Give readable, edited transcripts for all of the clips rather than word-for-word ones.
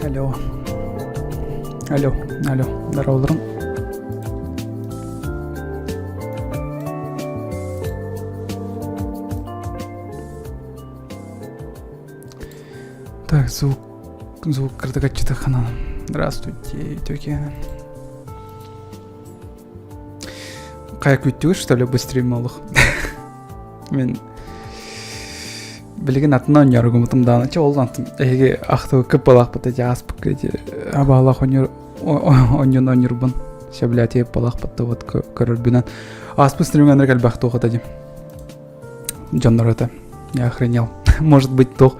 Алло. Алло. Здорово. Так, звук картогачта хана. Здравствуйте, тёки. Каяк үттүгү, что ли, быстрее малых. Мен билеген атынан яргумутум дана чолдантым. Эге ахты көп балак бата аспык эти абалах онюрбун. Шабляти балак бата вот көрөрбүнөн. Аспы стримгендер калбак тоготади. Жандар это. Я охренел. Может быть, тох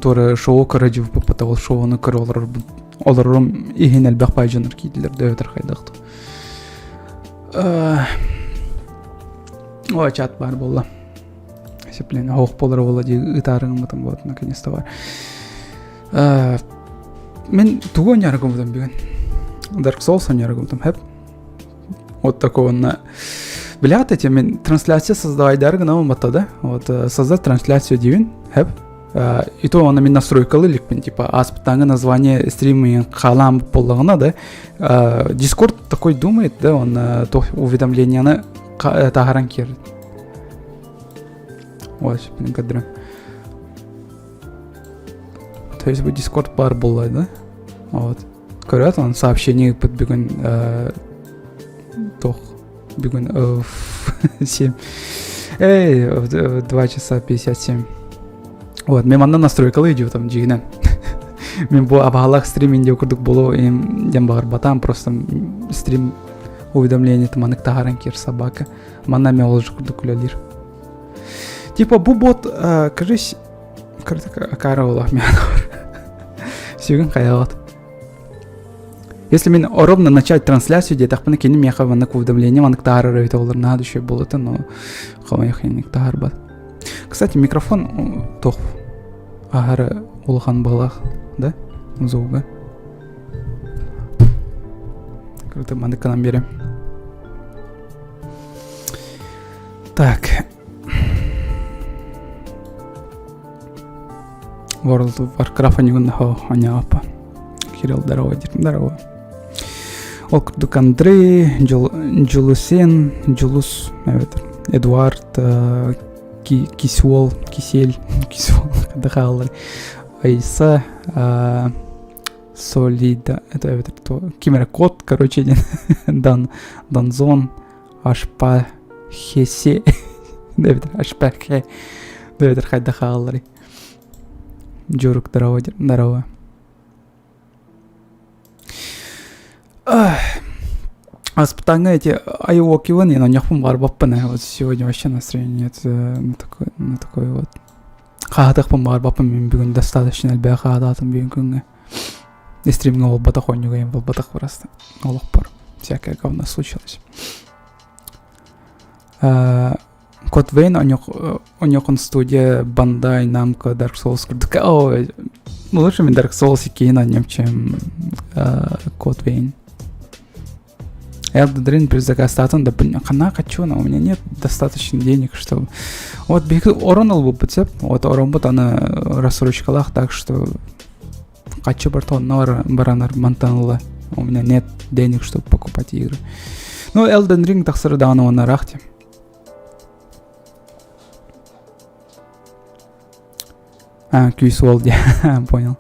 Тора шоу караджив попатал шоу на короллар оларом и генел бахпай жанр кидлер дөтер хайдахту. Ой, чат бар болла. Сеплен хох полар болла ди итарың мытым вот наконец-то бар. Мен тугон яргымдым биген. Dark Souls яргымдым хеп. Вот такого на Блядь, эти мен трансляция создавать дорого матада. Вот создать трансляцию дивин хеп. И то он мен настройкалы ликпен типа аспытаңы название стрима халам поллагына да. Discord такой думает, да, он то уведомленияны тахаран керет. Вот, блин, кадры. То есть в Discord бар боллай, да? Вот. Көрөт он сообщение подбегон тох бегун 7. Эй, в 2 часа 57. Вот, мен манда настройкалы идет там жигинен. Мен бу абалак стриминде окурдук боло эм багар батам просто стрим уведомление там анык тахаран кер собака. Мана мен олж курдук күлөлөр. Типа бу бот, кажись, караулах мен. Сүйгөн каягат. Если мне ровно начать трансляцию, где так понакинем я хаван на уведомление, манк тахар рейта олар надо еще было то, но хаван я не тахар бат. Кстати, микрофон тох агара улхан балах, да? Зуга. Круто, манк канам берем. Так. World of Warcraft не гундахо аняпа. Кирилл, здорово. Окдук Андрей, Джулусен, Джулус, Эдуард, Кисель, Кадахаллар, Айса, Солида, это Кимеркот, короче, Данзон, Ашпа, Хесе, Ашпахе, Кадахаллар, Джурук, здорово. Испытания эти айоки вон, но не хум барбаппана. Вот сегодня вообще настроение нет на такой вот. Хатах пом барбаппа мен бүгүн достаточно албай хататым бүгүн күнгө. Стримге ол батах ойнугайым бол батах просто. Олох бар. Всякое говно случилось. Код Вейн он студия Bandai Namco Dark Souls курдук. Лучше мен Dark Souls кино нем чем Код Вейн. Elden Ring предзаказ статун, да блин, хана хочу, но у меня нет достаточно денег, чтобы... Вот оронал бы подцеп, вот оронбут она рассрочкалах, так что хочу бартон баранар мантанула. У меня нет денег, чтобы покупать игры. Ну, Elden Ring так сразу на рахте. Кьюсволди, понял.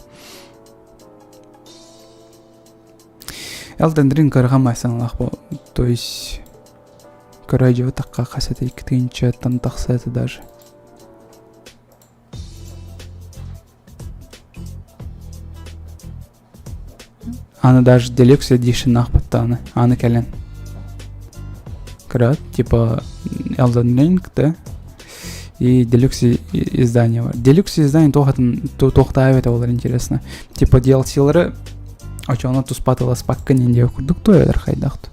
Elden Ring каргамайсан лахбо, то есть корайджева такка касата икитинче тантахсата даже. Она даже Deluxe Edition нахпаттана, аны келен. Крат, типа Elden Ring, да? И Deluxe издание. Deluxe издание тохтаевет олар интересно. Типа DLC-лары Очевидно, тут спатала спакка ниндия курдук то эдер хайдахту.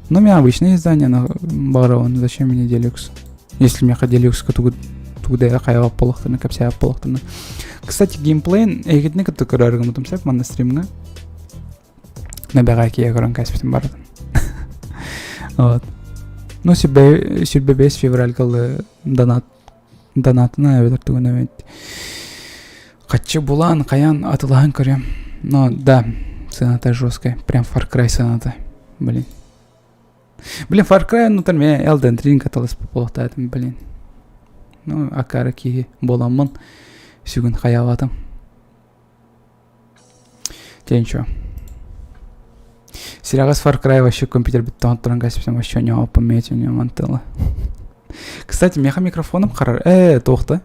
Но у меня обычное издание на барон, зачем мне делюкс? Если мне делюкс, туда я хайва полохтана, капся полохтана. Кстати, геймплей, я говорю, что такое аргументом сяк ман на стримга. Набирай я говорю, каспитом бардан. Вот. Ну, себе весь февраль, когда донат на эвер тугунавит. Каччы булан, каян атылахан көрем. Но да, сцената жесткая. Прям Far Cry сцената. Блин. Блин, Far Cry, ну там я Elden Ring каталась по плохо, блин. Ну, акара ки боламын. Сюгін хаяватым. Те ничего. Сериагас Far Cry вообще компьютер бит тұран кәсіпсем вообще не опыметь, не мантылы. Кстати, меха микрофоном қарар. Тоқты.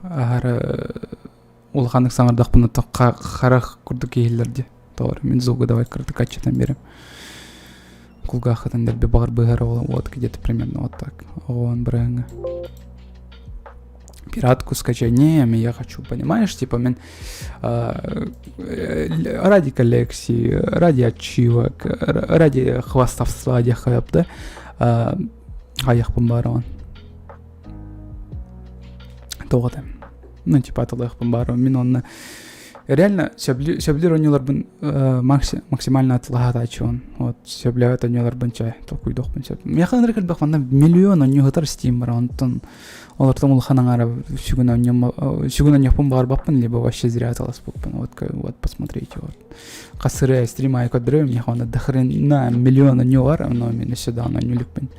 Ағары улғандық саңырдақ бұны қарақ күрді кейлерде. Doğru. Мен звука давай кірді качетен берем. Кулга хатан дерби бағыр бұғары вот где-то примерно вот так. Он брэнга. Пиратку скачай. Не, я хочу, понимаешь, типа, мен ради коллекции, ради ачивок, ради хвастовства, да, аяқ бомбарон. Тоғыды. Ну, типа, атылық бомбарон. Мен оны реально сөблер ойныларбын максимально атылаға ачуын. Вот, сөблер ойныларбын чай, тоқуйдоқ бін сөп. Меқан рекорд бақпанда миллион ойнығытар Steam бар, онтын олардың улханың ара сүгін ойнықпын бағар бақпын, либо вообще зря аталас бақпын. Вот, посмотрите, вот. Қасыры стрима айкот древім, меқанда дақырына миллион ойны бар, но мен сюда ойнылықпын.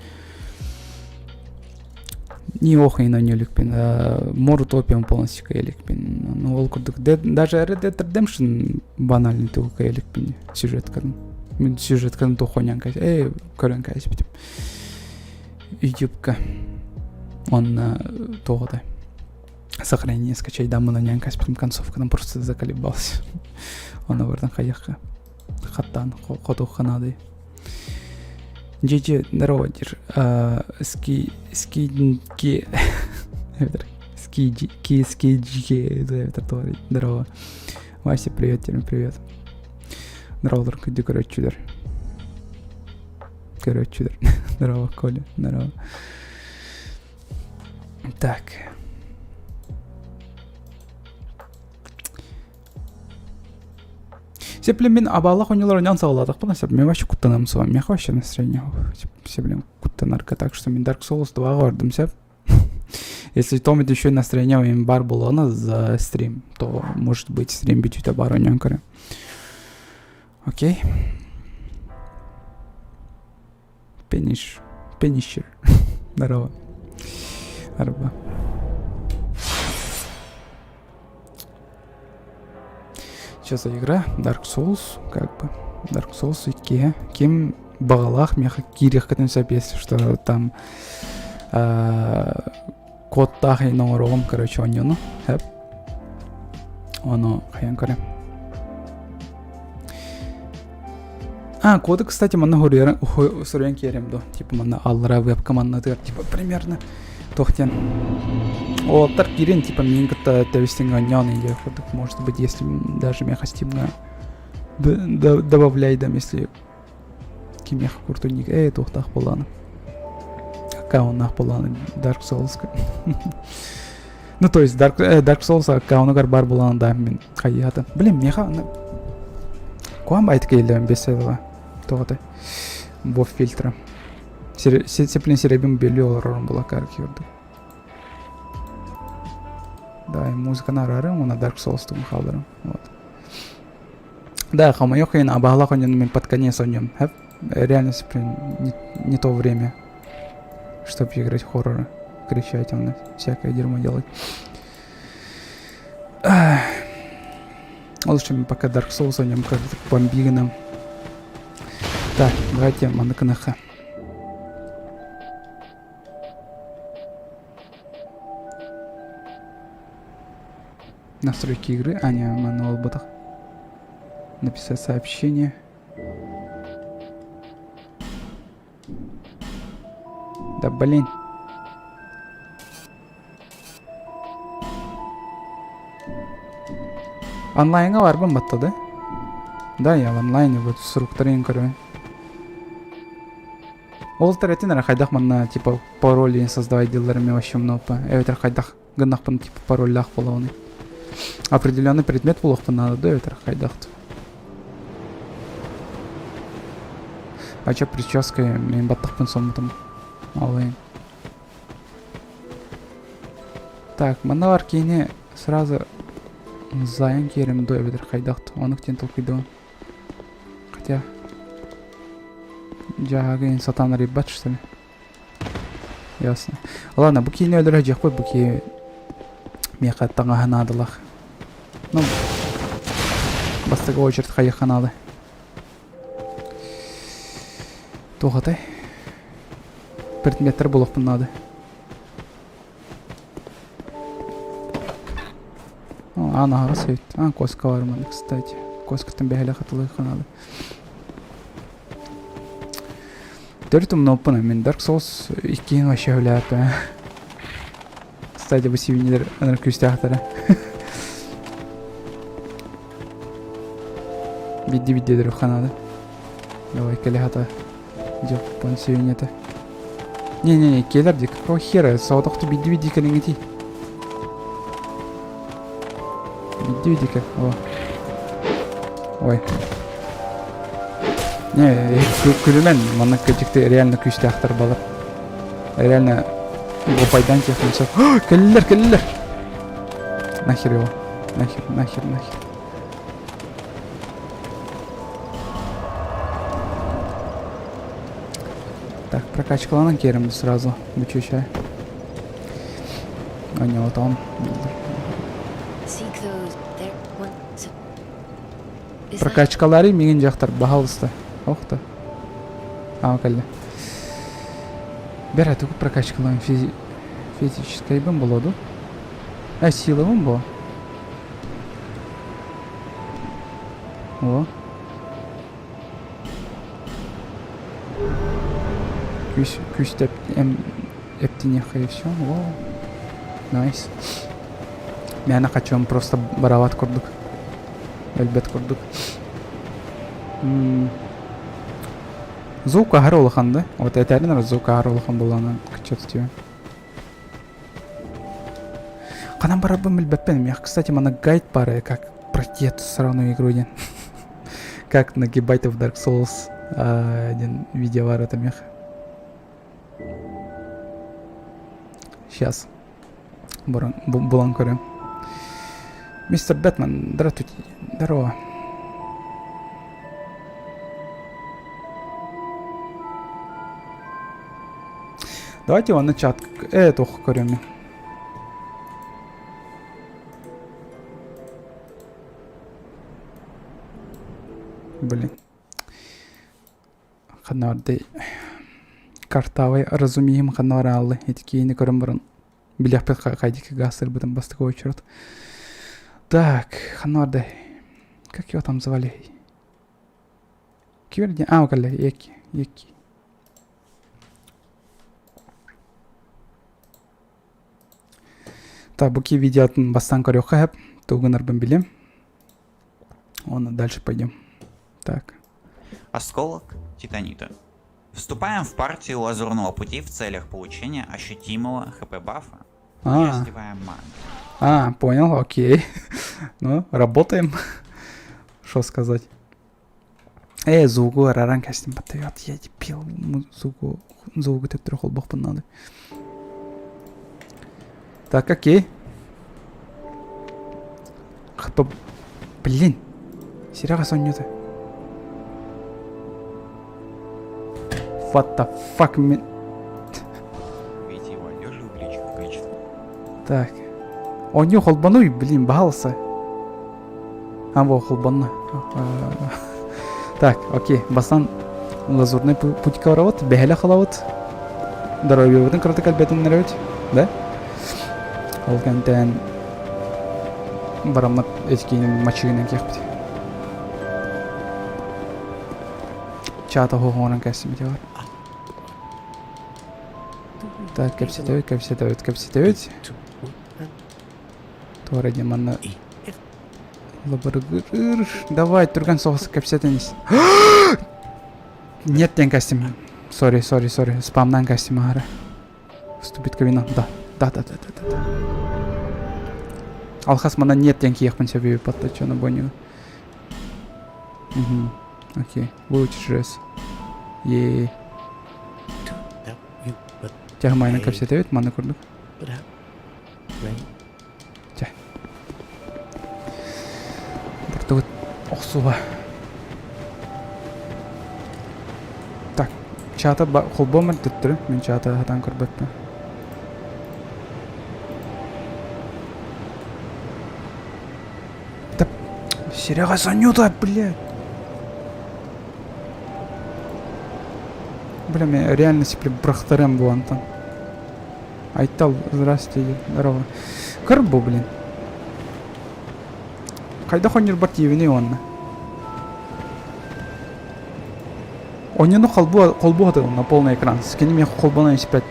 Не охай на нюликпин, мор утопиям полностью каеликпин. Ну, волкурдук. Даже Red Dead Redemption банальный тук каеликпин. Сюжет кадым. Сюжет кадым тухонян кайс. Көрен кайс битим. Ютубка. Он тоғыда. Сохранение скачай дамына нян кайс битим. Концовкадан просто заколебался. Он вардан қаяққа. Хаттан, қотуққа надый. Джиджи, здорово, держи. Скиджи, здорово. Вася, привет тебе, привет. Здорово, иди, короче, чудер. Здорово, Коля, здорово. Так. Сеплен мен абаллах ойнылар ойнан сауладық бұна сеп. Мен вообще құттанам с вами. Мен вообще настроение. Сеплен құттанарка, так что мен Dark Souls 2 ғардым сеп. Если томит еще настроение ойын бар болуына за стрим, то может быть стрим бить үйті бар ойнан көрі. Окей. Пенишер. Здорово. Арба. Сейчас игра Dark Souls, как бы Dark Souls 2. Кем бағалақ меха кирих кәтін сәпес, что там кодтақ айның орғым, короче, ойнену. Хэп. Оны қаян көрем. Коды, кстати, манна сұрен керем, до. Типа манна алыра веб-командна тығыр, типа примерно. Тоқтен. Олар кирен, типа, мен кітті тәвестен ғаньян еде құрдық. Может быть, если даже меха стимға добавляйдам, если кемеха құртуник, тоқтақ боланы. Аккаунақ боланы Dark Souls. Ну, то есть, Dark Souls аккаунығар бар боланы да, мен қайяты. Блин, меха, қуан байты кейлден беседі тоғыды. Боф фильтры. Сеплен серебім белі олар орын бола кәрік ерді. Да, и музыка нарарым, она Dark Souls тум халдырым. Вот. Да, хамайок я на баглах он под конец он реально не то время, чтобы играть в хорроры, кричать он всякое дерьмо делать. Лучше мне пока Dark Souls он как-то бомбиганом. Так, давайте манаканаха. Настройки игры, не, мануал ботах. Написать сообщение. Да блин. Онлайнга бар бын батты, да? Да, я в онлайне вот с руктарин көрөйүн. Ол таретин хайдах манна типа пароли создавать деларами вообще много. Это хайдах гынахпын типа пароль лах полоны. Определенный предмет плохо надо, да, это хайдахт. А чё прическа, мен баттахпын сомутым. Алайын. Так, манавар кейне сразу заян керем доебедер кайдакты. Оныктен толкуйду. Хотя жагын сатан рибат что ли? Ясно. Ладно, буки не өлдірі қой, буки меқаттан ғанадылақ. Ну, бастығы очерт қайық қанады. Тоғатай. Предметтер болып бұнады. Анаға сөйт. Коска var mı? Кстати. Коскатын бәхілі қатылығы қанады. Дөртім ноппына. Мен Dark Souls 2-ін ваще өләп. Кстати, бұл севенелер ұныр күстіқтары. Бидді-биддедір қанады. Давай, кәлі хата. Жоқ, бұн севенеті. Не, келерді. Какого хера? Саудақты бидді-бидді кәліңеті. Бидді-бидді. О. Ой. Не, күлімен. Мұны көтікті реально күстіқтар балар. Реально ғопайдан кехімсі. Кәлілер! Нахер его. Нахер. Так, прокачкаланан керімді сразу. Бучу-чай. А не, вот он. Прокачкалары меген жақтар бағалысты. Оқты. Кәлі. Бәрі түгі прокачкаларын физическай бім болады. Сила бім бұл. О. Күстеп әптіне қай все. О. Найс. Мәні қачуым просто барават көрдік. Әлбет көрдік. Звука ағар олықанды. Вот әтәрін әрі звука ағар олықан болғаны күтчет түтеуі. Қанан бара бім үлбәппен. Я, кстати, мана гайд бары, как пройти эту сраную игру. Как нагибать в Dark Souls. Один видео бар это мех. Сейчас. Булан көрем. Мистер Бэтмен, здравствуйте. Здорово. Давайте его на чат. Это көрем. Блин. Ханарды. Картавай разумеем ханары алды. Этикейни көрем бұрын. Біляқпет қайдекі ғасыр бұдан бастығы очерд. Так, ханарды. Как его там звали? Киверден? Окале, Еки. Так, буки видеотын бастан көрек қайып. Туғынар бім білем. Оны дальше пойдем. Так. Осколок титанита. Вступаем в партию лазурного пути в целях получения ощутимого хп-бафа. И раздеваем магию. Понял, окей. Ну, работаем. Что сказать? Звуку араран кастим батает. Я пил звуку так трохол бог надо. Так, окей. Блин. Серега соннюты. What the fuck, man? Видите его одежду увеличив количество. Так. Он не холбануй, блин, бағалысы. Бұл холбанна. Так, окей. Бастан лазурный путика барават. Бәхелі қалават. Дарабияватын қыраты кәлбетін нәрават. Да? Ол кәнтән барамат әткейінің мачығынан кеқпіді. Чата хоғуынан кәсімді бар. Так, кәпсетәует. Туара деманна. Лабаргыр. Давай, тұрған соғысы кәпсетәнес. Нет тен кәстім. Сори. Спамнан кәстім ағары. Вступит кабина. Да. Алхас мана нет тен киеқпін сөбейі патта, чоны боню. Окей. Выучишь жест. Ей. Тяг майна кәпсетәует, маны көрдік. Тя. Оқсуба. Так, чата холбомер түттірі. Мен чата хатан көрбеппі. Да, Серега Санюта, блядь. Бля, мен реально сипле брахтарем был, Антон. Айтал, здравствуйте, здорово. Көрбу, блин. Кайда хонер бативini онна. Оньюну колбу хатыл на полный экран. Скини мне колбана испять.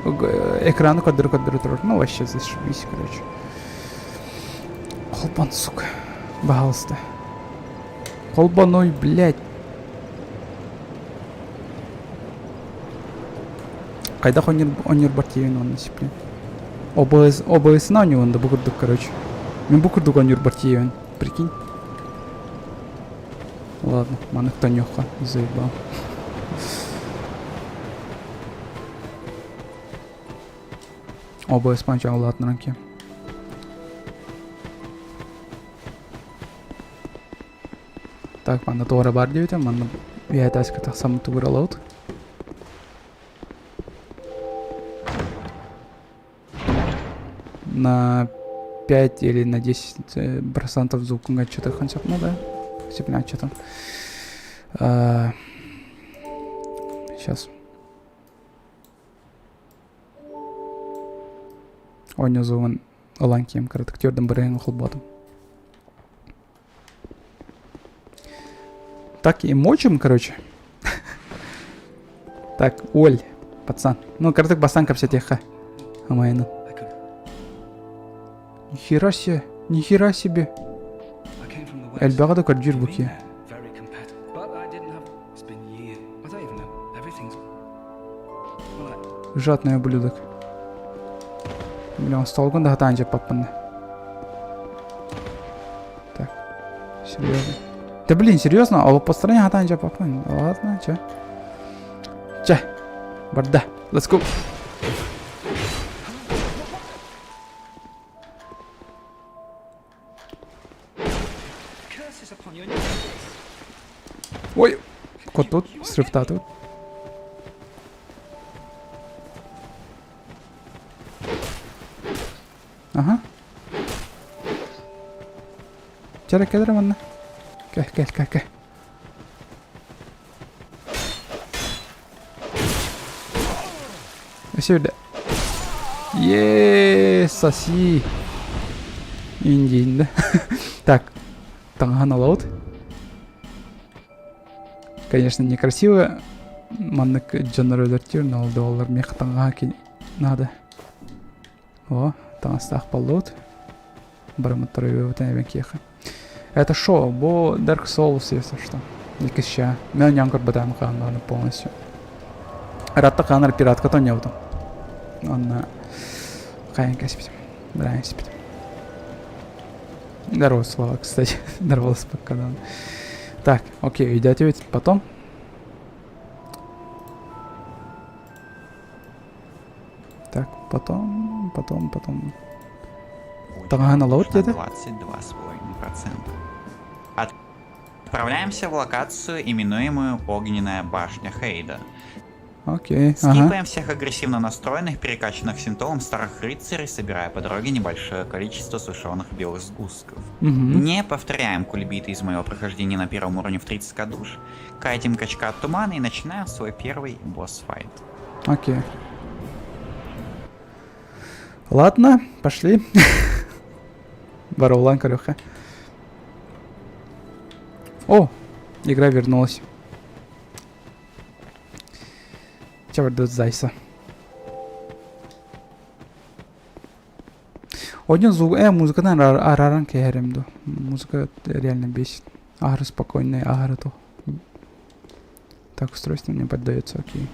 Экраны кадры турur. Ну вообще зашибись, короче. Колбан, сука. Пожалуйста. Колбаной, блядь. Кайда хонер бативини онна сипле. ОБС-на у него да букурдук, короче. Мен букурдук онер бативин. Прикинь. Ладно, маны Танюха заебал. ОБС панча ладно ранки. Так, манда туара бар девите, манда я это аска сам туара лаут. На 5 или на 10% звука что-то концепт, ну да. Сипнять что-то. Сейчас. Ойнозован аланкием актёрдом брэйн холботом. Так и мочим, короче. Так, Оль, пацан. Ну, картык басанка вся теха. Амайна. Нихера себе. Эльбагада каджир буки. Жадный ублюдок. Бля, он стал гонда хатанча папаны. Так, серьезно. Да блин, серьезно? А по стороне хатанча папаны. Ладно, чё? Ча, барда, let's go. Ой, кот тут, срывта тут. Ага. Чара кедра манна. Кэ. Сюда. Соси. Инди. Так, тангана лоуд. Конечно, некрасиво. Маннык дженералертир, но $, мех тангаки надо. О, там стах полот. Бараматоры вот они кеха. Это шо? Бо Dark Souls, если что. Никища. Меня нянкор бадаем хангану полностью. Ратта ханар пиратка то не вот. Он на хайнка сипит. Да, сипит. Здорово, Слава, кстати. Здорово, спокойно. Так, окей, идете ведь потом. Так, потом. Тангана лоуд где-то? 22,5%. Отправляемся в локацию, именуемую Огненная башня Хейда. Окей, Скипаем всех агрессивно настроенных, перекачанных синтолом старых рыцарей, собирая по дороге небольшое количество сушеных белых сгустков. Не повторяем кульбиты из моего прохождения на первом уровне в 30 душ, катим качка от тумана и начинаем свой первый босс-файт. Окей. Ладно, пошли. Барулан, корёха. О, игра вернулась. Чего ждут зайса? Один звук, музыка на араран кехеремду. Музыка реально бесит. Агра спокойная, агра то. Так, устройство не поддается, окей.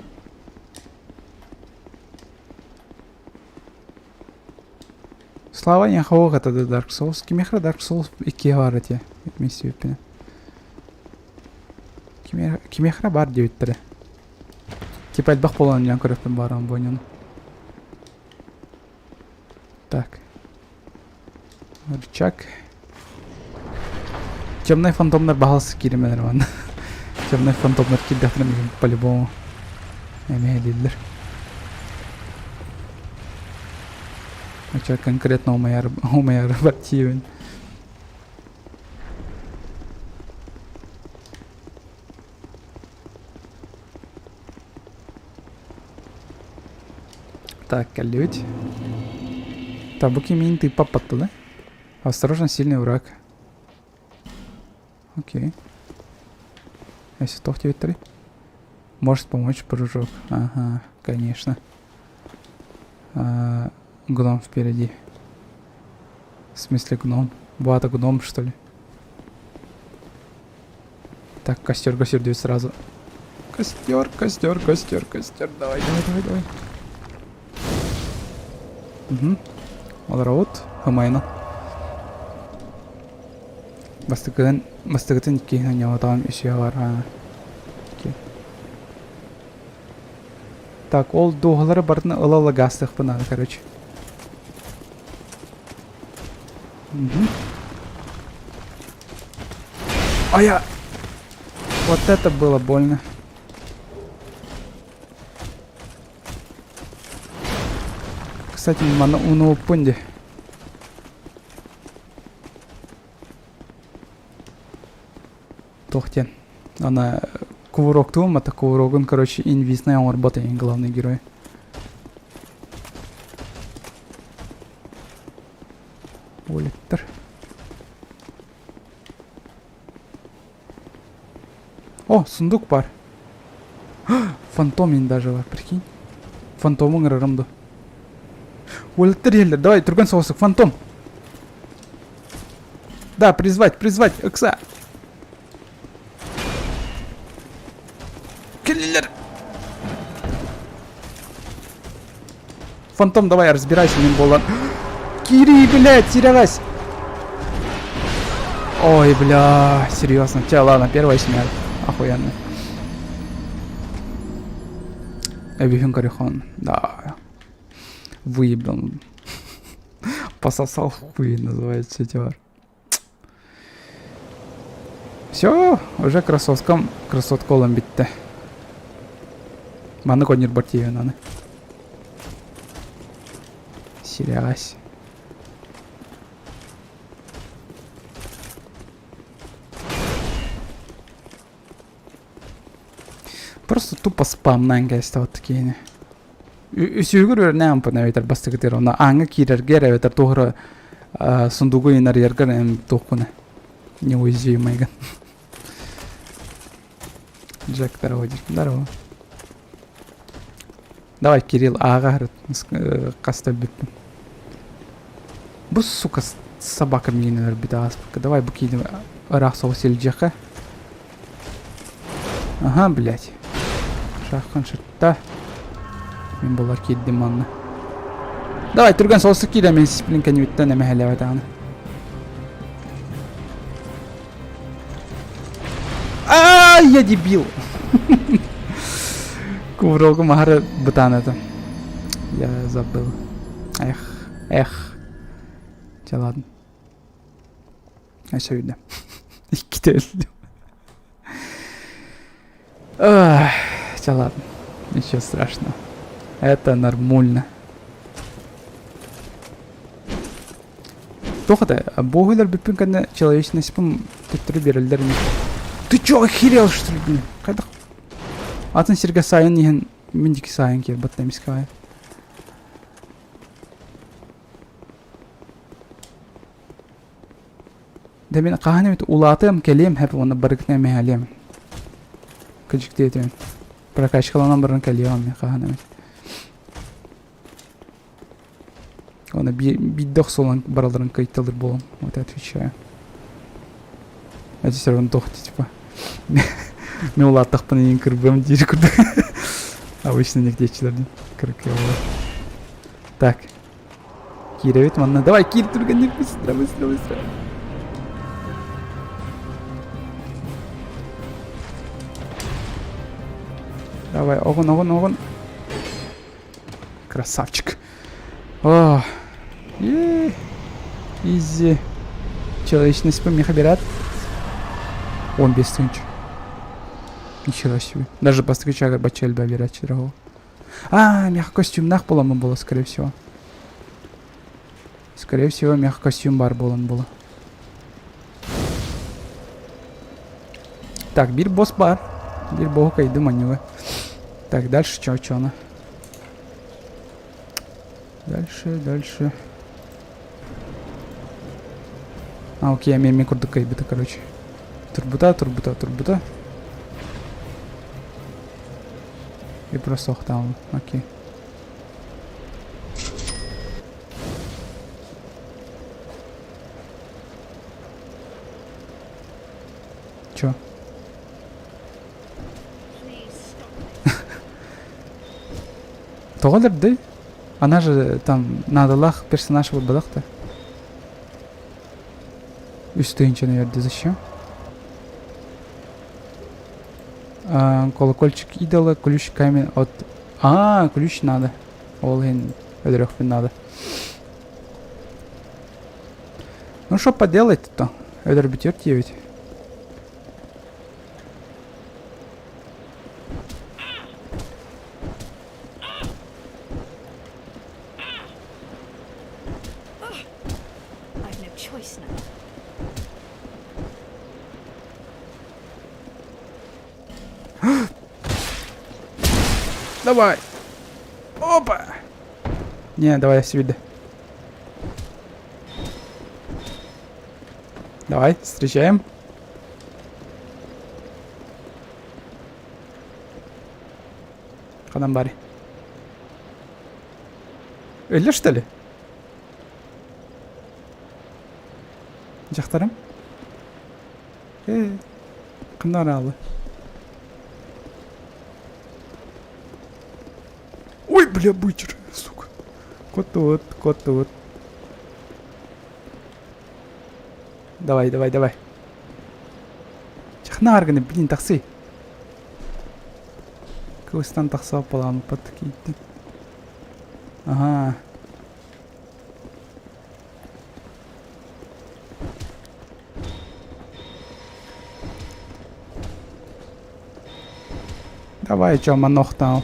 Слава не хавога это Dark Souls. Кимехра Dark Souls и кигарате. Миссию пина. Кимехра бар девиттері. Типа әлбақ болған жан көріппен барам бойнен. Так. Рычаг. Темный фантомдар бағалысы керемелер ван. Темный фантомдар киддәтірі меген по-любому. Әмеге дейділер. Хотя конкретно умаяр бативен. Так, колють. Табуки мин ты попадал, да? Осторожно, сильный враг. Окей. Если то в тебе может помочь прыжок. Ага, конечно. Гном впереди. В смысле гном? Бата гном, что ли? Так, костер дают сразу. Костер. Давай. Угу. Олараут. Хамайна. Бастыгытын кейін неғатам үші бар. Так, ол доғылары бардын ылалы гастық бұнады, короче. Ая! Вот это было больно. Кстати, у него пунди. Тохтен. Она кувырок тум, это кувырогын, короче, инвизная он работает, главный герой. Улиттер. О, сундук бар. Фантомин даже бар, прикинь. Фантомын ырырымды. Улиттер елдер, давай, тұрған соғысық, фантом. Да, призвать, Икса. Келлер. Фантом, давай, разбирайся, мен болан. Кири, блядь, терялась. Ой, бля, серьезно. Тебя, ладно, первая смерть. Охуенно. Эбихин Корихон, да. Выебал. Пососал хуй, называется тетер. Все, уже красотколом битте. Маны конер бартиевен аны. Серясь. Просто тупо спамнан гайста вот такие. Сүйгүр өрнәм пана ветер бастыгытыр. Она аңы кирергер ветер тогра сундугу инар ярган эм токуна. Неуязвимый. Джек, здорово. Давай, Кирилл, ага, каста биппим. Бу, сука, собака мне беда. Давай, букинем расового сельджака. Ага, блядь. Шаххан шыртта. Мен болар келдім манна. Давай, тұрған соғысы кейді, мен сисплинка не өттен әмі әлі әвәді. Ааа, я дебил. Кувырогу махары бытан это. Я забыл. Эх. Че, ладно. Все видно. Икки өлдім. Че, ладно. Ничего страшного. Это нормально. Тоқыда, боғылар бүппен кәні человечный спым түттірі берілдеріне. Ты чё, охерел, что ли, блин? Қайдақ? Атын серге сайын еген, мендекі сайын кер, бұтта емеске бай. Да мен қағаны бет улатым, келем, әпі оны барықны әме әлем. Күжікті етімен. Прокачкаланан бұрын кәлеуам мен қағаны бет. Оны биддоқ солан бараларын кайтталыр болам. Вот я отвечаю. Это все равно тохти, типа. Мен улаттақпын ең кірбім дейір күрді. Обычно негдечілерден кірікке олар. Так. Киревет манна. Давай, Кир, тұрғаннек, быстро. Давай, огонь. Красавчик. О, изи. Человечность по мне хабират. 15 тысяч. Ничего себе. Даже по встреча бачель доверять чего. Мягкостюм нах было, скорее всего. Скорее всего, мягкостюм бар было. Так, бир босс бар. Бир бог кайды маневы. Так, дальше чё она? Дальше. Окей, мен курдук кайбыты, короче. Турбута. И просто там, окей. Чё? Тоғалыр, да? Она же там надалах персонаж выбадақ-то. Үстінче, наверное, зачем? Колокольчик идола, ключ камень от... ключ надо. Ол ген өдірөкпен надо. Ну что поделать-то? Өдір бітер ведь. Давай. Опа. Не, давай сюда. Давай, встречаем. Ханамбари. Öyle что ли? Жақтарым? Кімді аралы? Ой, бля, бычер, сука. Кот вот. Давай. Жақна арганы, блин, тақсы. Көстан тақсап баламы патты кейтті. Ага. Давай, чё, манох там.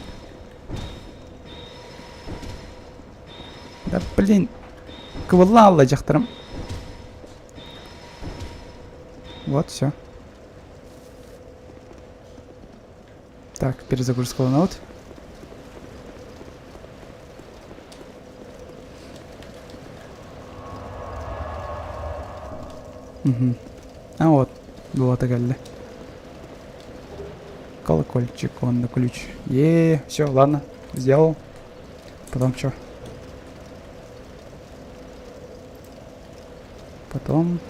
Да блин. Кывылла жақтырым. Вот, все. Так, перезагрузка волновод. Угу. А вот, было так далее. Колокольчик, он на ключ. Все, ладно, сделал. Потом что? Потом...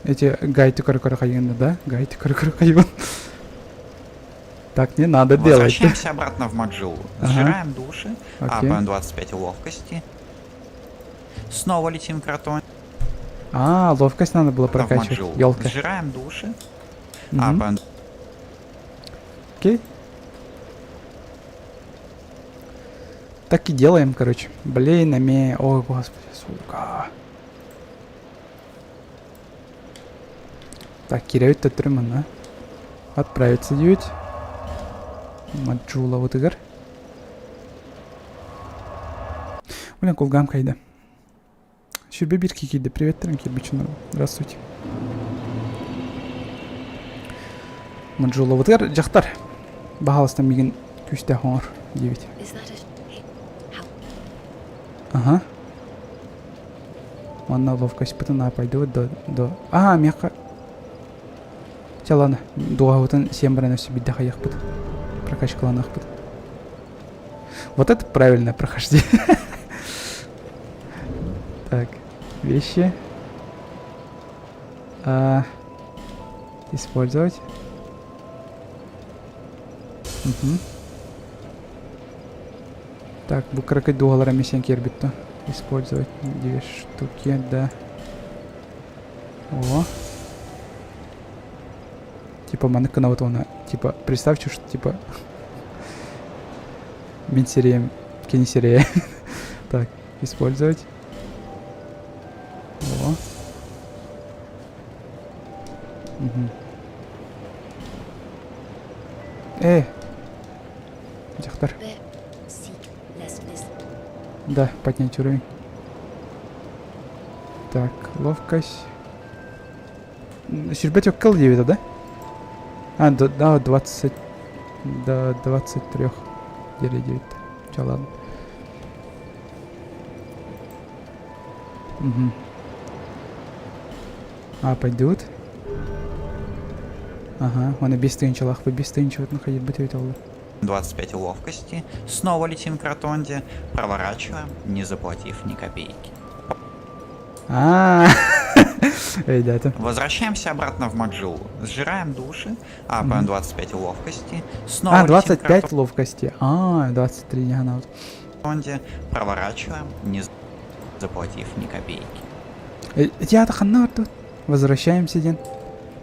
Эти гайты кары-кары-хайюны, да? Гайты кары-кары-хайюн. Так, не надо делать. Возвращаемся обратно в Маджилу. Сжираем души. Апаем 25 ловкости. Снова летим к Ротоне. Ловкость надо было прокачивать. Ёлка. Сжираем души. Апаем... Окей. Так и делаем, короче. Блин, Ой, господи, сука. Так, кирәүт төтөрмөн, да? Отправиться девять. Маджула вот игр. Блин, кулгам кайда. Шүрбе бирки кейді. Приветтерин кирбичін. Здравствуйте. Маджула вот игр. Жақтар. Бағалыстан меген күшті хоңыр. 9. Ага. Манна ловкость пытана пойду до... мягко. Ладно, дуагутан 7 брана все бить дахаях пыт. Прокачка ланах пыт. Вот это правильное прохождение. Так, вещи. Использовать. Так, букракать $2 сен кербитто. Использовать 2 штуки, да. О. Типа манка на вот она. Типа, представьте, что типа... Минсерия, кинесерия. Так, использовать. О. Жақтар. Б. Си. Лес. Да, поднять уровень. Так, ловкость. Сюжбет около 9, да? А, да, 20. До 23. Или 9. Чё, ладно. Угу. А, пойдут. Ага, он и без тынчалах, вы без тынчалах находить бы ты 25 ловкости. Снова летим к ротонде. Проворачиваем, не заплатив ни копейки. Ребята. Возвращаемся обратно в Маджулу. Сжираем души. Апаем 25 ловкости. Снова летим к 25 ловкости. 23 не ганал. ротонде. Проворачиваем, не заплатив ни копейки. Я ханна тут. Возвращаемся, день.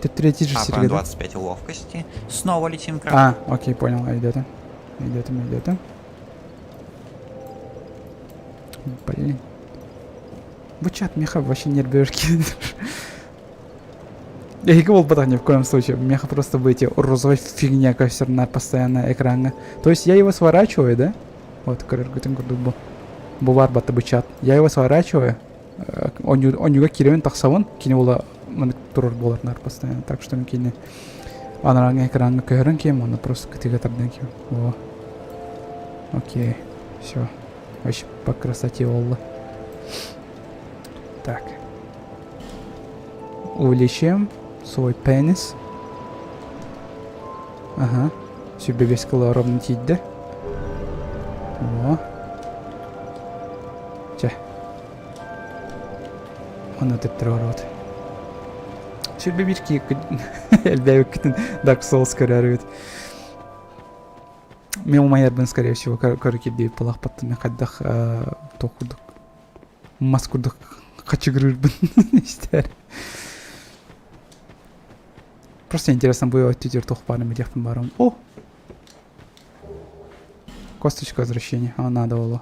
Ты третий же Апаем серьезно. 25 ловкости. Снова летим к Окей, понял. Идет. Блин. Вы чат меха вообще не рбешки. Я не говорил ботах ни в коем случае. Меха просто бы эти розовая фигня, кажется, постоянно экрана. То есть я его сворачиваю, да? Вот, бувар бата бы чат. Я его сворачиваю. Он юга киревен тахсавон. Кине ола турор болар постоянно. Так что кине анаранга экрана көрін кем, оны просто кітіге тардан кем. О. Окей. Все. Вообще по красоте олла. Так. Увеличим свой пенис. Ага. Себе весь коло ровно тидде. О. Че. Он этот тророт. Себе бирки эльбяю китин Dark Souls көрәрүт. Мен умайарбын, скорее всего, көрөки дейіп палақ паттыны қаддақ тоқудық. Маскурдық қачыгырырбын. Истер. Просто интересно было тетер тоқпарым едеқпін барым. О! Косточка возвращения. Надо было.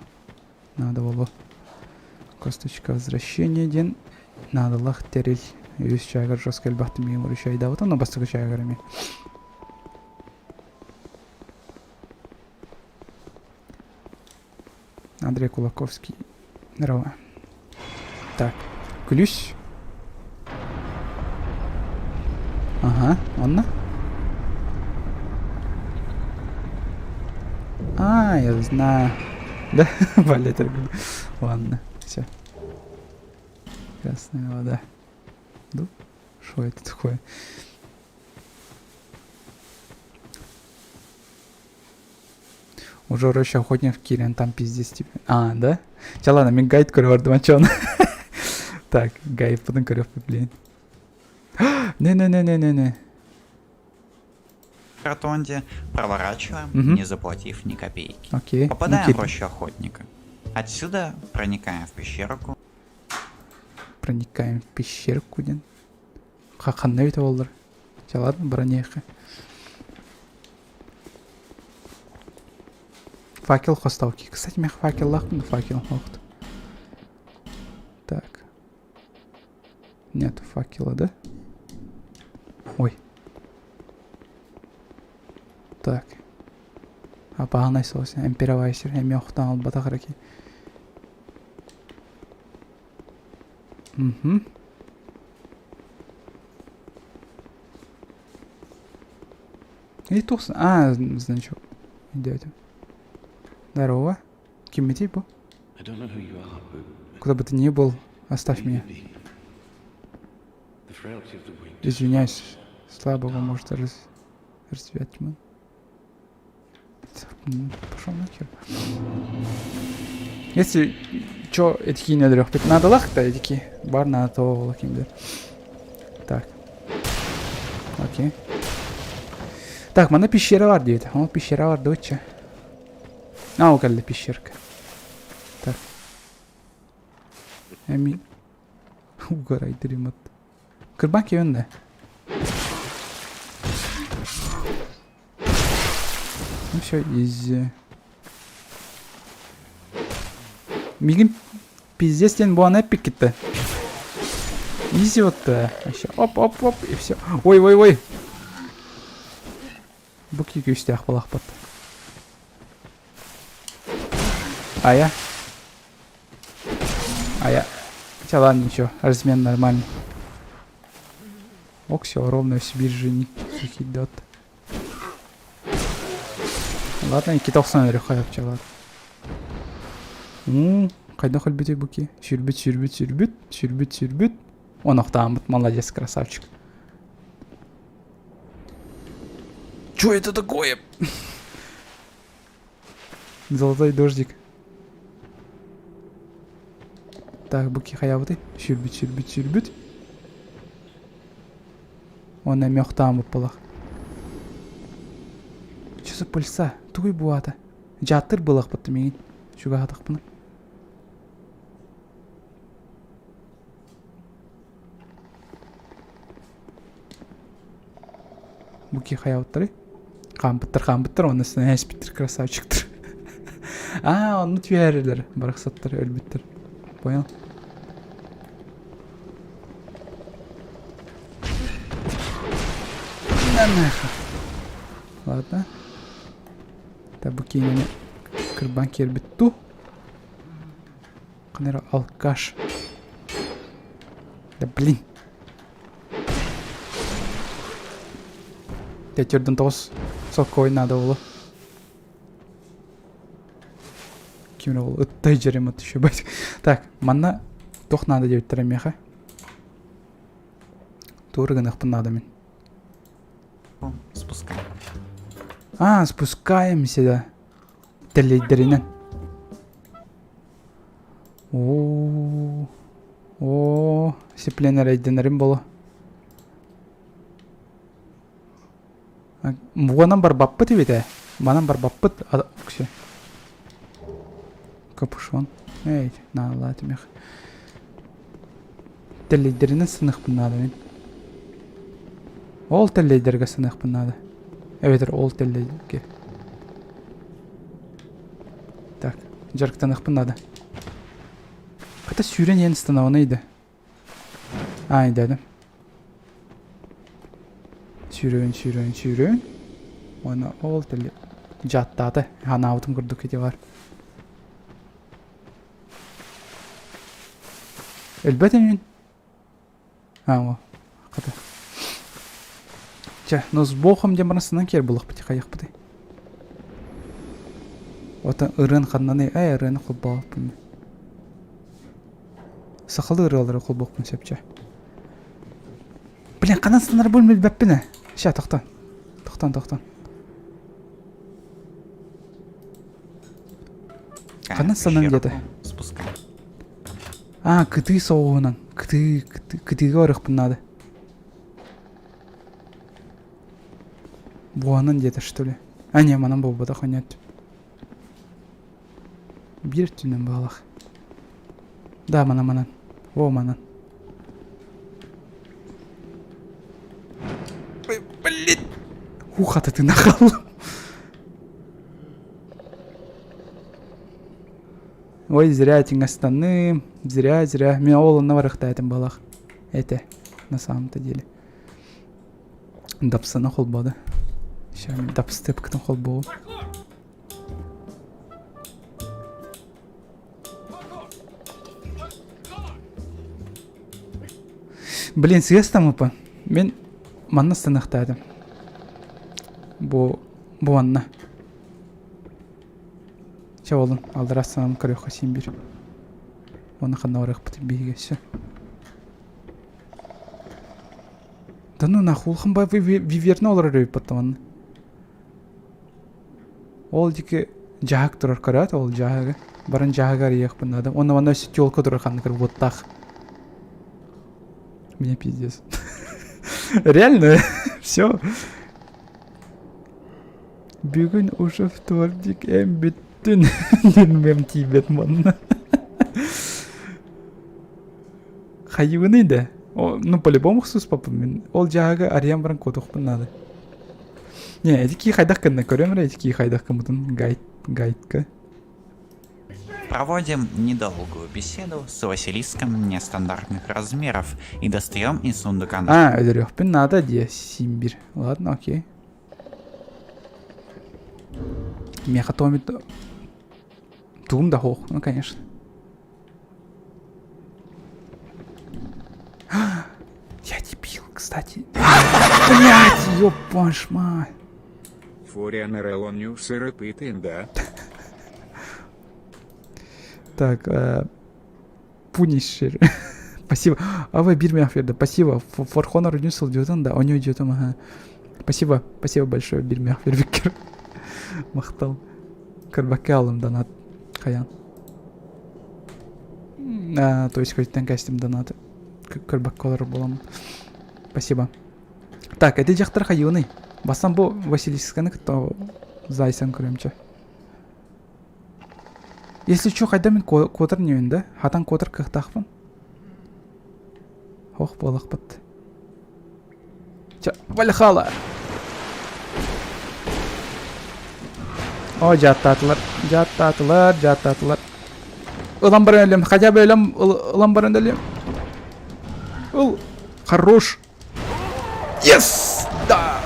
Косточка возвращения ден. Надо лақ терел. Юз чайгар жестко әлбақты меймір үш айда вот, но бастығы чайгарами. Андрей Кулаковский. Здорово. Так, ключ. Ага, он. Я знаю. Да? Валет. Ладно, все. Красная вода. Ну, что это такое? Уже роща охотник в Кирин, там пиздец типа. Да? Ча ладно, мен гайд көріп ардым, Так, гайд потом көріп, блин. Не. В ротонде. Проворачиваем, не заплатив ни копейки. Окей. Попадаем в рощу охотника. Отсюда проникаем в пещерку. Проникаем в пещерку, ден. Қандай өте олар. Ча ладно, бронеха. Факел хоставки. Кстати, мен факел лақпын, факел лақты. Так. Нет факела, да? Ой. Так. Бағанай соғысы. Эмперавайсер. Әме оқтан алып батақ раки. И туз. Значок. Идете. Здорово. Кем ты был? Куда бы ты ни был, оставь меня. Извиняюсь, слабого может развивать тьму. Пошел нахер. Если чё, этики не дрёх, надо лах-то этики. Бар на то лаким. Так. Окей. Так, мана пещера var diyor. Ama пещера var доча. O geldi пещерка. Так. Эмин. Угорайды ремонт. Кырбак yönde. Ну все, изи. Мигин пиздец ден bu an hep gitti. Изи вот вообще. Оп, и все. Ой. Буки күстях балақ бат. Ая. Хотя ладно, ничего, размен нормальный. Ок, все, ровно все биржи не идет. Ладно, и китоксан рюха yapacak ладно. Қайда хөлбете буки? Сүрбіт. Он охтамыт, молодец, красавчик. Чё это такое? Золотой дождик. Так, буки хаябыты. Сүрбіт. Он мёхтамыт болақ. Чё за пыльса? Туй буата. Жаттыр болақ бітті меген. Шуға хатық бұны. Буки хаябыттыры. Қамбыттыр. Оның үстіне әспіттір, красавчиктір. Оны түйәрілер. Барақсаттыр, өлбіттір. Понял? Ладно. Да, буки неме кырбан кербітту. Қанера алкаш. Да, блин. Тәтердің тоғыз соққа ойнады олы. Кемір олы ұттай жерем ұтты шөбай. Так, манна тоқ нады деп тұрам еқа. Турган ықпын нады мен. Спускаем. Спускаемся, да. Телейдеринен. Сепленер айденерим болу. Мұғанан бар баппыт ебеді. Манан бар баппыт. Оксе. Капушон. Нала тімеқ. Телейдеринен сынық бұнады мен. Ол телейдерге сынық бұнады. Evet, ол телейдерге. Так, жарықтан ықпын нады. Қайта сүйрен ең станауына еді. Дәдім. Сүйрен. Оны ол теле жаттады. Хана аутым күрді кете бар. Әлбәті мен. О, қайта. Но с бохом демарасынан кер бұлық біте қайық біте. Ота ұрын қаднаны, ұрын құл бағып бұны. Сақылды ұрылары құл бұқпын сөпче. Блин, қанан станар бөлмел бәппіні. Тоқтан. Қанан станан деді. Спускаем. Кыты соғуынан. Кытыға ұрық бұнады. Буанан деді, что ли? Не, манан бұл бұда қонет. Bir түнін бағалақ. Да, манан. Манан. Блин! Ухата ты нахал. Ой, зря теңастаным. Зря. Мен олынна барықта әтім бағалақ. На самом-то деле. Дапсана қол бады. Сейчас дабстеп кто хол был. Блин, съестам опа. Мен манна станахтадым. Бу анна. Чаволун алдырасам карёха симбир. Оны ханарых потибигесе. Да ну нахуй хымбай виверна олар потом. Ол дике жахак турар карат, ол жахага. Барын жахагар ек бұнады. Оны вана сетелка турар ханкар вот так. Мне пиздец. Реально, все. Бүгін уже вторник беттін. Нермем тибет манна. Хайыны да. Ну, по-любому хсус папа. Ол жахага ариям баран котух бұнады. Не, эти хайдах кэнна көрөмөр, эти хайдах кымытын гайдка. Проводим недолгую беседу с Василиском нестандартных размеров и достаем из сундука Öldürüyorsun. Nada diye Симбир. Ладно, окей. Меха томит. Тум да хох, ну конечно. Я дебил, кстати. Блять, ёбаш мать. Фуріан Релоню сирепитин, да? Так, Punisher. Спасибо. А вы Бирмяхфер, да, спасибо. For Honor Newsel дьютон, да, он дьютон, ага. Спасибо, спасибо большое, Бирмяхфер Виктор. Махтал. Карбаке алым донат. Хаян. То есть хоть тенкастим донаты. Карбак колор болам. Спасибо. Так, это жақтар хаюны. Басам бу Василисканы, кто зайсан көрөмчө. Если чё, хайда мен котыр неуін, да? Хатан котыр кықтақпын. Ох, болақ бітті. Вальхала! О, жаттатылар. Улам барын өлем, хотя бы өлем, улам барын өлем. Ул, хорош. Yes! Да!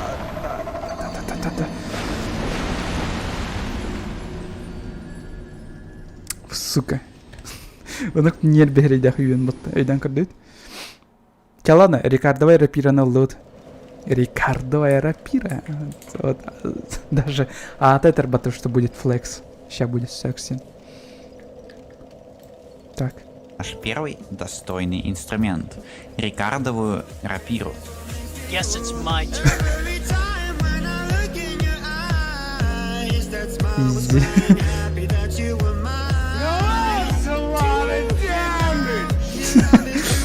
Сука. Онық нер бәрейдәк үйен бұтты. Өйден көрдейді. Ладно, Рикардовая рапираны лут. Рикардовая рапира. Вот. Даже от этого бату, что будет флекс. Сейчас будет секси. Так. Наш первый достойный инструмент — Рикардовую рапиру. Yes, it's my turn. Изи.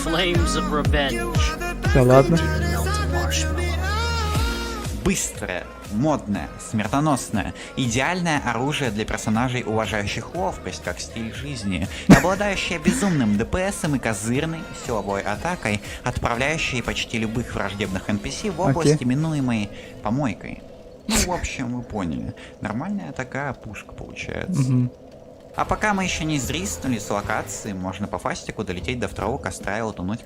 Flames of revenge. Да ладно. Быстрое, модное, смертоносное, идеальное оружие для персонажей, уважающих ловкость как стиль жизни, обладающее безумным ДПСом и козырной силовой атакой, отправляющей почти любых враждебных NPC в область, именуемой помойкой. Ну, в общем, вы поняли. Нормальная такая пушка получается. А пока мы еще не сдриснули с локации, можно по фастику долететь до второго костра и утонуть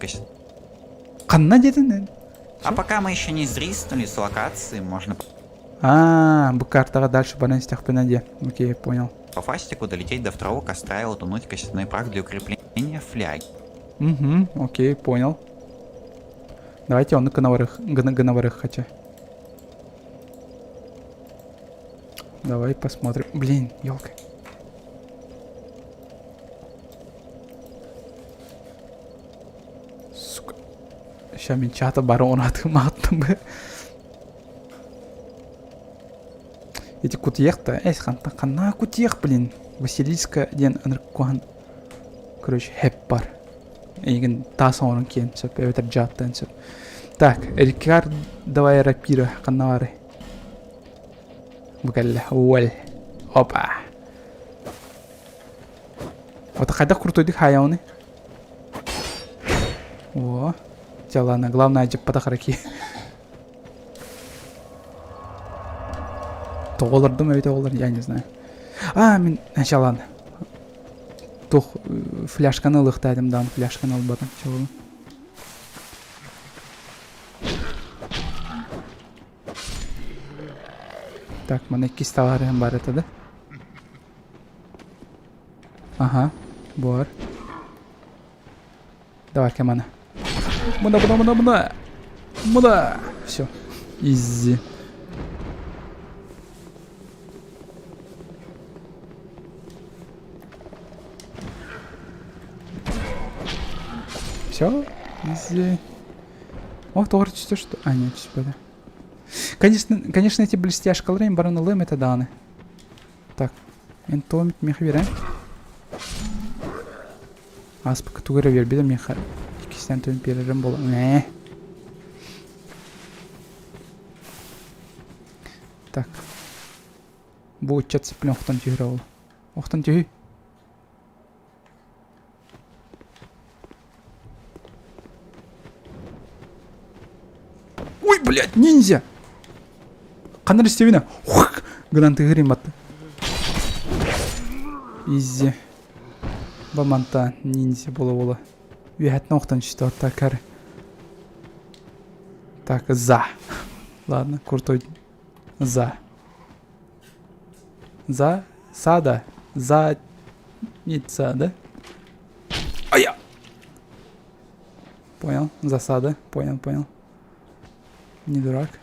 Қанна дедін? А пока мы еще не сдриснули с локации, можно Бұл картаға дальше баран стяхпена де. Окей, понял. по фастику долететь до второго костра и утонуть костяной прах для укрепления фляги. Окей, понял. Давайте он гановарых хотя. Давай посмотрим. Блин, елка. Сука. Сейчас мен чата барон атым бы. Эти кутьех-то, хана кутьех, блин. Василиска ден анркуан. Короче, хеппар. Еген тасан орын кен, сөп, эветер жаттан сөп. Так, Рикард, давай рапира, канары. Букалля, уэль. Опа. Вот хайда крутойдик хаяуны. О, ладно, главное джеппата хараки. Тоғылырдым өйте олар, я не знаю. Мен, ладно. Тоқ фляшканы лықтайдым, дан фляшканы албадым. Так, мана кисталарым бар это, да? Ага, бар. Давай-ка мана. Муда. Все. Изи. Все, изи. О, тоже что? А, нет, что-то. Конечно, эти блестяшкалары бароны это даны. Так, энтомит мех верен. Аспа тугара вербида меха. Кистен тойм перерем болу. Так. Бу чат сыплен охтан тюгіра олу. Охтан тюгі. Ой, блядь, ниндзя! Қандар істевіне? Гранты ғырим батты. Изи. Баманта ниндзя бола. Вихет нохтан четвертая кар. Так, за. Ладно, крутой. За. За. Сада. За. Ница, да? Ая! Понял. Засада. Понял. Не дурак.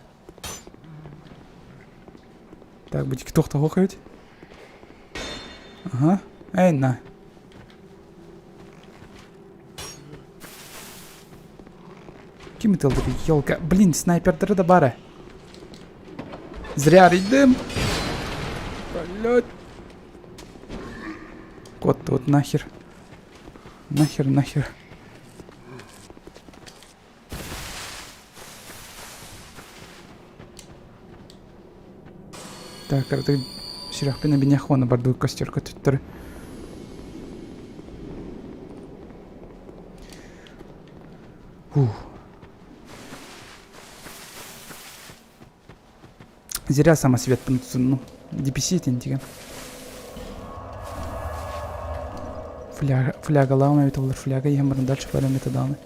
Так, будь кто-то хохает. Ага. Эй, на. Ким это елка? Блин, снайпердары да бары. Зря рейдем. Блять. Вот нахер. Нахер. Так, это Ширахпен на беняхона борду костерка туттар. Зря самосвет, ну, DPC тентиген. Фляга лауна это olur фляга, я морно дальше пойдем методаны.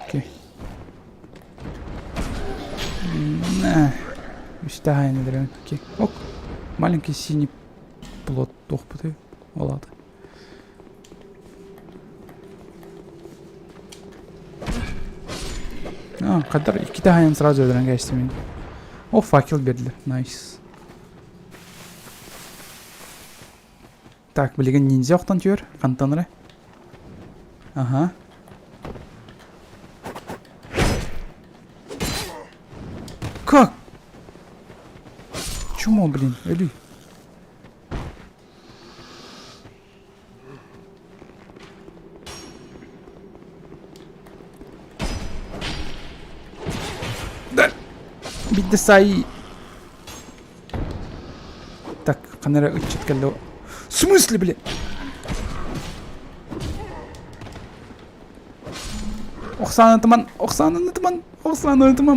Окей. Üstahane nedir? Окей. Ок. Маленький синий плод тохпуты. Олады. Kadar iki tane сразу öldüren geçti beni. O fakir verdiler. Nice. Так, bilegen ninja yoqdan tör. Qantanırı. Aha. Как? Чему, блин? Ölü. Bitti say. Так, канара учит калло. В смысле, блин? Оксана туман,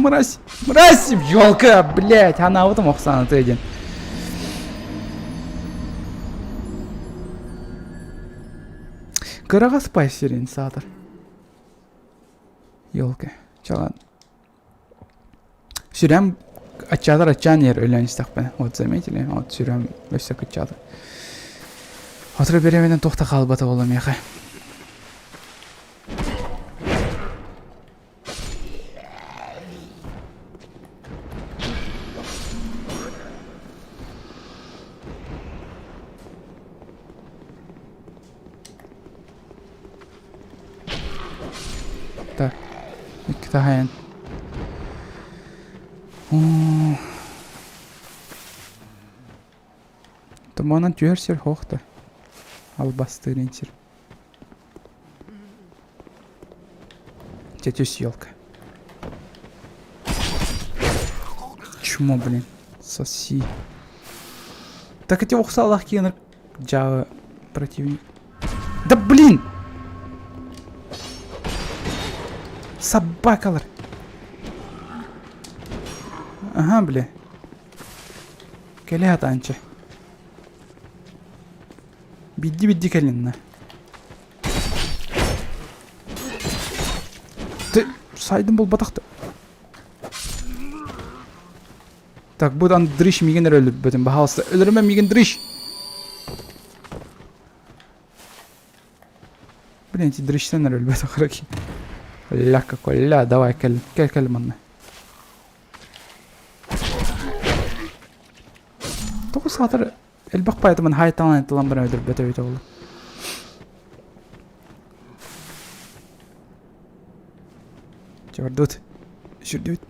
мразь. Мразь, ёлка, блядь, она вот там Оксана ты один. Кырага спайсерин сатыр. Ёлка, чалан. Сюрем açan yer ölen istakpen. Вот заметили? Вот сюрем өссө кычады. Отыр беремеден тохта калбата болом яха. Так. İki tahayan. Туманан түйерсер хоқты. Албастырынсер. Тетюс елка. Чмо, блин? Соси. Так эти ухсалах кенер Java противник. Да блин! Собакалар. Ага, бля. Келе атанчы. Бидди келинна. Ты сайдым бұл батақты. Так, бұдан дриш мигенер өліп бөтін бағалысты. Өліріме миген дриш. Блин, эти дрищтенер өліп бөтін қыраки. Ля какой, ля, давай, кел манна. Тоғыз сатыр әлбақ байытымын хайттан айтылан бір өйдір бөті өйті олы. Жордут. Жүрдут.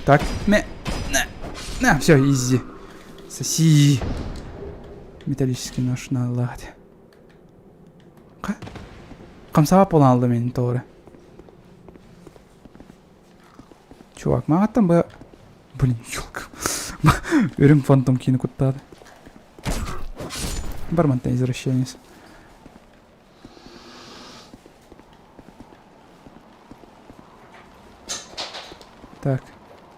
Так, на, все, изи. Соси. Металлический нож на ладе. Қамсабап болан алды менің тоғыры. Чувак, мағаттан ба... Блин, ёлка. Өрім фантом кейіні құттады. Бармантан извращенец. Так.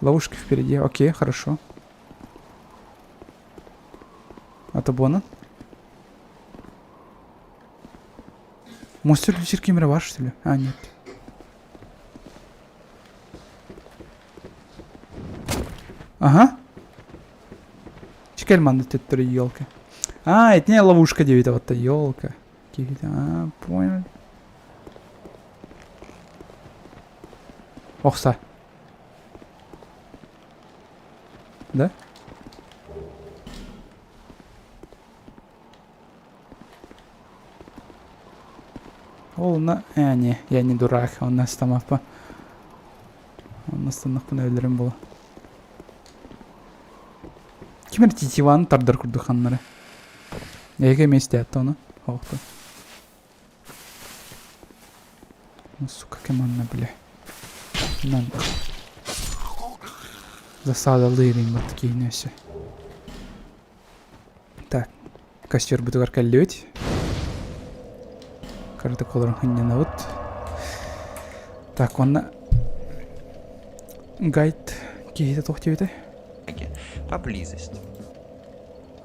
Ловушки впереди. Окей, хорошо. Отобона. Монстр Кимера ваш, что ли? А, нет. Ага. Чекальман это елка. А, это не ловушка 9-то, елка. А, понял. Охса. Да? Он не, я не дурак, он нас там апа. Он нас там нахуй өлерім было. Кимер титиван тардар курдуханнары. Яке месте атты оны? Оқты. Ну, сука, кем анна, бля. Нан. Засадалы ерин бат кейнесі. Так. Костер бутығар кәллөт. Карта колорын хыннен аут. Так, онна... Гайд кейді тоқтебеті. Поблизости.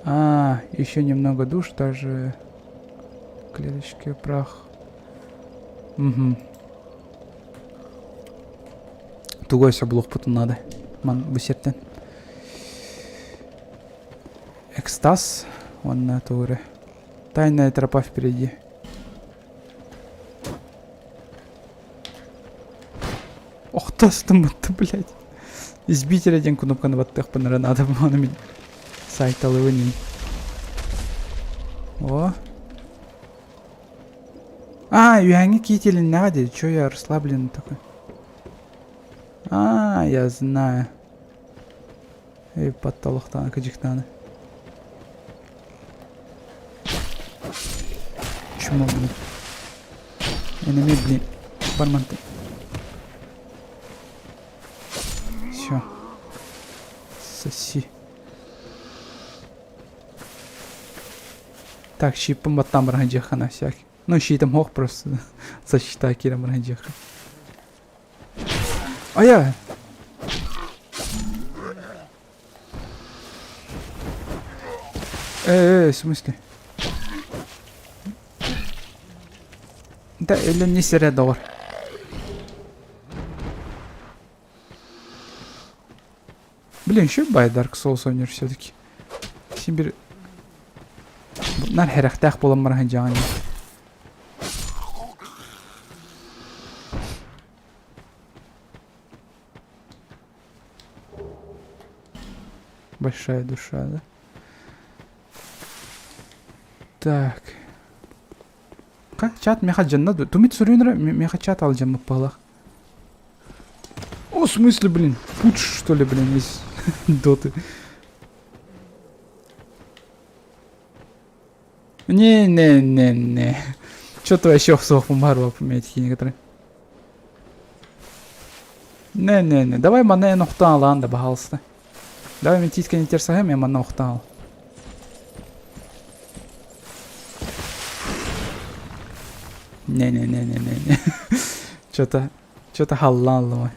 А, еще немного душ, даже... Клеточки, прах. Угу. Тугой блок потом надо. Ман, высертен. Экстаз. Вон на туре. Тайная тропа впереди. Ох, тастым будто, блядь. Избитель один кнопка ваттых панера надо было на меня. Сайт алывыни. О. А, юанги кители надо. Чё я расслабленный такой? А, я знаю. Эй, потолок-то, каджик-таны. Чему, блин? Энеми, блин. Барманты. Все. Соси. Так, щипом вот там барганджеха на всякий. Ну, щитом мог просто засчитай киром барганджеха. А я... в смысле? Да, или не середор. Блин, еще бай Dark Souls ойнер все-таки. Симбир... Нар херахтах болам марханджани. Большая душа, да? Так. Как чат меха джанна? Тумит сурюнера меха чат ал джамма палах. О, в смысле, блин? Пуч, что ли, блин, из доты. Не. Что-то вообще в сох помарва пометики некоторые. Не. Давай мане нохтан ланда, пожалуйста. Давай мне тиска не терсаем, я мане нохтан. Не. Что-то халлан.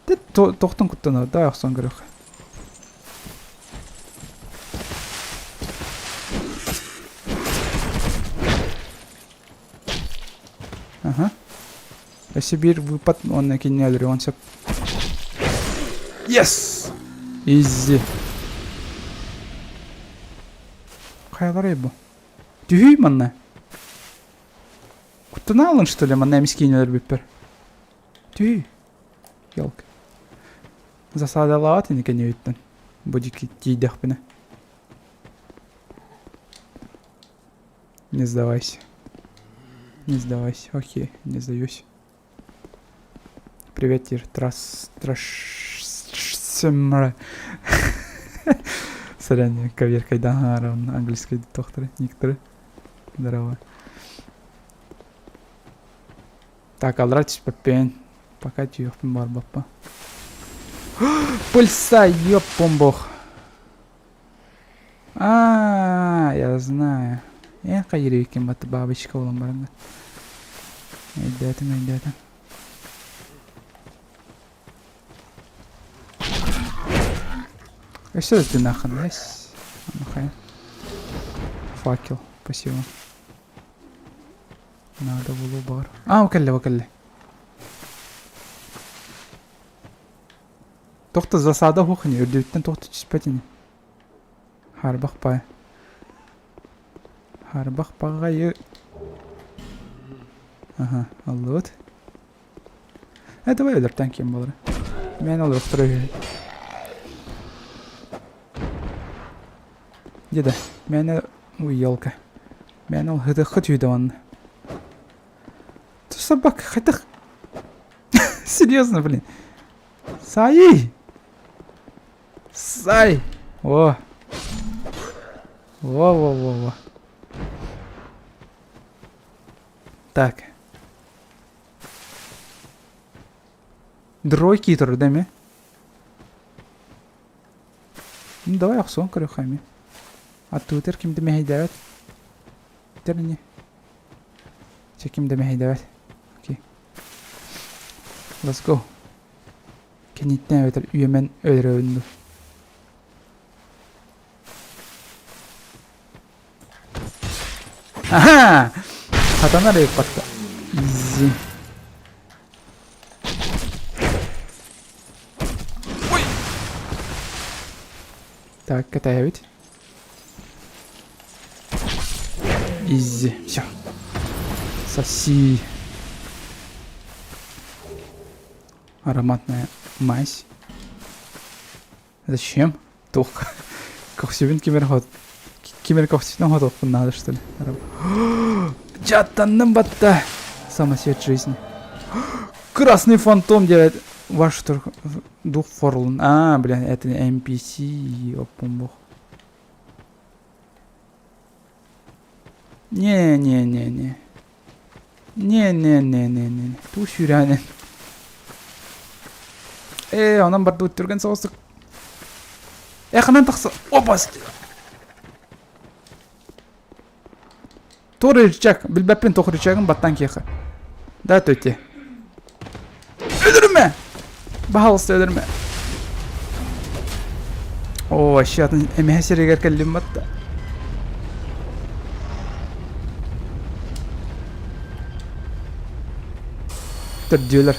Ты тохтан куттана, да, ахсан грэх. Ага. Если бир выпад, он накинет, он все. Yes! Изи. Хайла рыбу. Тюй, манна. Кутана он, что ли, манна мискинер бипер. Тюй. Елка. Засада лааты не конюйтен. Будики тидяхпина. Не сдавайся. Не сдавайся. Окей, не сдаюсь. Привет, Тир. Сорян, кавер кайдангара, английский доктор, некоторые. Здорово. Так, алратись попен. Пока тюхпин бар бапа. Пульса, ёппомбох. Я знаю. Я кайриким бат бабочка улам барында. Идётим. Что это нахрен, yes? Факел, спасибо. Надо было бар. Вакалли. Тоқта засада хухни, үрдеуттен тоқта чиспетини. Харбақ пағайы. Ага, аллот. Давай өлірттен кем болыр. Мен ол өқтірі өйі. Деда, мен елка. Мен ол хыдықы түйді оны. Ты собака, хайтық. Серьезно, блин. Сай! Во. Так. Дрой китер, да, ми? Ну, давай ақсон көріқами. Аттуытер кімді мәйдәвәт? Теріне. Кімді мәйдәвәт? Окей. Let's go. Кенеттен өтір үйемен өлірі өндü. Аха! Хатанар өйіп батты. Изи. Ой! Так, катая ведь. Изи. Все. Соси. Ароматная мазь. Зачем? Только. Ковсюбин кимерхот. Кимерковсюбин готов надо, что ли? Джатанным батта. Самосвет жизни. Красный фантом делает ваш дух форлун. Блин, это NPC. Опумбух. Не. Туш юрянин. Анан барды өттірген соғыстық. Қанан тақсы. Опа! Тоғыр рычаг. Білбәппен тоғыр рычагын баттан кеқі. Да, төте. Өдірме! Бағалысты өдірме. Вообще, атын әмәсер егер кәлім батты. Түрдеулер.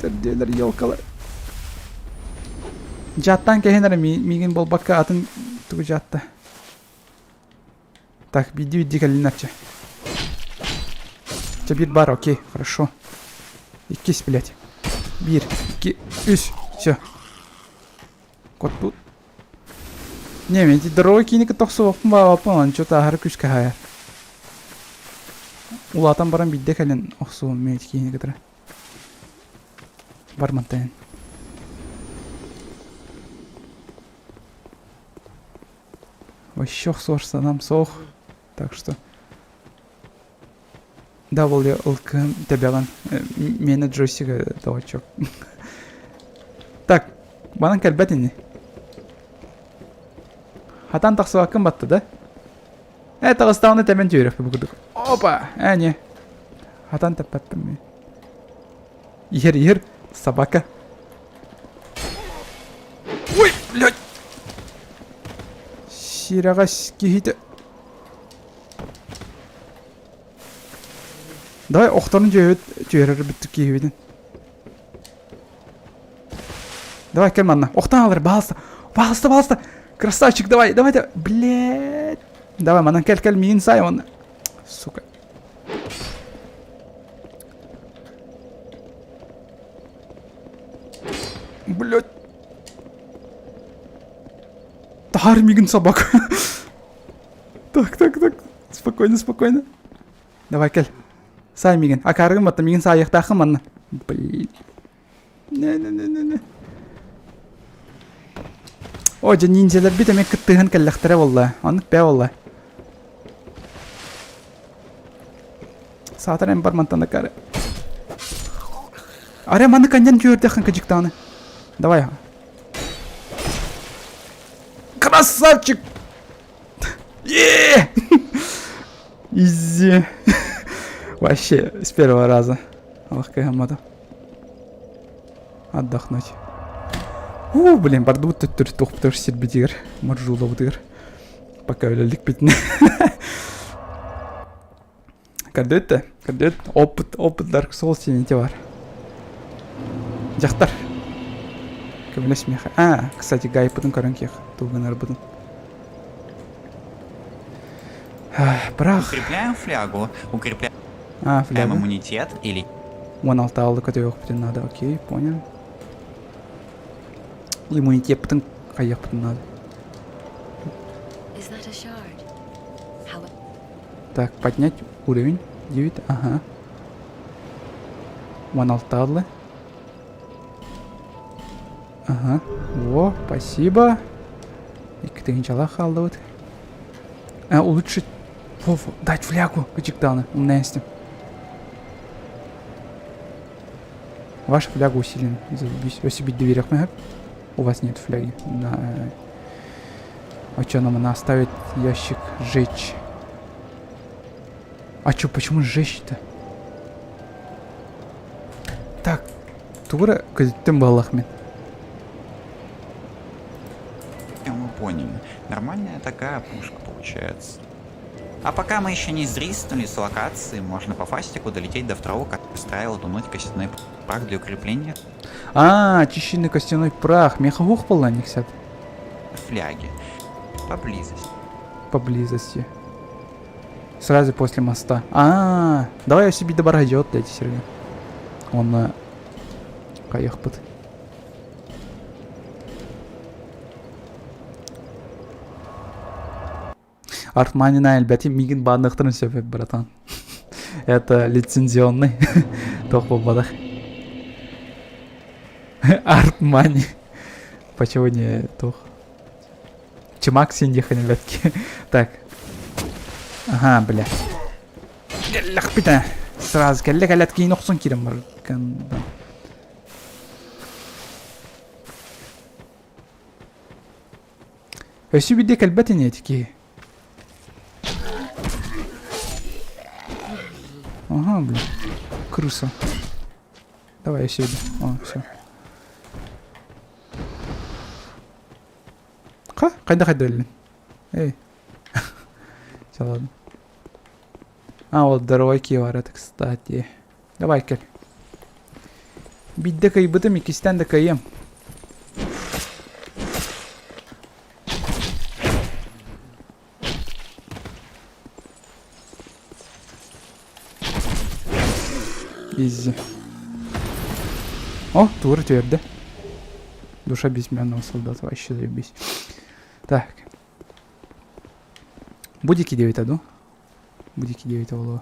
Түрдеулер елкалар. Жаттан кәхенер миген бол баққа атын түгі жатты. Так, биди кәлін апча. Бір бар, окей, хорошо. Иккес, блядь. 1, 2, 3, все. Кот бұл. Не, мен дорога кейінікі тоқсы оқым ба опын, он что-то ағары күшкі хайыр. Улатан баран бидде кәлін оқсы он мен кейінікі тұры. Бар мантайын. Вообще оқсы нам соқ. Так что... W ылқын тәбәған. Мені джойстигі давачок. Так, банан кәлбәтіні. Хатан тақсы вақын батты, да? Тағыстауны тәмен түйіріп бұғырдық. Опа! Не. Хатан тәппәппім мен. Ер, собака. Ой, блядь! Сираға кейді. Давай оқтарын жүйерір біттік кейбеден. Давай, кәл манна. Оқтан алыр, балысты. Красавчик, давай. Блядь. Давай, манан, кәл, миін сай, он. Сука. Блядь. Тар мигін собака. Так. Спокойно. Давай, кәл. Сай миген. Акарығым батты, миген сай аяқтақым манна. Блин. Не. О, жа ниндзелер бит әмек кіттіғын кәлләқтірі болла. Анық бә болла. Сатыр әм бар мантаны кәрі. Аре, маны кәнден жүйірдіқын кәжіктаны. Давай. Красавчик! Изи. Вообще, с первого раза. Легкая гамада. Отдохнуть. Блин, барды бүттүр тоқтыр сербедер. Маржула бұдыр. Пока өлелік бітін. Кәдетті. Опыт Dark Souls сенете бар. Жақтар. Көмілес меха. Кстати, гайпыдың көрін кех. Туғынар бұдың. Бірақ. Укрепляем флягу. Укрепляем Флягу. иммунитет или... 16 алды көте өк бітін надо. Окей, понял. Иммунитет бітін қайық бітін надо. Is that a shard? How? Так, поднять уровень. 9, ага. 16 алды. Ага. Во, спасибо. Екі тегіншала қалды вот. Улучшить. Дать флягу. Кычыктаны. Умнайстым. Ваша фляга усилена. Если быть доверях, у вас нет фляги. А что нам она оставит ящик сжечь? А чё, почему сжечь-то? Так, тура кызыттым балахмен. Мы поняли. Нормальная такая пушка получается. А пока мы еще не сдристнули с локации, можно по фастику долететь до второго, как устраивал тунуть костяной прах для укрепления Очищенный костяной прах. Меховух полна не ксят. фляги. Поблизости. Сразу после моста. Давай я себе доброждет, дайте Сергей. Он на каяхпыт. Артманина әлбәте мигін бандықтырын сөпеп, братан. Это лицензионный. Тоқ болбадық. Артмани. Почему не тоқ? Чымак сендехан әлбәтке. Так. Ага, бля. Гәлләқ біта. Сразу кәлләк әләт кейін оқсын керем бар. Өсі бидек әлбәте не етіке? Ага, блин. Крыса. Давай я сюда. Все. Қайда өлін? Эй. Все, ладно. Вот доройки бар, это, кстати. Давай, кел. Бидде кайбыдым, икистен де кайым. Изи. О, тур твердо. Душа безымянного солдата, вообще заебись. Так. Будики 9 аду. Будики 9 олова.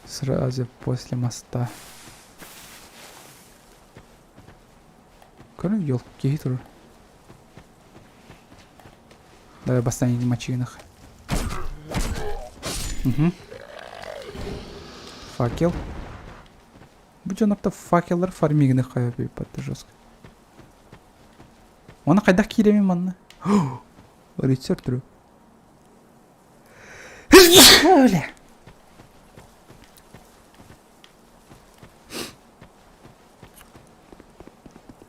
Сразу после моста. Короче, ёлка, кейтер. Давай бастане на мочинах. Угу. Факел. Будь он апта факеллар фармигных қайып епатты жестко. Оны қайдақ кереме манна? Рыцарь түрі. Бля.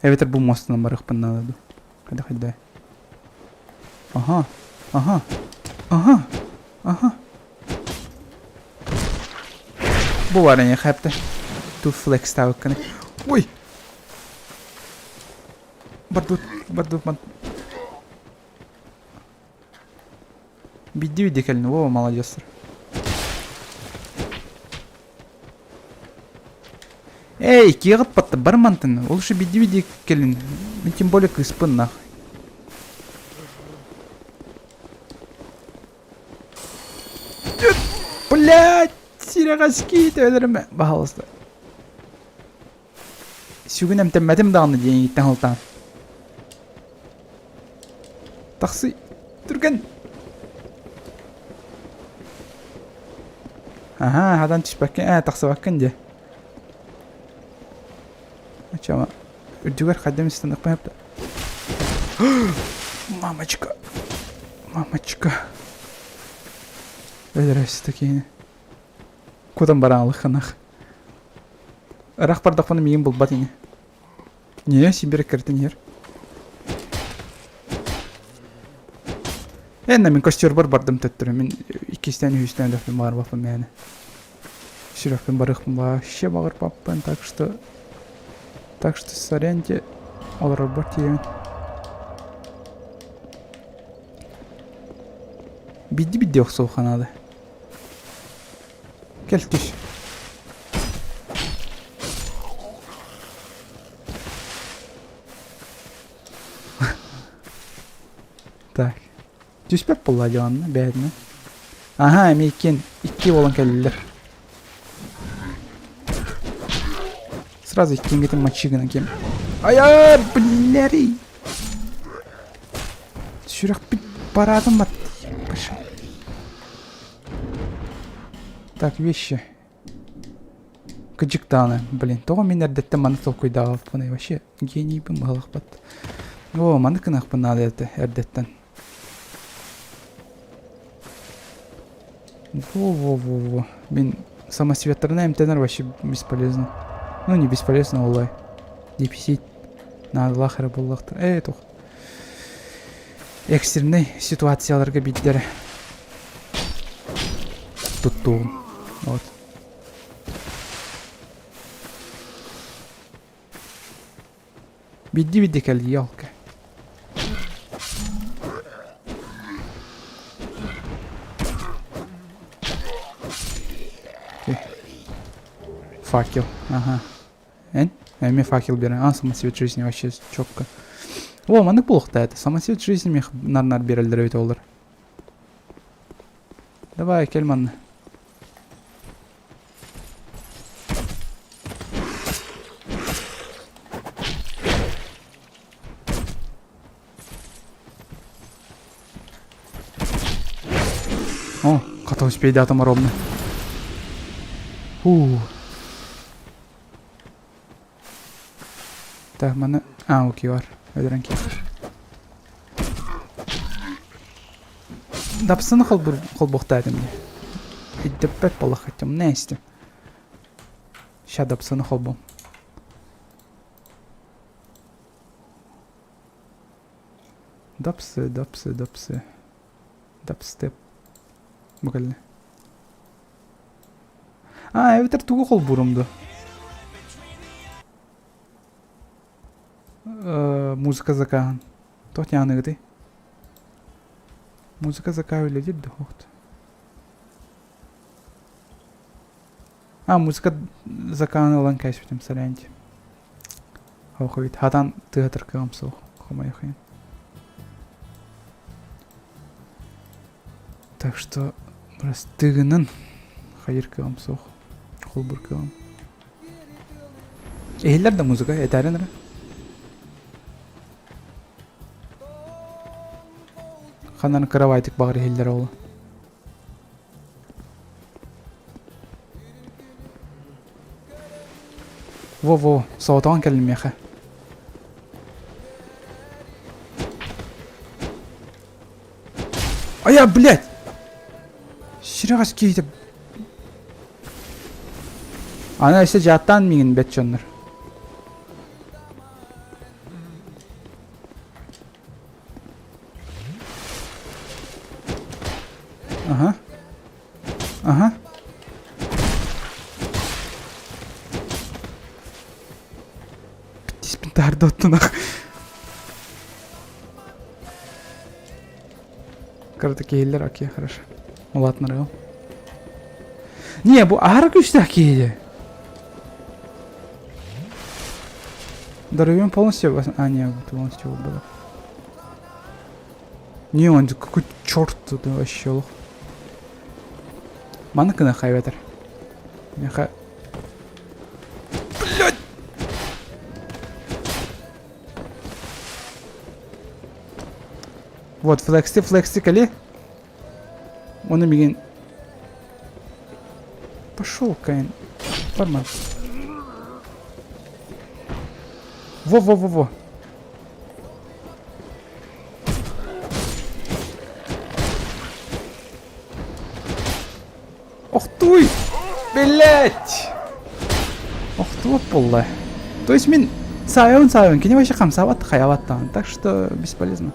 Эветер бұл мостынан барық панналаду. Қайда. Ага. Бұл бар әне қайыпты. Тут флекс тауық қаны. Ой! Бардут. Бидди кәліні. О, молодецтер. Эй, кеғыт батты, бар мантын. Ол ұшы бидди кәліні. Мен тем более кыспын, нах. Блядь! Сиряға скейт өлірімі. Бағалысты. Сүйгін әмтәмәдім дағыны дейін еттен ғылтан. Тақсы. Түрген. Ага, хадан түшпәккен. Тақсы бәккен де. Ачама. Үрдігер қаддем істендік пән әпті. Мамочка. Өлірәсі тәкейіні. Көден баран алыққанақ. Рақ бардақ бұны мейін бұл батыны. Не, сибир кертенер. Энна мен костер бардым төттүрүм. Мен 2-тен 3-тен дөфүм бар бапым яны. Широкпен барыхпын вообще багыр паппын, так что сорянте ал работе. Бидди оксооханада. Кел түш. Так. Түспеп болла жанына, бәдіне. Ага, әме икки болан кәлілер. Сразу иккен кетім матчигына кем. Аяр, блядей! Шүрек бит парадым бат. Пошел. Так, вещи. Кыджиктаны, блин. Того мен әрдетті маны толкой дағып бұны. Вообще, гений бім ғалық бат. О, маны кынақ бұны адеті әрдеттен. Во. Мен самосветтерна МТНР вообще бесполезно. Ну, не бесполезно, олай. Деписит. Надо лахара боллақтыр. Тух. Экстренный ситуацияларға биттері. Тутту. Вот. Бидди кәлі, ялка. Факел, ага. Эми факел берем. Самосвет жизни вообще четко. О, маны плохо-то это. Самосвет жизни мех нар берелдер өйт олар. Давай, кел манны. О, қата успейді атама ровно. Так, мана... окей, бар. Өдірін ке. Дапсыны қолбоқта әдім. Иддіппәт болақ әттім. Не істім? Ша дапсыны қолбом. Дапсы. Дапстеп. Бұқылы. Әвітір туғы қол бұрымды. Музыка закаган. Тот яны гыды. Музыка закаган öyle değil de hoht. Музыка закаган olan keşfettim sarayınca. Hoğuydu. Hadan teatr kığım soğuk. Хомай хайн. Так что раз тыгынын хайыр кığım соğuk. Холбур кığım. Ehiller de muzika eterenir. Хананы кыравайтык багыр ehiller олы. Во, соотан келим яха. Ая, блядь! Ширагас кейтіп. Ана есе жаттан миңін бет жонныр. Ага. Птись пентарда оттунах. Коротко елдер, окей, хорошо. Ладно, рыл. Не, bu ağır güçteki yedi. Дорогим полностью... не, полностью было. Не, он какой черт тут вообще лох. Манка на хайветер. Блядь! Вот, флексти, коли. Он убегин. Пошел, Каин. Парман. Во. Ох ты! Блять! Ох ты, полла. То есть мен Савен, кене вообще хамсават, хаяваттан, так что бесполезно.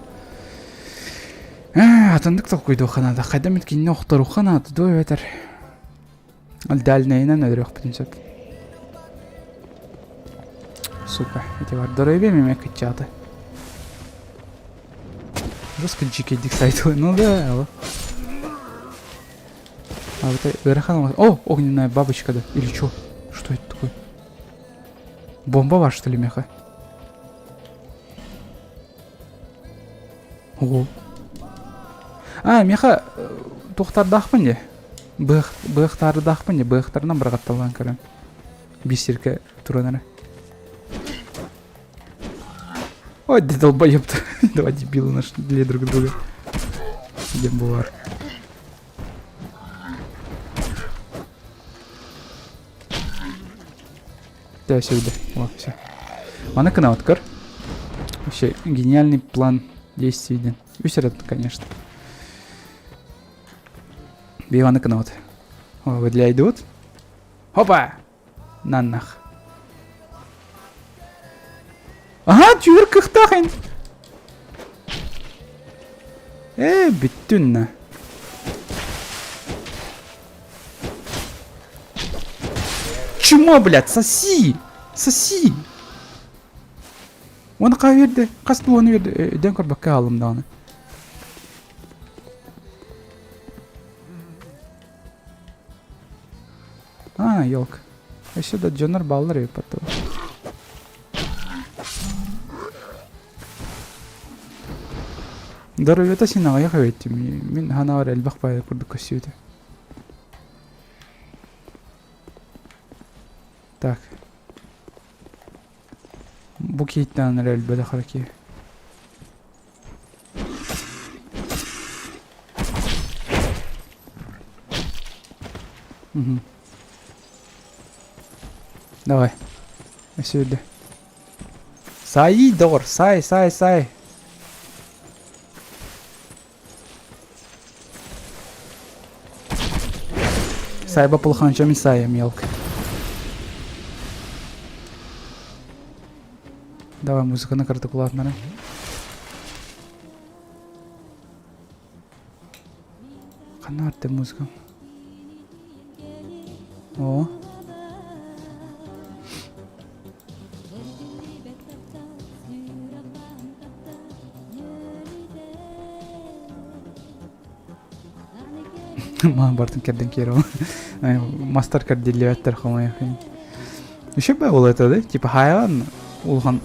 Атындык толкуйду ханада, кайдам эткенне октору ханады, до ветер. Ал дальнейнен өдрөк бүтүнсөт. Сука, эти бар, дорой меме кычаты. Жестко джикедик сайтылы, ну да, алло. А вот Верханова... О, огненная бабочка, да. Или чё? Что это такое? Бомба ваша, что ли, меха? Ого. Меха... Тоқтардақпын де. Бұйықтардақпын де. Бұйықтарынан бір қатталған көрем. Бисерке туранары. Ой, да долбоёб-то. Два дебила нашли друг друга. Где бувар. Да, все, да. О, все. Она канал откар. Вообще, гениальный план действий виден. Усерд, конечно. Бивана канал. О, вы для идут? Опа! Наннах. Ага, чувырках тахин. Биттүнна. Чума, блядь, соси! Соси! Оны қа верді? Қасты оны верді? Ден көрбәкке алым да оны. Елка. Еще да Джонар баллар ей потом. Дарывета сен аяқ өйтті. Мен ғана бар әлбақ байды көрді көсеуді. Так. Bu кейттен әлбәді қараки. Давай. Сюда. Сай, Дор, сай. Сай бапылханчами сай, мелко. Давай музыка на карту кулатнары. Канарты музыка. О. Ма бартын керден керо. Мастер карт делеветтер хамая. Еще было это, да? Типа хайван улхан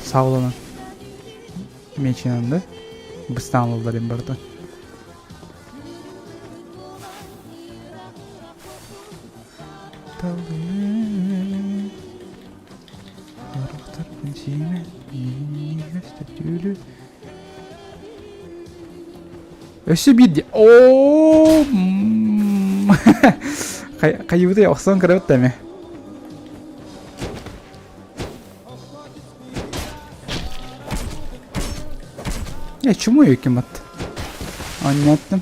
саулана мечинан, да? Быстамылдар им барда. Өсі бейді. Ооо. Қайыбыды оқсан кіріп өтті әме. Чему ее кемат? Понятно.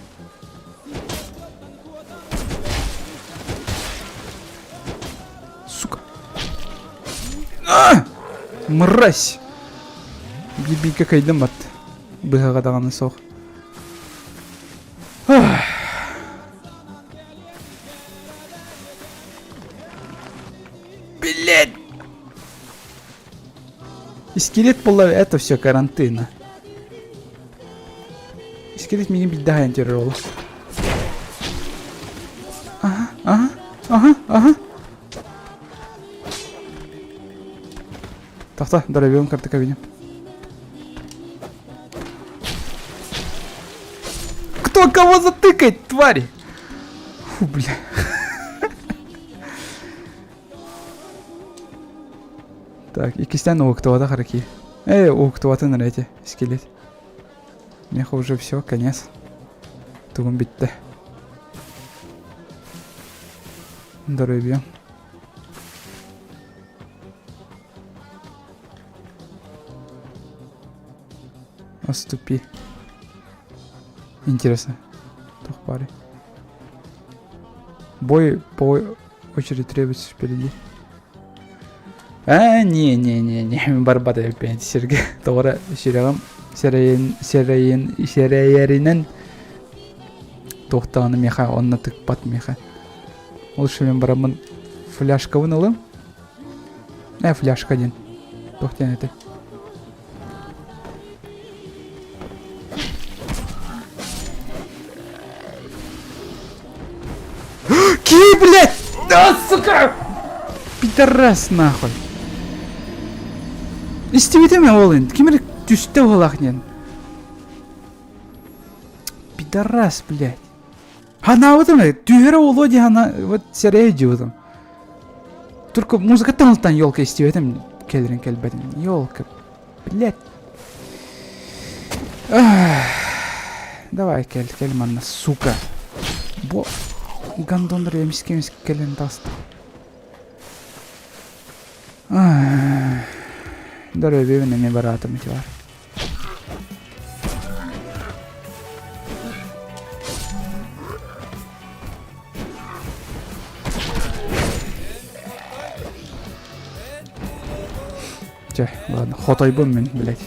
Сука. Мразь. Биби какая мат. Быга гадаганы соқ. Блядь. Скелет была, это все карантина. Скелет меня беда интеррол. Ага. Tahta, дорогим карты кабине. Кто кого затыкает, твари? Фу, бля. Так, и кистян уктуата хараки. Уктуата на эти скелет. Меха уже все, конец. Тугум битте. Здоровье. Оступи. Интересно. Тух пары. Бой по очереди требуется впереди. Не, мен барбада өппен серге. Тоғыра шерегім серейерінен тоқтағаны меха, онына тік бат меха. Ол үшін мен барамын фляшка ұнылым. Фляшка ден. Тоқтен еті. Ки, блядь! Да, сука! Пидорас, нахуй. Истебетеме ол енді. Кемер түсті олақ нен. Пидорас, блядь. Хана вот мы, тюгера улоди хана вот серия дюдом. Только музыка тан елка истебетем келрин келбетем. Елка, блядь. Давай кель манна, сука. Бо гандондар еміске келен таст. Дөрөй бевіне не баратым еті бар. Че, ладно, хотойбым мен, блядь.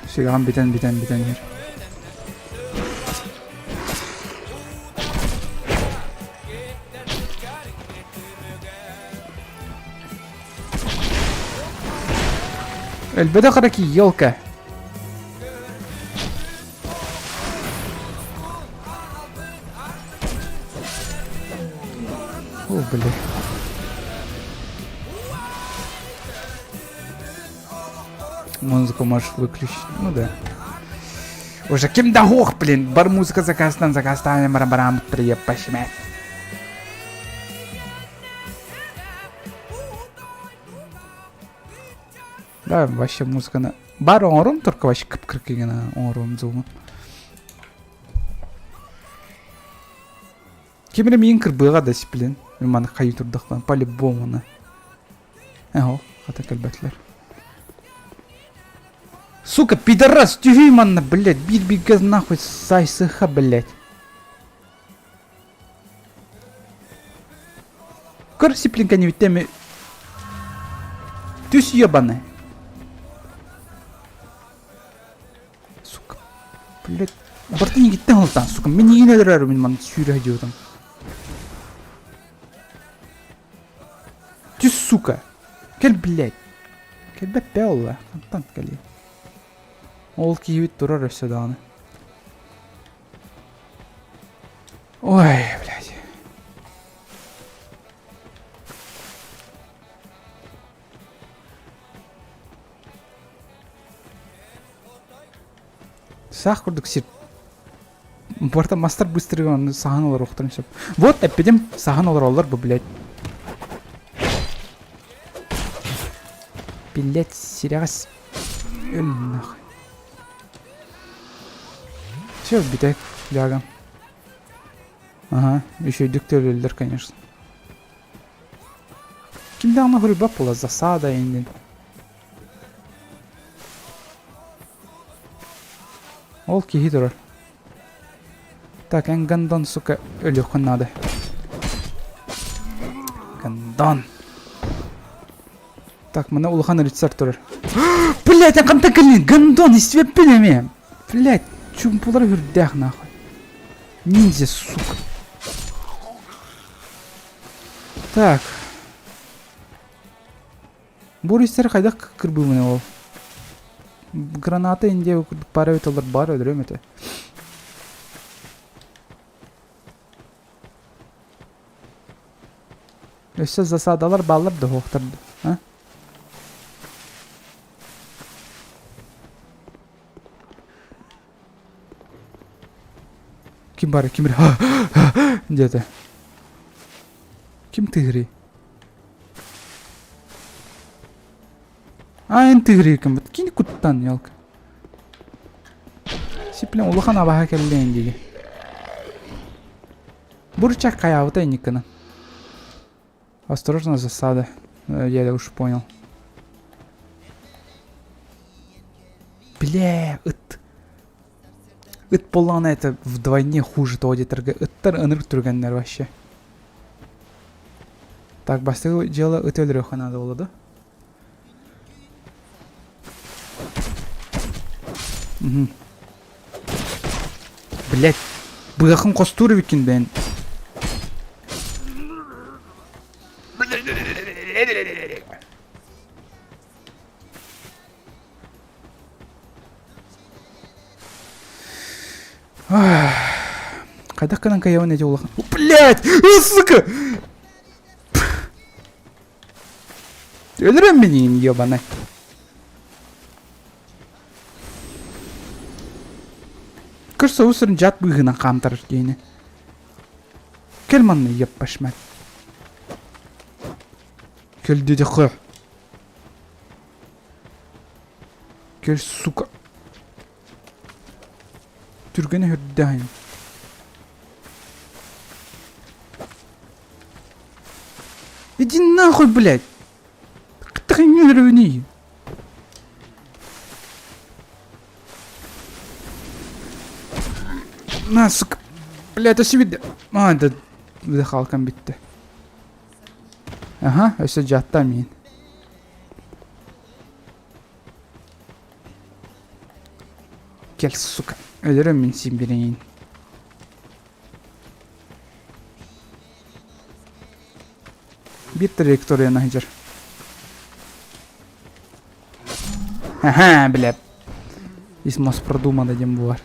Сигам битен yer. البدا قرأكي يلقى اوه بلي музыку можешь выключить, ну да. Уже кем да хох, блин, бар музыка закастан, барам приепашме. Да, вообще музыка на... Бар оңырым, только вообще кіп-кіркегені оңырым зұлмын. Кемірі мен кірбіға да сіплен. Мен маны қайы тұрдықтан, по-любому. Әхо, қата кәлбәтілер. Сука, пидорас, тюхи манна, блядь, бир-бигаз нахуй сайсыха, блядь. Көр сипленка не витеми. Тюс ебаный. Сука, блядь. Барты не гиттен ғылтан, сука, мен не недірәрі мен маны сүйрі әдеудің. Тюс, сука. Кел, блядь. Кел бәппе олла, қантан кәлей. Ол кейбет тұрар өсі дағаны. Ой, блядь. Сақ құрдық сет. Барта мастар быстрыға саған олар оқтырын сөп. Вот, әппедем саған олар олар бұл, блядь. Блядь, серияғас. Өл, нахуй. Все, битек, лягам. Ага, еще и диктор, конечно. Кимда она говорит, была засада инди. Олки хитрый. Так, гандон, сука, легко надо. Гандон. Так, мне улхан рыцарь турар. Блять, я контактлин, гандон, из тебя пинами. Блять. Чум пулар хүрдэх нахуй. Ниндзя, сука. Так. Бористер қайдақ кірбі мені ол. Граната инде пара өтілер бар өдірем өте. Өсі засадалар балар да хоқтырды. Ким бар, ким где-то. Ким тигри? Айн тигри ким? Кин куттан ялка. Сиплен улахан абаха келлен диги. Бурчак каявыта никана. Осторожно, засада. Я уж понял. Бля, Ыт болғаны это вдвойне хуже того детерге. Ыттар ыныр түргеннер вообще. Так, бастығы жела ыт өлірек қанады олады. Блять, бұғақын қостуры бекен бен. Қайдақ қанан каявын әде олақын. Блять, сука! Өлірем менен, ебанай. Көрсі өсірін жат бұғынан қамтарыр кейіне. Кел манны еп башмәт. Кел деді қы. Кел, сука. Түргені хүрді айын. Иди нахуй, блядь. Ты не равни. На, сука. Блядь, очевидно. А, да. Вдыхалкам битті. Ага, өсі жатта мен. Кел, сука. Өлірім мен сен берейін. Bir траектория найдер. Ага, бля. Из мозг продумано, дем бар.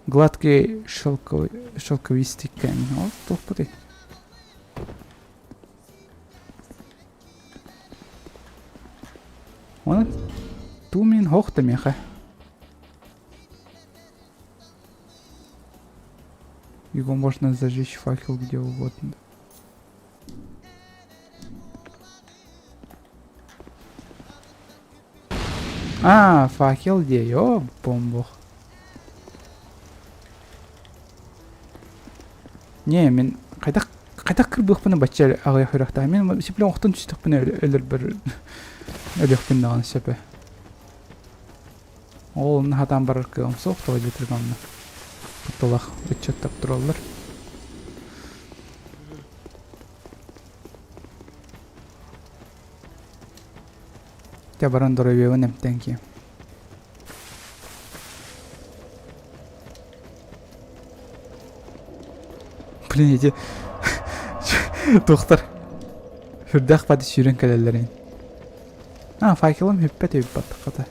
Гладкий шелковистый камень. Вот, топоты. Он тумен хохта меха. Его можно зажечь факел где угодно. А, факел де, о, бомбох. Не, мен қайда кірбіқпіні бәтчәл ағай қырақта. Мен сеплен оқтын түстіқпіні өлір бір өліқпін дағаны сепе. Ол хатан барыр кығым соқтығы жетіргамны. Құттылақ өтчеттіп тұралар. Те баран дұрабеуін әмттен ке. Блин, еде... Тоқтар. Хүрдәқ бады сүйрен кәлелерін. А, факелым хөппәт өйіп баттық қата.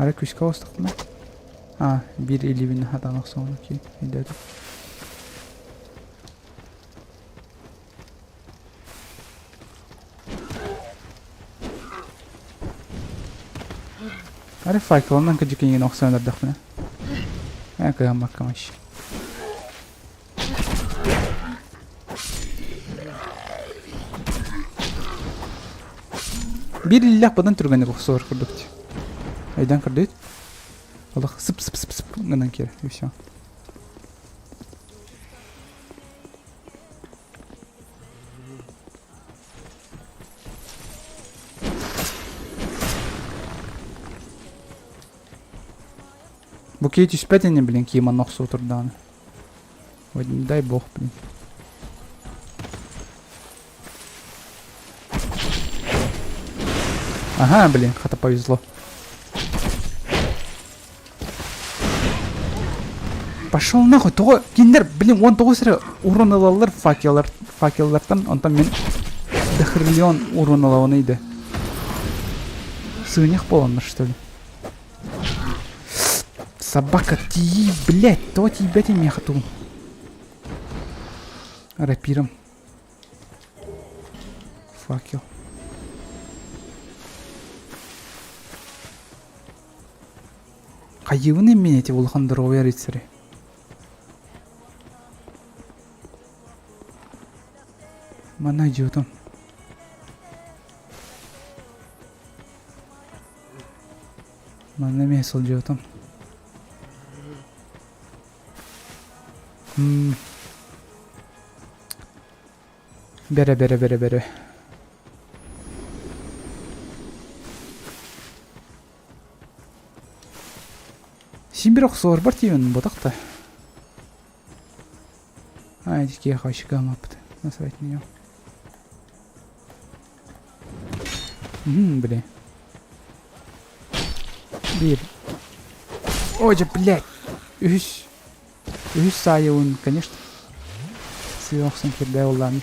Ара күшке остық мә? А, бір елевін хатанық соңын кен. Үйдәді. عارف فايك والله انك تجيك ينو خسان الدخنة هيك يا مكة ماشي بير الله بدن ترغني خسور كردكت ايدان كرديت والله سب سب سب سب غنان كير يوشا Bu кейт успетение, блин, кима ног сутр даны. Вот не дай бог, блин. Ага, блин, хата повезло. Пошел нахуй, того, киндер, блин, он того сыры урон алалар факеллартан, он там мен дохриллион урон алауны иде. Сынях полон, что ли? Собака, ти, блядь, то тебя ты мехату. Рапиром. Факел. Кайывны мен эти улхандыровые рыцари. Мана идиотом. Мана месл идиотом. Бере. Сен бір оқсор бар тимен ботақта. Айди ке қашы қалмапты. Насрать на него. Блин. Бир. Ой же, блядь. Үш сайын, конечно. Сыйоқсын керді олан.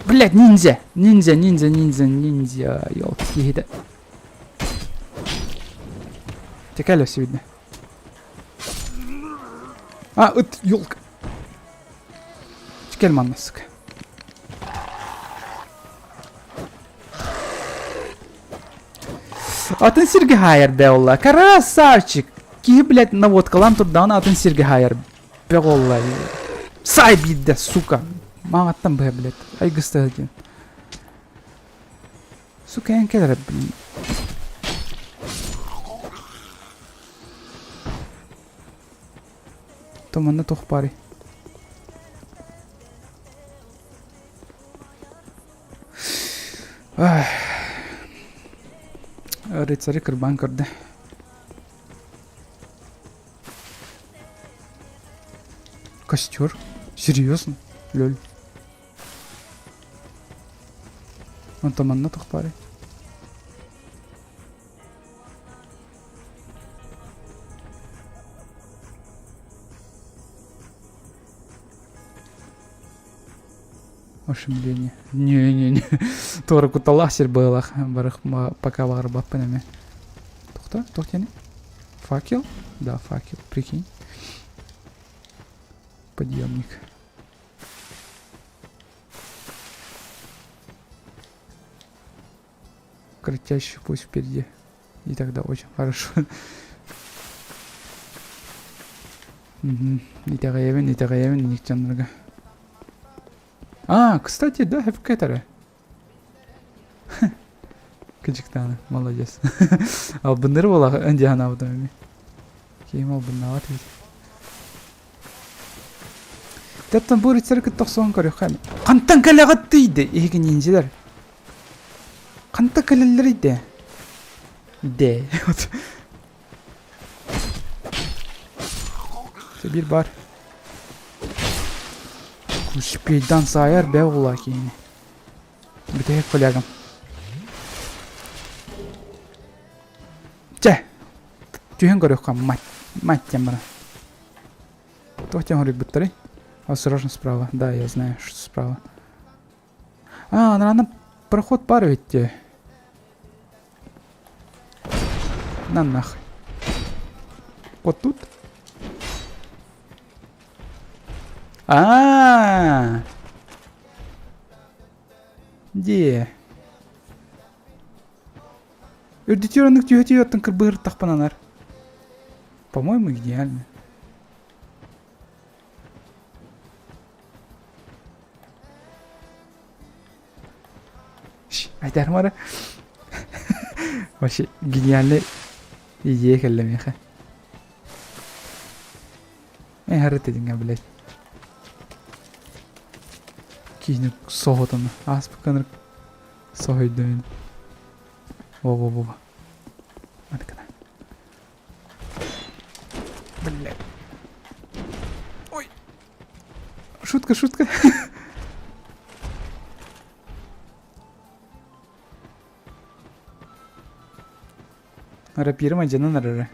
Блядь, ниндзя. Ниндзя. Ёлки еді. Текалі все видно. Ёлка. Текел маннасык. Атын сирге хайыр бе олла. Красавчик. Ки, блядь, наводкалан турдан атын сирге хайыр бе олла. Сай бидде, сука. Маңаттан бе, блядь. Айгысты екен. Сука, ең келер, блин. Томанна тоқ бари. Рыцари кырбан кырды. Костер? Серьезно? Лёль. Он томанна тоқ бари. Ошемление. Не. Тора куталасер было. Барах пока варба пенами. Тохтяни? Факел? Да, факел. Прикинь. Подъемник. Крутящий пусть впереди. И тогда очень хорошо. И тагаевин, никчанрга. Кстати, да, хефкетеры. Кычыктаны, молодец. Ал бындыр бола önce анавдым. Кейм ал быннават. Таптан бу рыцарь тоқсон көрөк хам. Кантан калагат дейді, эги ниндзелер. Канта калелер иде. Де. Bir бар. Кушпейдан сайар бе ола кейіне. Бітек колягам. Түйен көрек қам, мать тембара. Тохтен горик бұттары. Осторожно справа. Да, я знаю, что справа. Наверное, проход бар ведь. На нахуй. Вот тут. Де? Үрдетераннык түйетейоттың кірбығыр тақпананар. По-моему, идеально. Айтармары. Вообще, гениальная идея кәлләмеха. Харыт едіңе, блядь. Кейінік соғытыны. Аспыққаныр соғайды мен. Во. Аныкана. Блядь. Ой. Шутка. Рапирым ажанын арары.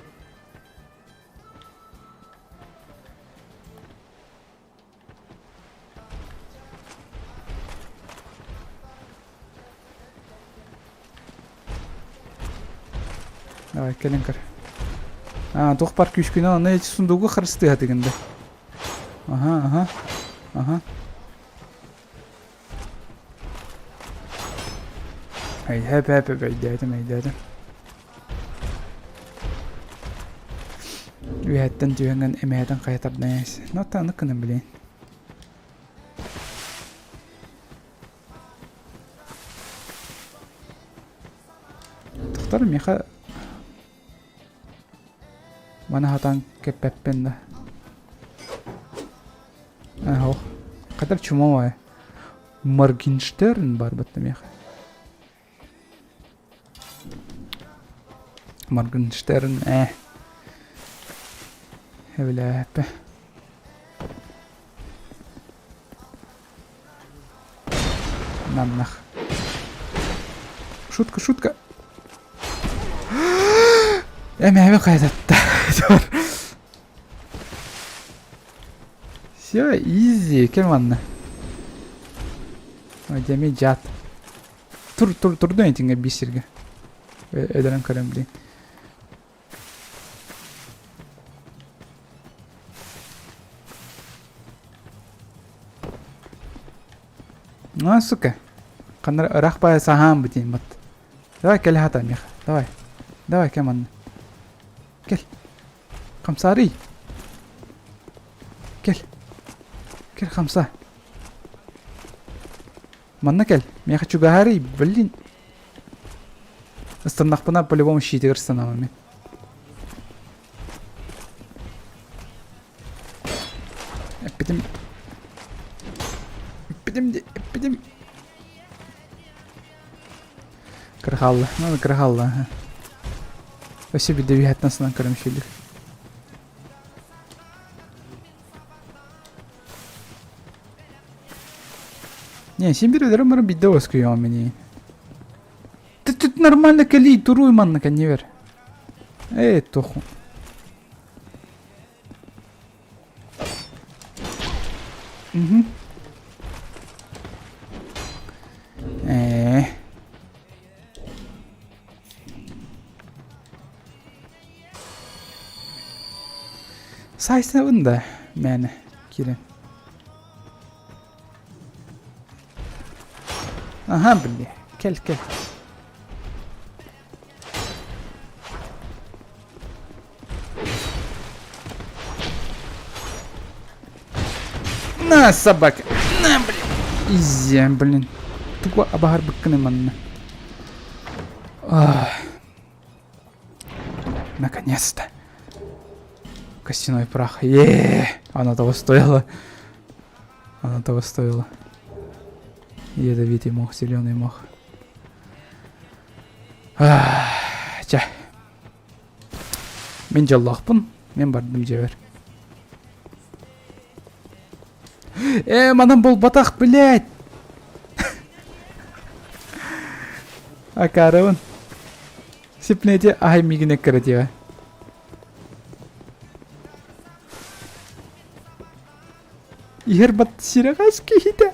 Давай, келенкар. Тоқ бар күшкені ана еті сұндуғы қырысты әтігінді. Ага. Әйдәдім. Үйәттен түйенген әмәйдің қайтардан әйсі. Ноттаны күнім білейін. Тоқтар меха Mana hatan kepeppen de. Aho. Kadar çuma var. Morgenstern var battım ya. Моргенштерн, Эвляпе. Нах. Шутка, шутка. Эмэ кайдат. Все, изи, кем ванна. Адеми жат. Турду энтинге бисирге. Эдерем карем. Ну, сука. Рахпая сахам бутин мат. Давай кель хата мех. Давай кеман. Кель. Камсари. Кель хамса. Манна кель. Я хочу гахари, блин. Останахпана по-любому щите арсеналами. Эпидем. Кырхалла. Надо кырхалла. Спасибо, девять нас на карамщилик. Не, Симбиру даром бидос куёмени. Ты тут нормально кали, туруй манна каневер. Тоху. Угу. Sayesinde bunda yani kirin. Aha billi. Kel. На, собака. На, блин. Изи, блин. Тупо абахар быкканы манна. Наконец-то. Костяной прах. Оно того стоило. Ядовитый мох, зеленый мох. Ча. Мен жаллахпын. Мен бардым жебер. Манам бол батақ, блядь. Акарывын. Сипнете ай мигіне кіретева. Егер бат сирағас кейді.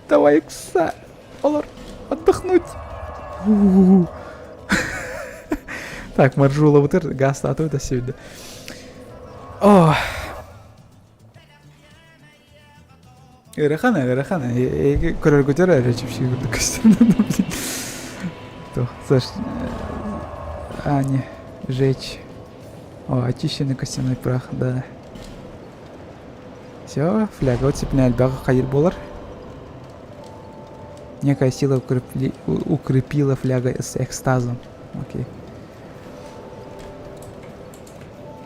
Давай, кса. Олар, отдохнуть. Так, маржула бутыр, газ ату да сюда. О. Ирахана. Көрөр көтөр әречіп шегірді көстірді. Не, жечь. О, очищенный костяной прах, да. Все, фляга оцепная альбага хайр болар. Некая сила укрепила фляга с экстазом. Окей.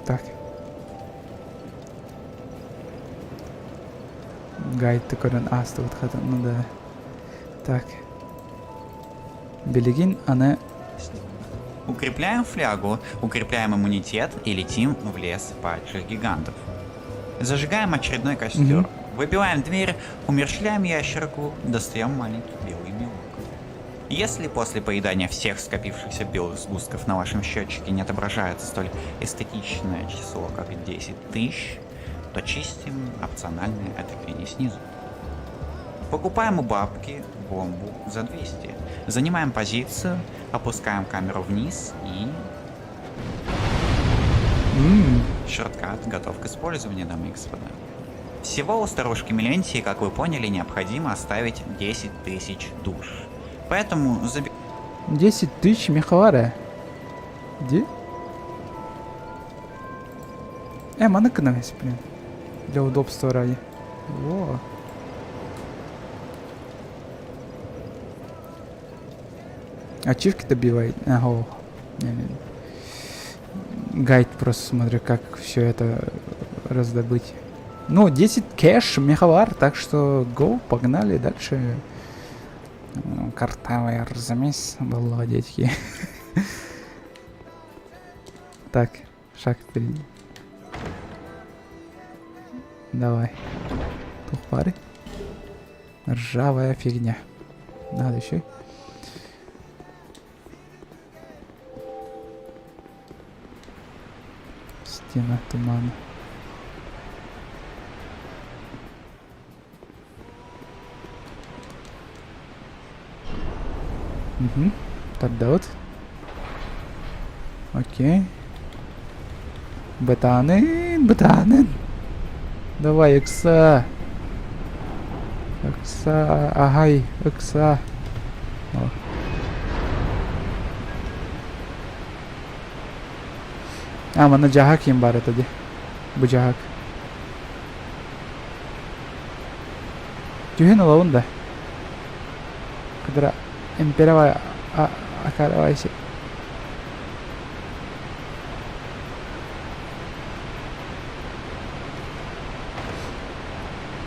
Так. Гайд такой аста вот хата, ну да. Так. Белегин, она... Укрепляем флягу, укрепляем иммунитет и летим в лес падших гигантов. Зажигаем очередной костер, выбиваем дверь, умерщвляем ящерку, достаем маленький белый мелок. Если после поедания всех скопившихся белых сгустков на вашем счетчике не отображается столь эстетичное число, как 10 тысяч, то чистим опциональное отопление снизу. Покупаем у бабки бомбу за 200. Занимаем позицию, опускаем камеру вниз и... Шорткат готов к использованию, дамы и господа. Всего у старушки Мелентии, как вы поняли, необходимо оставить 10 тысяч душ. Поэтому 10 тысяч мехавара. Где? Мана канавись, блин. Для удобства ради. Во. Ачивки добивает. Ага. Гайд просто смотрю, как все это раздобыть. Ну, 10 кэш, мехавар, так что go, погнали дальше. картавый арзамес было детки. Так, шаг впереди. Давай. Тухпары. Ржавая фигня. Надо еще. Стена тумана. Угу. Тогда вот. Окей. Бетанин. Давай, Икса. Агай, Икса. О. Мана жахак ем бар этеди. Бу жахак. Тюхен алауын да. Кадра имперова акаравайси.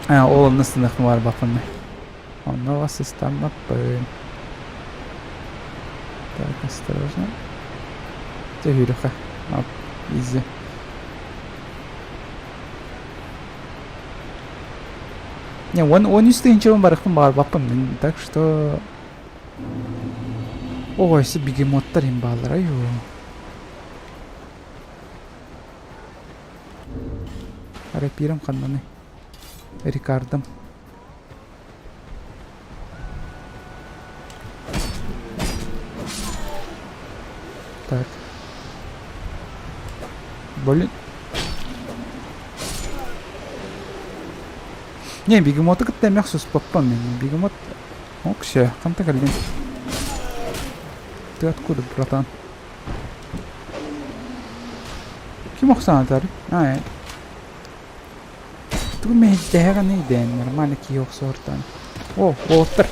Ол насынық бар бапынны. Оны вас истанмап бөйін. Так, осторожно. Тегюрюха. Оп, изи. Не, он ничего барахтан бар бапынны. Так что... Ой, си бегемоттар им балар, аю. Рапирам ханнаны. Рикардом. Так. Блин. Не, бегемоты как-то мягко спопам. Бегемот... Окше, канта галин. Ты откуда, братан? Кем оксан атар? Ты умеешь не день, нормально киок сортан. О, вотер.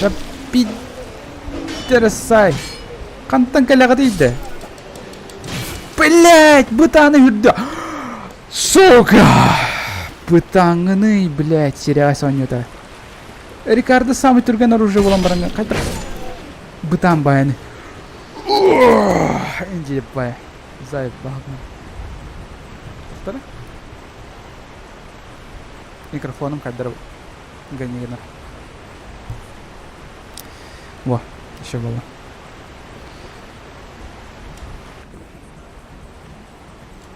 Да пидерсай. Кантан каляга дейді. Блять, бытаны жүрді. Сука! Бытаңыны, блять, сериясы ойнады. Рикардо самый түрген оружие болан бараңа. Қайтыр. Бытан баяны. Инде бая. Зайып бағым. Тұтары? Микрофоным қайдыр гонегені. Во, еще было.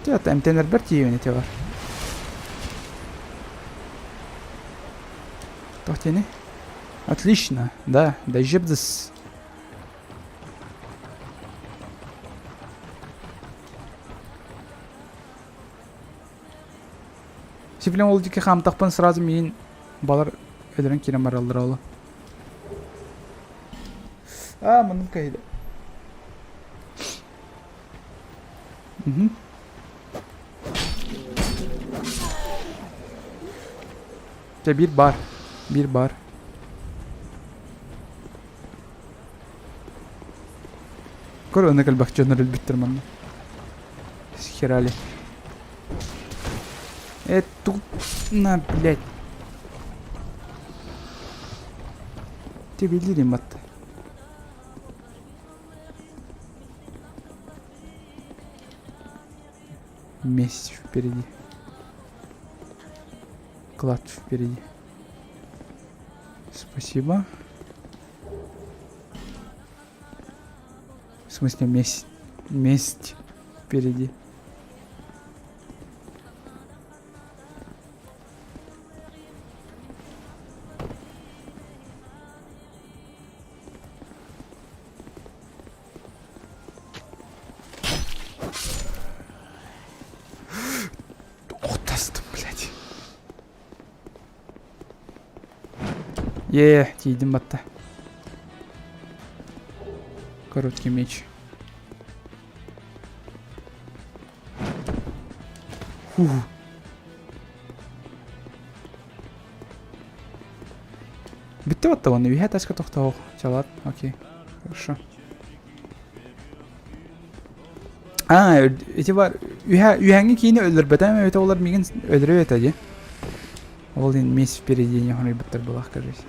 Это МТНР Бертиевне те var. Тохтени? Отлично, да, дождётся. Сиплен ол дике хамтақпан сразу мен балар өдірін келем аралдыралы. Мұным кайды. Bir bar. Bir bar. Кор она как бахчонер биттерман. Схерали. Эту на, блядь. Ты видели мат? Месть впереди. Клад впереди. Спасибо. В смысле месть? Месть впереди. Тейдім батта. Короткий меч. Фу. Бітті батта оны, виге тачка тоқтауық. Чалат, окей. Хорошо. Ha, eti var. Ühengi kini öldürbetem öte olar migin öldürüyor öteci. Ол енді месяц впереди не хоны биттер булах, кажется.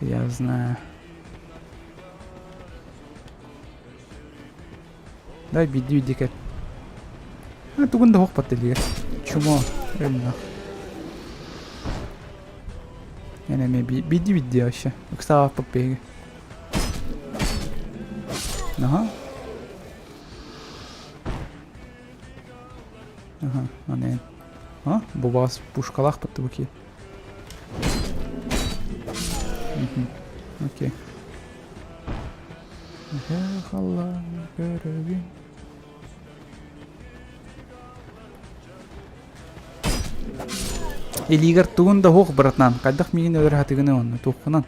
Я знаю. Дай биди кет. А тугун да хок паттелиге. Чумо элна. Яна ме биди вообще. Кстава попеге. Ага. Ага, ане. А? Бубас пушкалах патты буки. Окей. Халла көрөбүн. Элигер тугун да хок братнан. Кайдак мигин өлөр хатыгыны онну тукунан.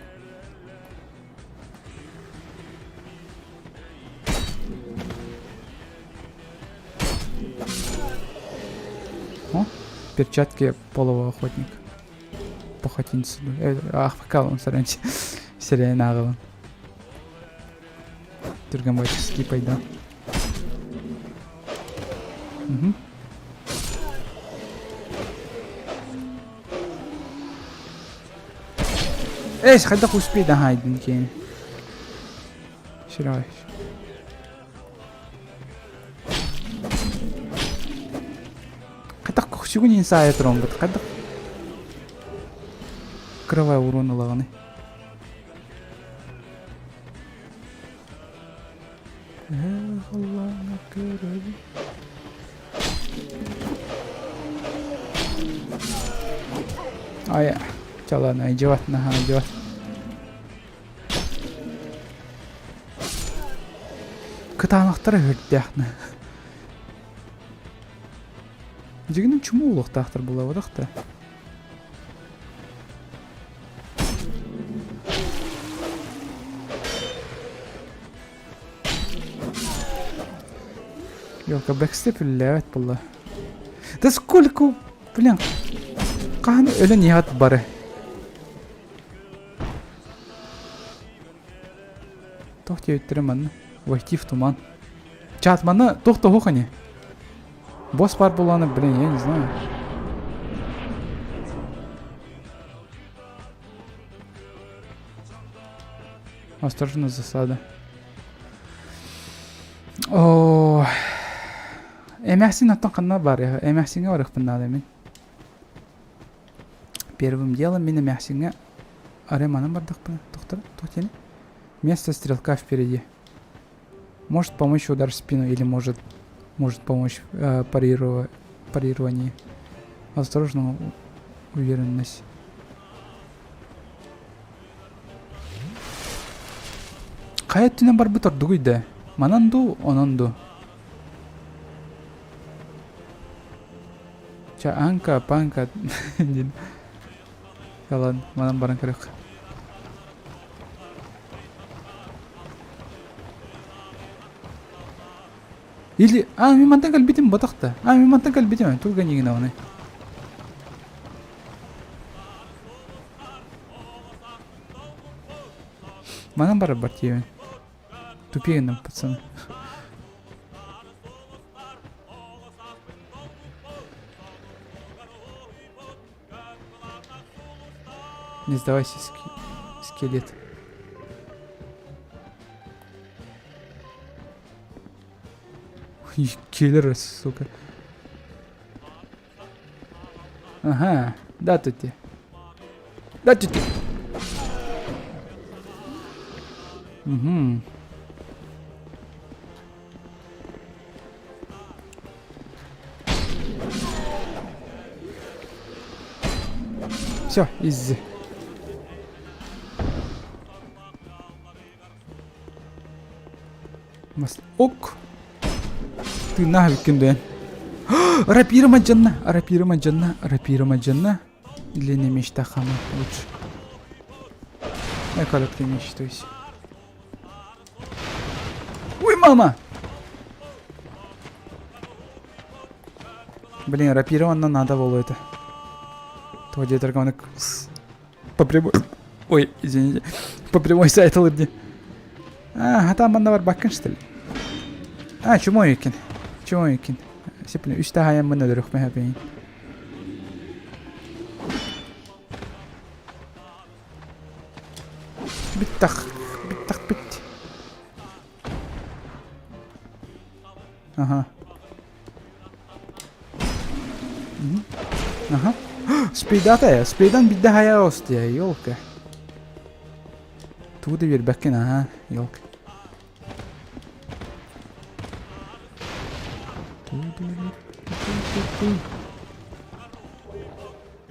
Перчатки полового охотника. Похотинцу. Ах, пока он саранчи. Серия нагала. Тургамбайческий пайда. Угу. ايش خدك وسبيد هايدن كين. شرايش. Сегодня не сайт ромбот, когда кровавый урон лаганы. Ая, чалана, идиот, нага, идиот. Кытанақтары хөрттяхны. Жигинин чуму улуктактыр була бодакта. Ёлка бэкстеп үлләвәт була. Да сколько, блин, каны өлі ният бары. Тоқте өттірі манны, вайтив туман. Чат манны, тоқта хоқаны. Босс бар буланы, блин, я не знаю. Осторожно, засада. О, эмяхсин аттан қанна бар я. Эмяхсинге барық надо мен. Первым делом мен эмяхсинге ареманым бардық па. Тоқтар. Место стрелка впереди. Может помочь удар в спину или может помочь парирование. Осторожно, уверенность. Кайт түнен бар бутар дугуйда. Мананду, онанду. Ча анка, панка. Ладно, манан баран керек. Или... мен мантан калбитим батақта. Мен мантан калбитим. Турга негін ауны. Манан бары бар тиевен. Тупегіндім, пацаны. Не сдавайся, скелет. Киллер, сука. Ага, да тут ты. Да тут ты. Угу. Все, изи. Ок. Ты нахуй кимден? Рапира маджанна. Или не мечта хама лучше. Как ты мечтаешь? Ой, мама! Блин, рапированно надо было это. То где торговник по прямой... Ой, извините. По прямой сайт лыбни. А там он навар бакин, что ли? чумой екен. Чумой екен. Сеплен үсті хаян мұны дұрық мәхе бейін. Биттақ бит. Ага. Ага. Спейдан бидді хая осты я, елка. Туды бер бәккен, ага, елка.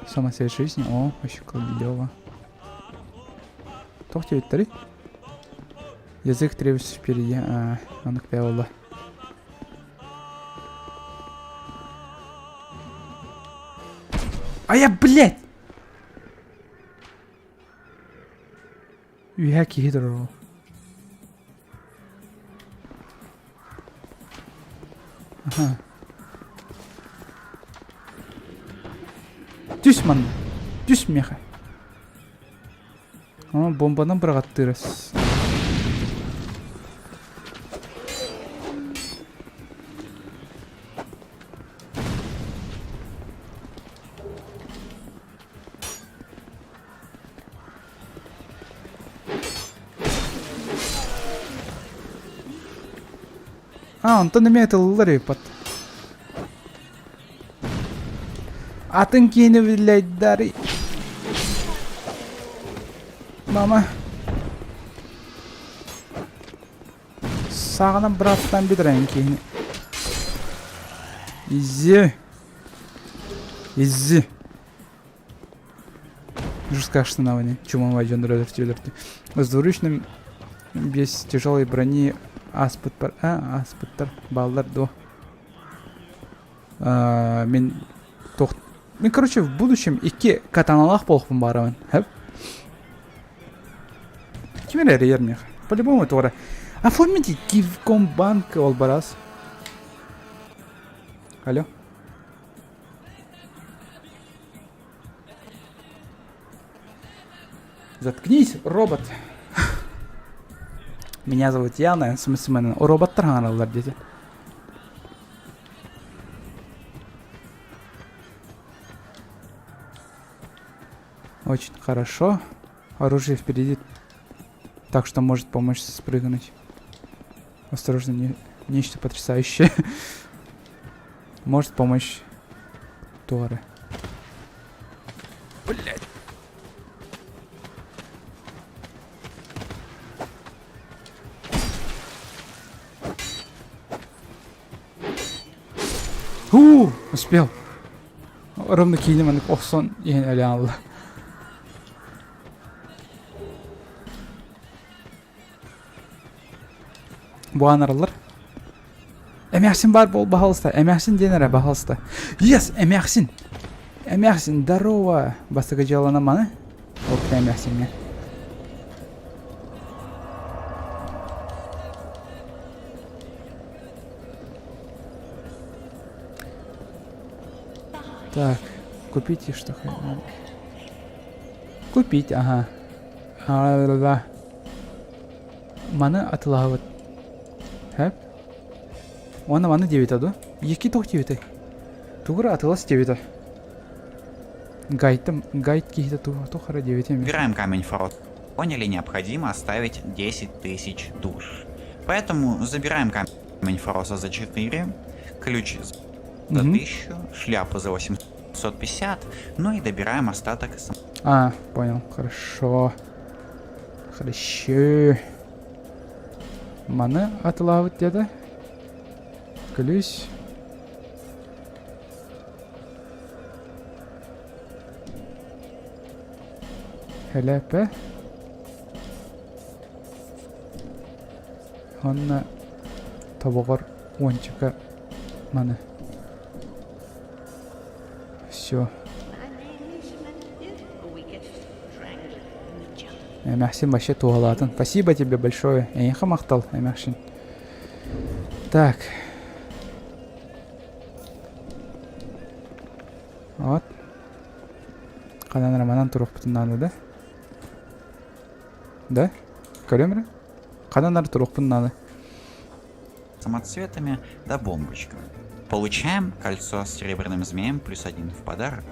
Сама цель жизни. О, вообще клево. Тоқти өттірі. Язык требуется впереди. Анық бә олы. Блядь! Үйәкі едір ол. Ага. Түс маңда. Түс меха. Бомбадан бір қаттырыз. Онтан неме айтылылар епат. Атын кейіні білейдары. Мама. Сағынан бір аттан бедірайын кейіні. Изі. Жестко штанавание. Чумом войден рядом. С двуручным без тяжелой брони аспыттар балдар до. Мен, короче, в будущем iki катаналах полхпын барамын. Кемелер ермех. По-любому это. Оформите Кивкомбанк ол барас. Алло. Заткнись, робот. Меня зовут Яна, в смысле, мен роботтар ханалар дети. Очень хорошо. Оружие впереди, так что может помочь спрыгнуть. Осторожно, нечто потрясающее. Может помочь Торы. Блять. Успел. Ровно кейінімін оқсон ең әлі алды. Бұған аралар. Әмәқсін бар бол бағалыста. Әмәқсін денері бағалыста. Yes, әмәқсін. Әмәқсін, здорово. Бастығы жалана маны? Оқты әмәқсін мен. Так, купите что хотите. Купить, ага. Маны атылауыт. Хэп? Маны 9 аду. Екі тоқ 9. Тугра атылас 9. Гайд кейті тоқара 9. Убираем камень Фрост. Поняли, необходимо оставить 10 000 душ. Поэтому забираем камень Фроста за 4, ключ за 1000, шляпу за 850, ну и добираем остаток. Понял, хорошо. Хорошо. Маны атылауыт деді. Ключ. Хелепе. Онна табығыр ончыка маны. Все. Эмяхсин вообще туалатын. Спасибо тебе большое. Я хамахтал, Эмяхсин. Так. Вот. Қадан раманан тұруқ бұтыннаны, да? Да? Көрем ре? Қадан ары тұруқ бұтыннаны? самоцветами да бомбочками. Получаем кольцо с серебряным змеем +1 в подарок.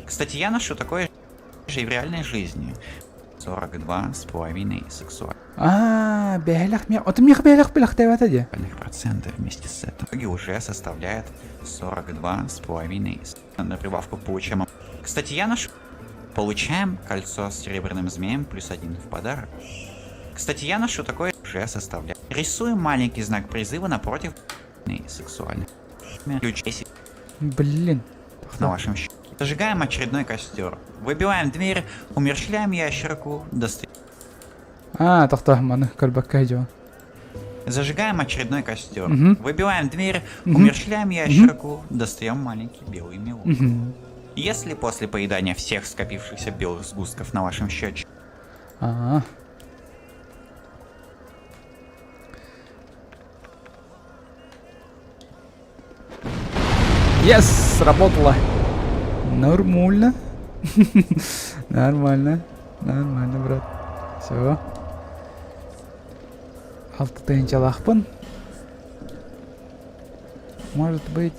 Кстати, я ношу такое же и в реальной жизни. 42,5 сексуальных бейлах меня. Вот мне бейлах белах тебе. процентов вместе с этим. В итоге уже составляет 42,5. На прибавку получаем. Кстати, я ношу. Получаем кольцо с серебряным змеем +1 в подарок. Кстати, я ношу такое уже составляет. Рисуем маленький знак призыва напротив сексуальных. Ключ 10 Блин. на вашем счете. Зажигаем очередной костер. Выбиваем дверь, умерщвляем ящерку, достаем. Тахтахманы, карбакайдио. Зажигаем очередной костер. Мгм. Выбиваем дверь, умерщвляем ящерку, достаем маленький белый мелок. Если после поедания всех скопившихся белых сгустков на вашем счете Yes, сработало. Нормально. Нормально. Нормально, брат. Все. Алтын жалахпын. Может быть...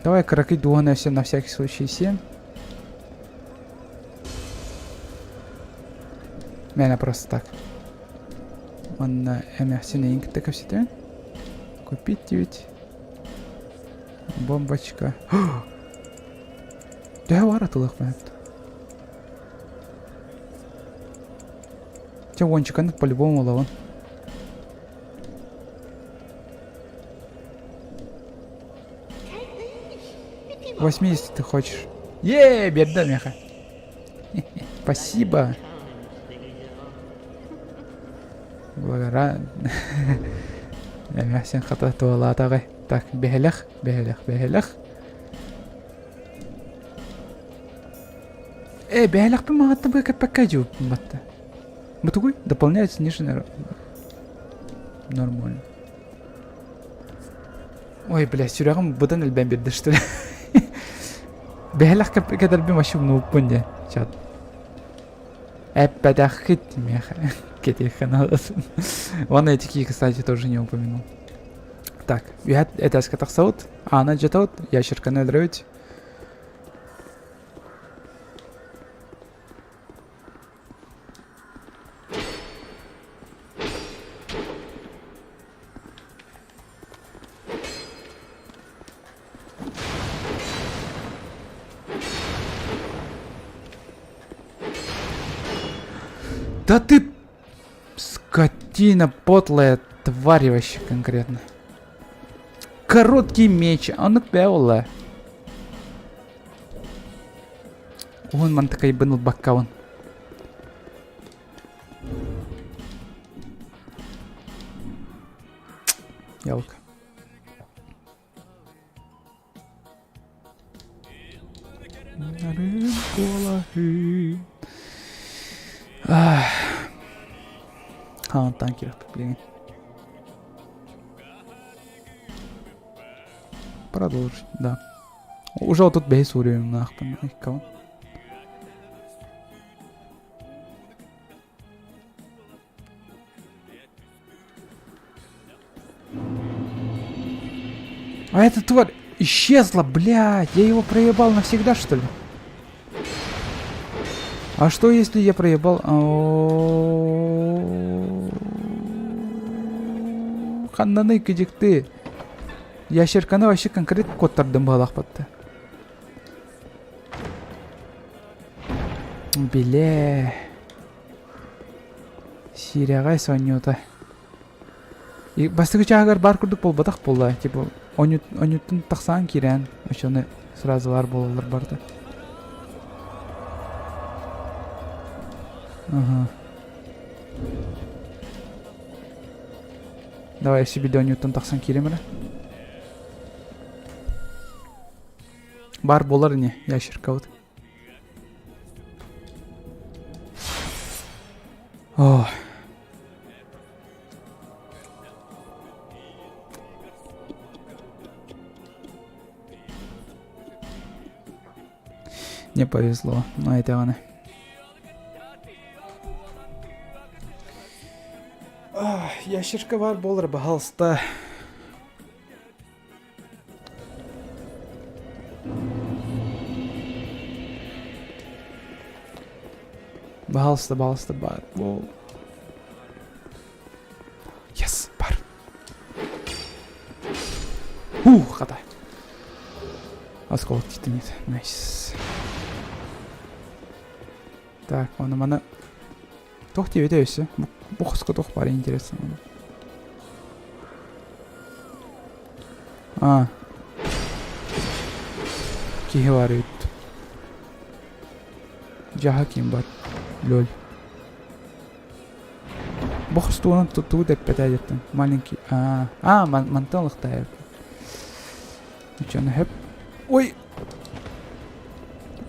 Давай каракай дуана все на всякий случай 7. Меня просто так. Он на эмерсининг так все. Купить 9. Бомбочка. Да, варатылых мэпт. Че вончик, он по-любому лован. Возьми, если ты хочешь. Беда, меха. Спасибо. Благодарен. Я всем хата туалата. Так, бехелях. Бехелях помогает бы как покажу. Батугуй дополняется сниженный. Нормально. Ой, блядь, сюрягам будан эльбен бирди, что ли? Бехелях кадар би машум нупунде. Чат. Эппедахит меха. Кетиха надо. Вон эти, кстати, тоже не упомянул. Так, это скатахсаут, а она джетаут, ящерка не драть. Да ты скотина потлая тварь вообще конкретно. Короткий меч, он пеула. Он ман такой бынул баккаун. Ялка. Танкер, блин. Продолжить, да. Уже вот тут бейс уровень нахпан. А эта тварь исчезла, блядь. Я его проебал навсегда, что ли? А что если я проебал? Ханнаны кедикты. Ящерканы вообще конкретно коттардым балах батты. Биле. Сирягай сонюта. И бастыгы чагар бар курдук болбатак болла. Типа онюттун таксан кирен. Ошоны сразу бар болалар барды. Ага. Давай себе до онюттун таксан киремере. Бар болар не, ящерка вот. О. Не повезло, но это она. Ящерка бар болар, пожалуйста. Пожалуйста, бар. Воу. Yes, бар. Хата. Осколок титанит. Найс. Так, оны мана... Тох тебе өсі. Бұқысқа тох бар, интересно. Кихи бар өйт. Жаха кем бар. Лёль. Бұқыс туынан тұтуы деп бәті әдеттің. Маленький. Мантанлықта әйіп. Үчені хеп. Ой!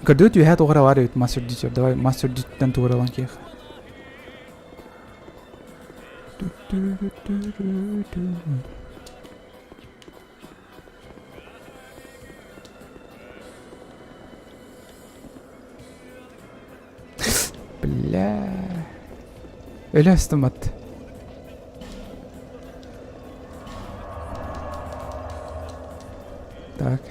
Көрді өт өйхәт оғыра бар өйт мастер дютер. Давай мастер дюттен туғыралан кейх. Бля. Öyle üstüm attı. Так.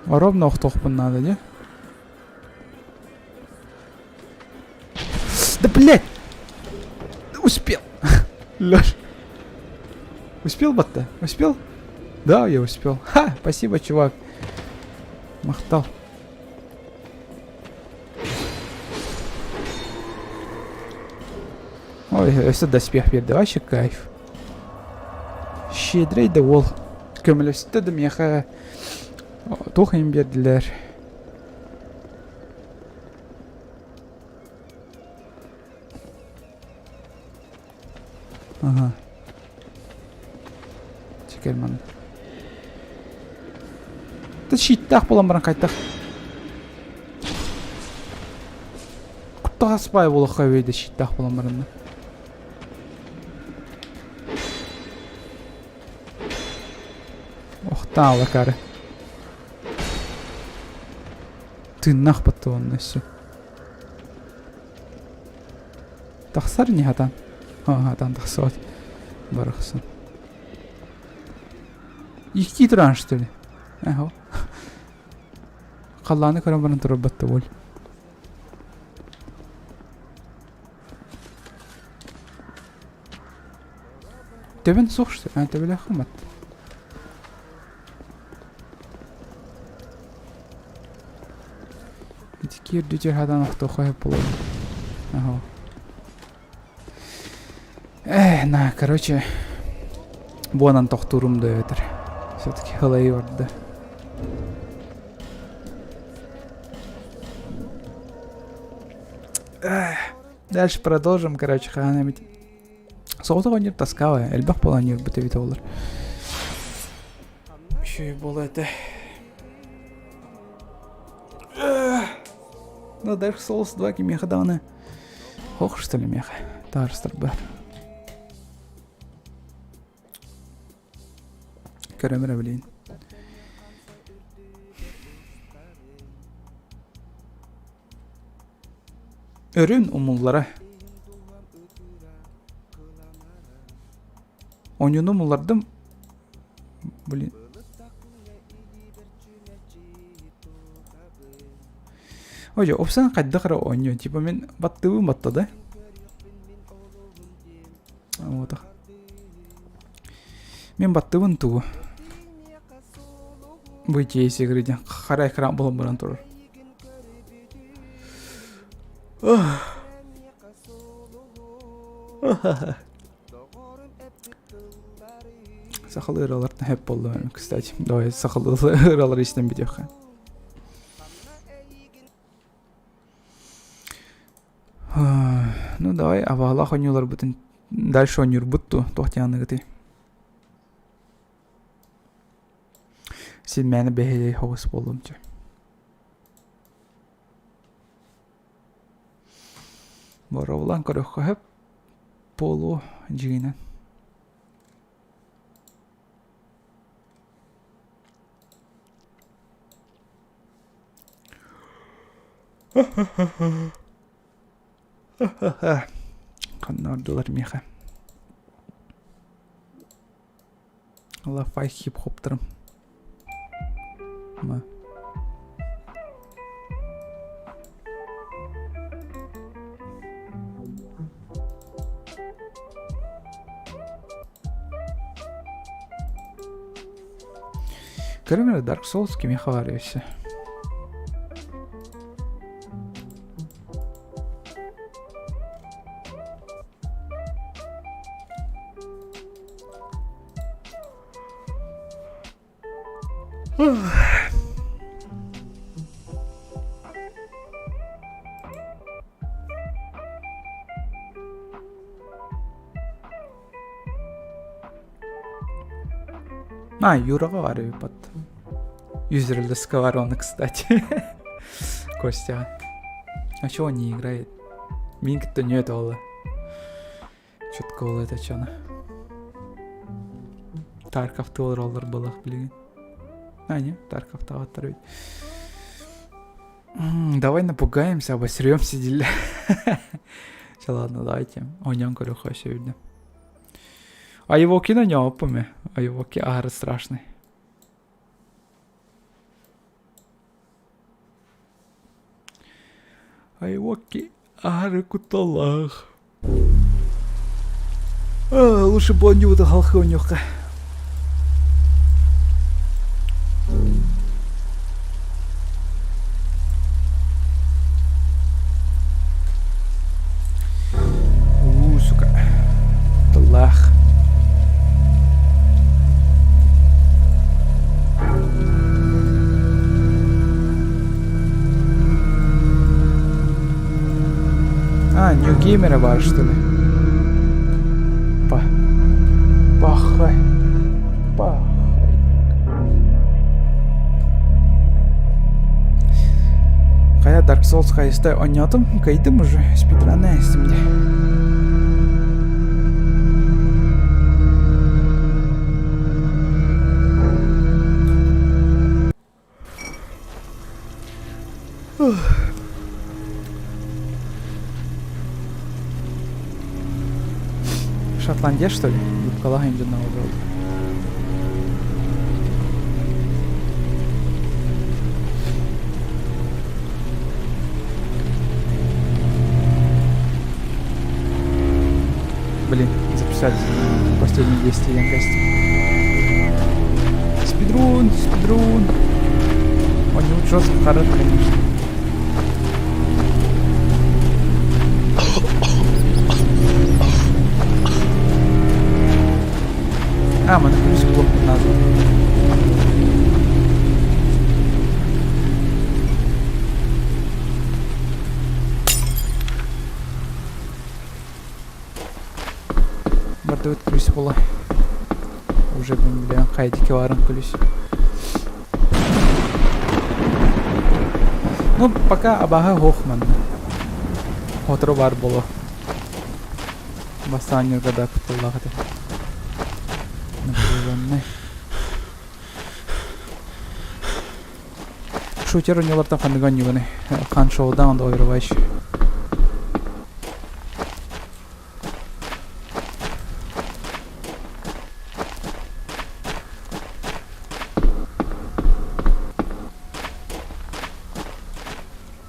Ровно ухтохпун надо, не? Да блять! Успел! Лёш. Успел, бата? Успел? Да, я успел. Ха! Спасибо, чувак. Махтал. Ой, это доспех берді. Вообще кайф. Щедрей да ол. Көмілісті да меха. Тоқайын берділер. Ага. Чекер маны. Ты шиттақ болам баран қайттақ. Құттаға спай болы қавейді шиттақ болам баран. Охтан ала кәрі. Тыннақ бітті оның өсі. Тақсар не хатан? Хатан тақсар. Барықсын. Екі тұран что ли? Әхо. Қалланы көрін барын тұрып бітті бол. Төбен соқ что ли? Төбелі қымат. Итикер дүтер хадан оқты қойып болады. Әхо. На, короче, бонан тоқтурумды өтір. Все-таки хылай орды. Дальше продолжим, короче, ханамить. Соғыта ойнер таскавая, әлбақ боланер бітевіті олар. Еще и было это. Ну, Dark Souls 2 меха даны. Ох, что ли, меха. Тарстар бар. Көрөмірі білейін. Өрін умуллара. Oyun umullardım. Блин. Ой, опсан қайдақыра ойнıyor. Типа мен баттыбым батты, да? Вот. Мен баттыбын туы. Выйти из игры. Қара экран болым бұрын тұрыр. Сақылы ыралардың хеп болды, кстати. Давай сақылы ыралар естен бедеха. Ну давай, авағалақ ойнылар бұтын. Дальше ойныр бұтту, тоқтияны ғыты. Сен мәні бәхелей хоғыс болдым че. Баравылан көріққа хеп болу жиғынан. Kanardılar miha. Allah fay hip hop'tırım. Ma. Görüyorum Dark Souls kimi var ya işte. А, Юрага var ya pat. 100 рыльска var он, кстати. Костя. А чего он не играет? Минг-то нет, Ола. Чётко ол это чана. Тарков'та олар балах билген. А, не, Тарков'та аттар ведь. Давай напугаемся, обосрёмся, деля. Ладно, давайте. Онян корюха сегодня. А его кино не опами. А его агр страшный. А его агр куталах. Лучше бы он не выдал халхонюха. Сука. Талах. А, New Gamer var, что ли? Пахай. Кая Dark Souls хайстай ойнадым, кайдым уже, спидраны эсімде. Шотландия, что ли? Калаха индианного рода. Блин, записать последние действия Янкасти. Спидрун. Он не жестко хард, конечно. А, мы плюс блок назвал. Бардовый плюс была. Уже бля, хайдики варен плюс. Ну, пока абага Хохман. Отро бар было. Басанью года кутуллахты. Напряженный. Шутер ойнулардан қандыған югіне қан шоудан да ойрывайшы.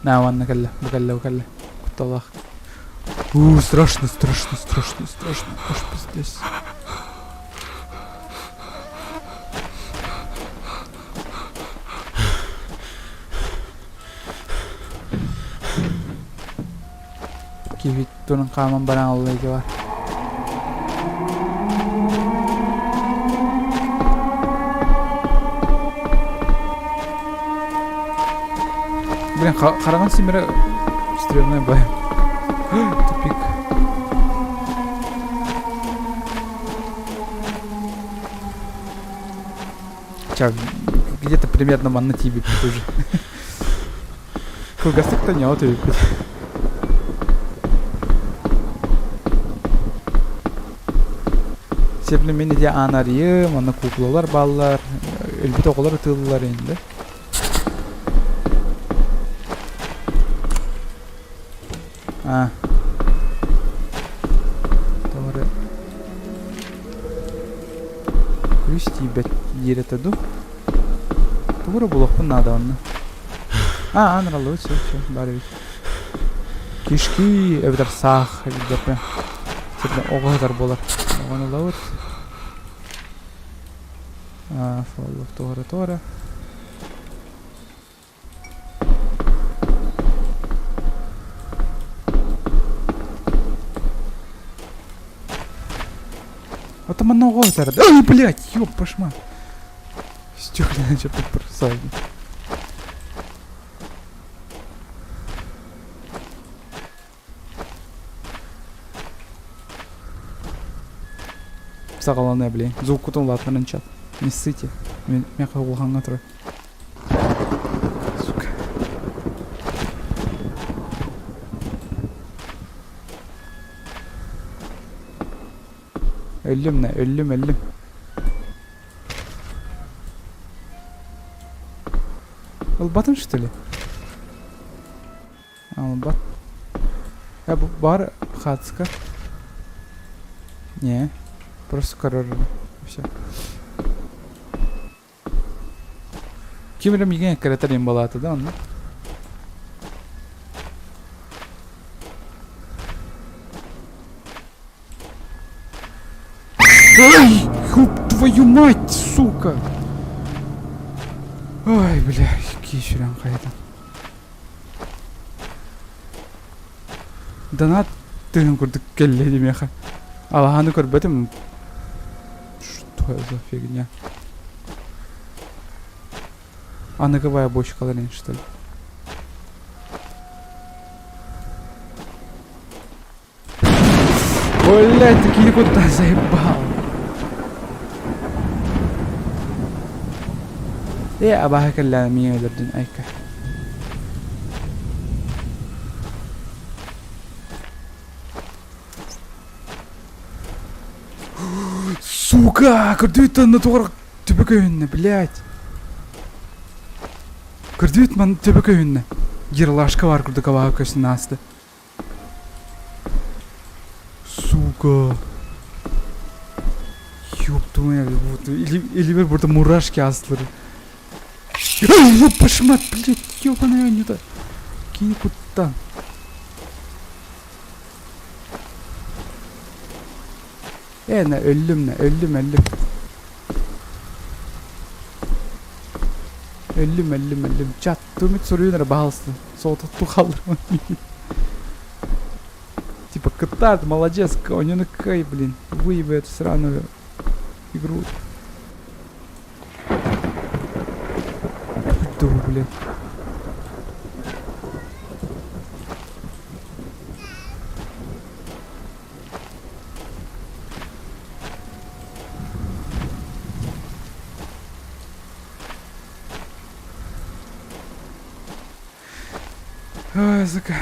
На, ванна калла, букалла. Куталах. Страшно. Аж пиздец. Kivit tunang kamang barang Allah itu var. Блин, қараған семері стрёмный бай. Тупик. Чак, где-то примерно на тебе тоже. Кругостык-то не ответ. Seblemeni de anarıyım, ana kuklalar, ballar, elbette okullar atıldılar indi. Ha. Пусти, блядь, ерет иду. Тура булақпын надо онны. Анралы, все, бары бит. Кишки, эвдер сах, эвдер прям. Себебі оғадар болар. Оғаны лауыт. Фоллық тоғыры. А там оно оғадар. Ай, блядь, ёб, пошма. Стёклина что-то бросает. Сағаланы, блин. Звук кутын латынан чат. Не ссыте. Мен қағылғанға тұры. Сука. Өлім. Албатым, что ли? Албат. Бар хатска. Не. Просто короры. Все. Кимерім еген кіретін болады, да, оны? Ай, ёб твою мать, сука! Ой, бля, кешірен қайдан. Донат тыгын көрдік келле демеха. Алағаны көрбетім. Что за фигня? А наговая бочка ларин, что ли? Блять, такие куда заебал. Абаха калла мия дердин айка. Сука, көрдүт на тугар төбөкөйүнө, блять. Көрдүт ман төбөкөйүнө. Герлашка бар курда кабага көсүн асты. Сука. Ёптуя, вот или бир burada мурашки астылыр. Ай, пошмат, блять, ёбаная нюта. Кини куттан. Ölüm. Ölüm. Çat, tümit soruyorlar bağlısın. Soğuта тухалырмын. Типа, Катар, молодец, у него на кай, блин, выебает сраную игру. Что, блин? Ой, сука.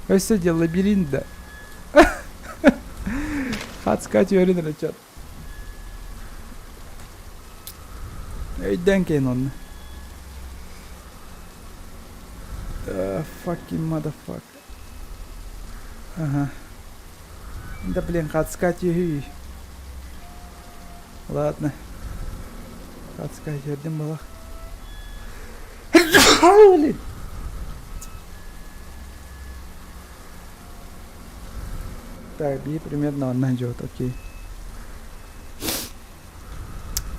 Ось сиди, лабиринт, да. Хатскать öğrenir çat. Öйden keyin onu. Fucking motherfucker. Ага. Да блин, хатскать юй. Ладно. Хатскать ердем была. Блин. Так, би примерно он найдет, окей.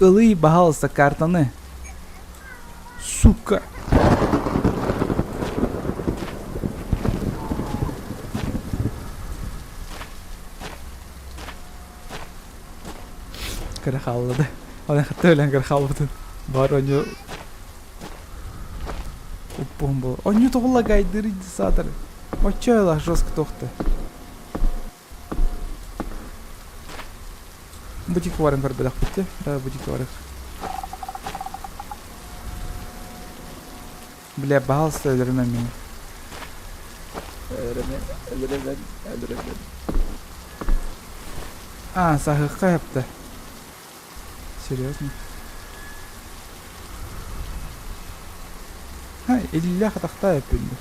Ылый бағалысы картаны. Сука. Кырахаллады. Оны хатта өлен кырахаллады. Бар оны. Уппом был. Оны тоғыла гайдыр индисатор. Очойла жестко тоқты. Бутик варен көрбедақ бітті. Бутик варен. Бля, бағалысы өлірмен мені. Өлірмен. Сағыққа yaptı. Серьезно? 50 атақта yapıldı.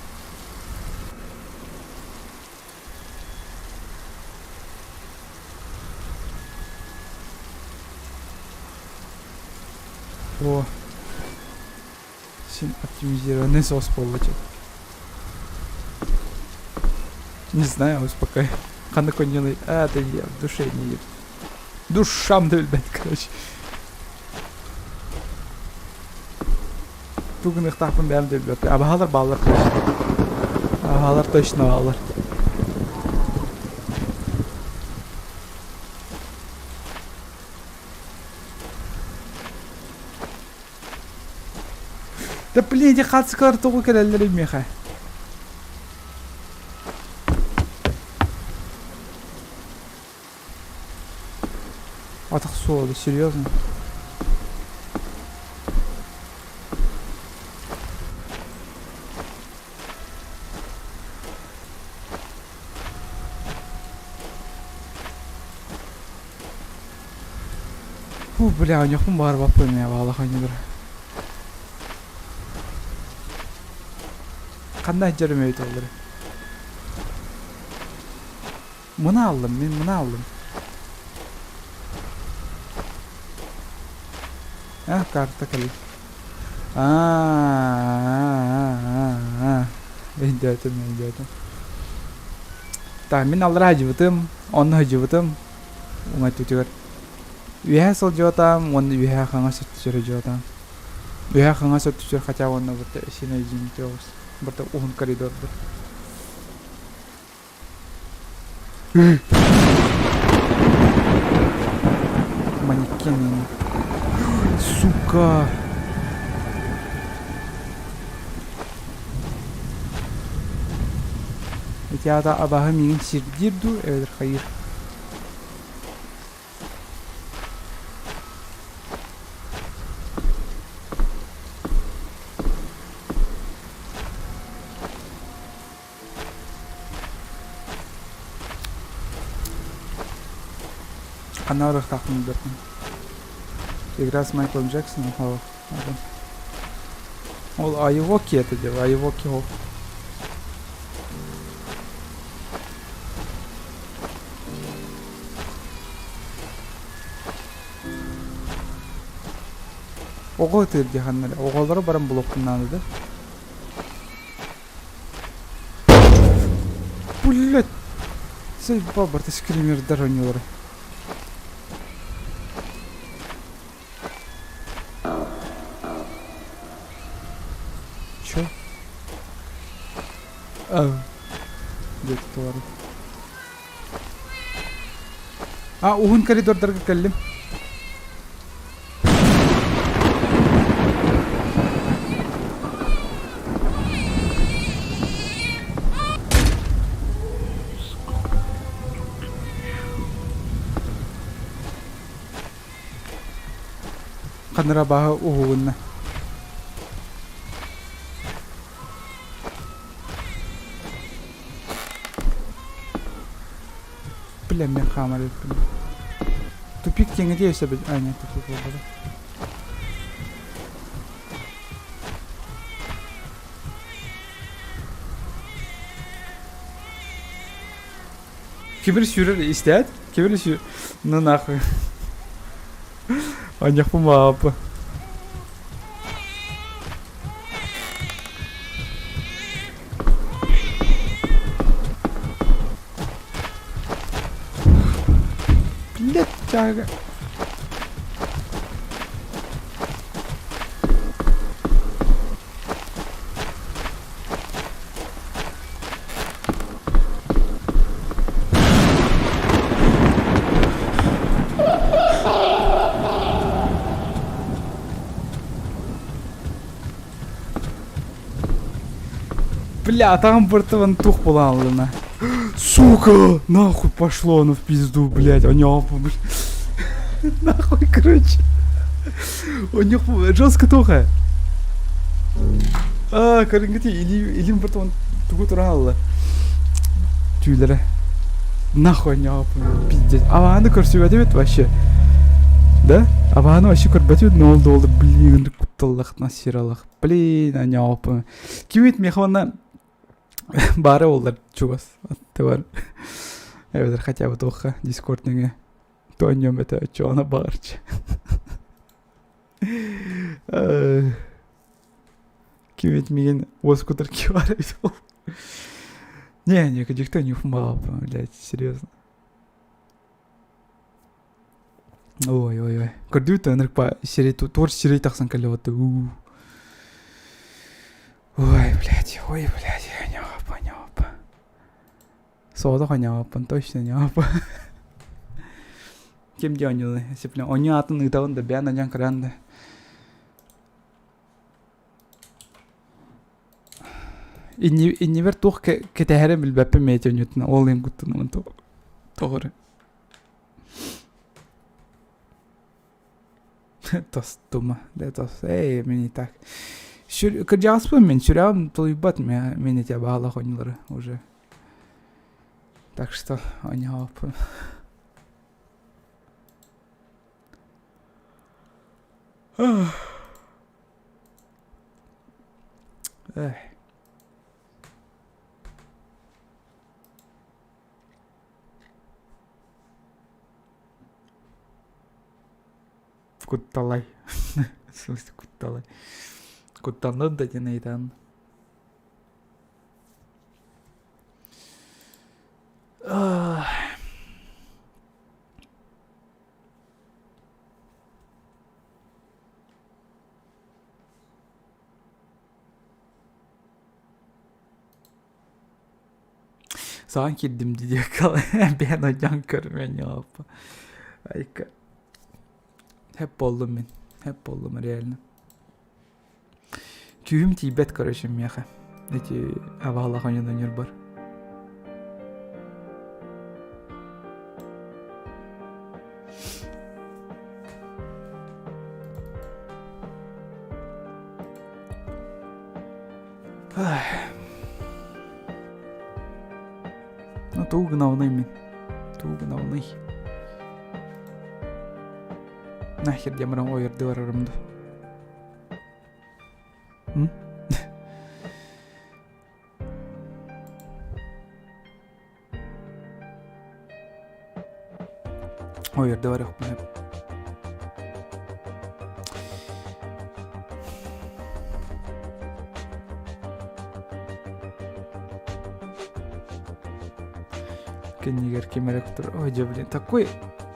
О. Син оптимизированный соус получил. Не знаю, успокой. Ханна коньяный. А, да я в душе не ем. Душам да блядь, короче. Бүгін ықтақпын бәрім де білбет. Абағалар балалар точно. Абағалар точно балалар. Да блин, де қатысқалар тоғы келелер емеха. Атық соғылды, серьезно. Фу, бля, у них бар бапы меня валах они дыр. Қандай жерім өйті олар. Мұны алдым, мен мұны алдым. Карта кали. Идет. Так, мен алар хажыбытым, оны хажыбытым. Оңай түтігір. Үйә сыл жотам, оны үйә қаңа сөт түсірі жотам. Үйә қаңа сөт түсір, хотя оны бірді сені жин жоғыз. Бірді ұғын коридорды. Манекен. Сука. Ya da abahı minin sirdirdu. Evet, hayır. Ana olarak takdim ederim. Игра с Майклом Джексоном. Ол Айвоки это дело, Айвоки. Ого тырди ханнар. Оголары барам блоктан да. Блять. Сей бабар ты скример даронёр. Чё? Где тварь? Угун коридордарга келдим. Kanara baha uhunna. Блин, мен хамар ettim. Tupik yenge değilse biz aynen tupik oldu. Кибер сюрер istəyət? Кибер сюр... Ну нахуй. А не хумапа. Блять, тяга. Бля, там бортован тух поломлено. Сука! Нахуй пошло оно в пизду, блядь. У него, блядь. Нахуй, короче. У него жестко туха. Короче, или бортован тугу туралла. Тюйлера. Нахуй, у него, пиздец. А она, короче, ведет вообще. Да? А она вообще, короче, не oldu, блин, куталлах, насираллах. Блин, у него. Кивит механа. Бары олар чугас товар. Evet, хотя бы тоха Discord неге. Тоньем это чё она барч. Ким этмеген оскутер кивар айтып. Не, никто не ufмал, блядь, серьезно. Ой. Көрдүт анырк па серий тор серий таксан келе вот. Ой, блядь, не опа. Сода не опа, точно не опа. Кем делал, если прям он не атон и он да бяна нян кранда. Inni ver tuh ke tehere bil beppe mete nyutna olin guttun on to. Doğru. Tostuma. Det tos. Meni tak. Kırcağız men şuram toybat meni te bağla konları уже. Так что они опа. Kutalay. Sus kutalay. Kutanın da neyden? Sanki dimdi diye kal. Ben hocam görmüyorum ya. Ayka. Hep oldum ben. Hep oldum realini. Tüyüm Tibet karışım ya. Eti havalı kanyadan yer var. Ну, тугнавный мен. Тугнавный. Нахер демірін ойырды барарымды. Ойырды барық бұл. Кеннигер кемеректор. Ой, блин, такой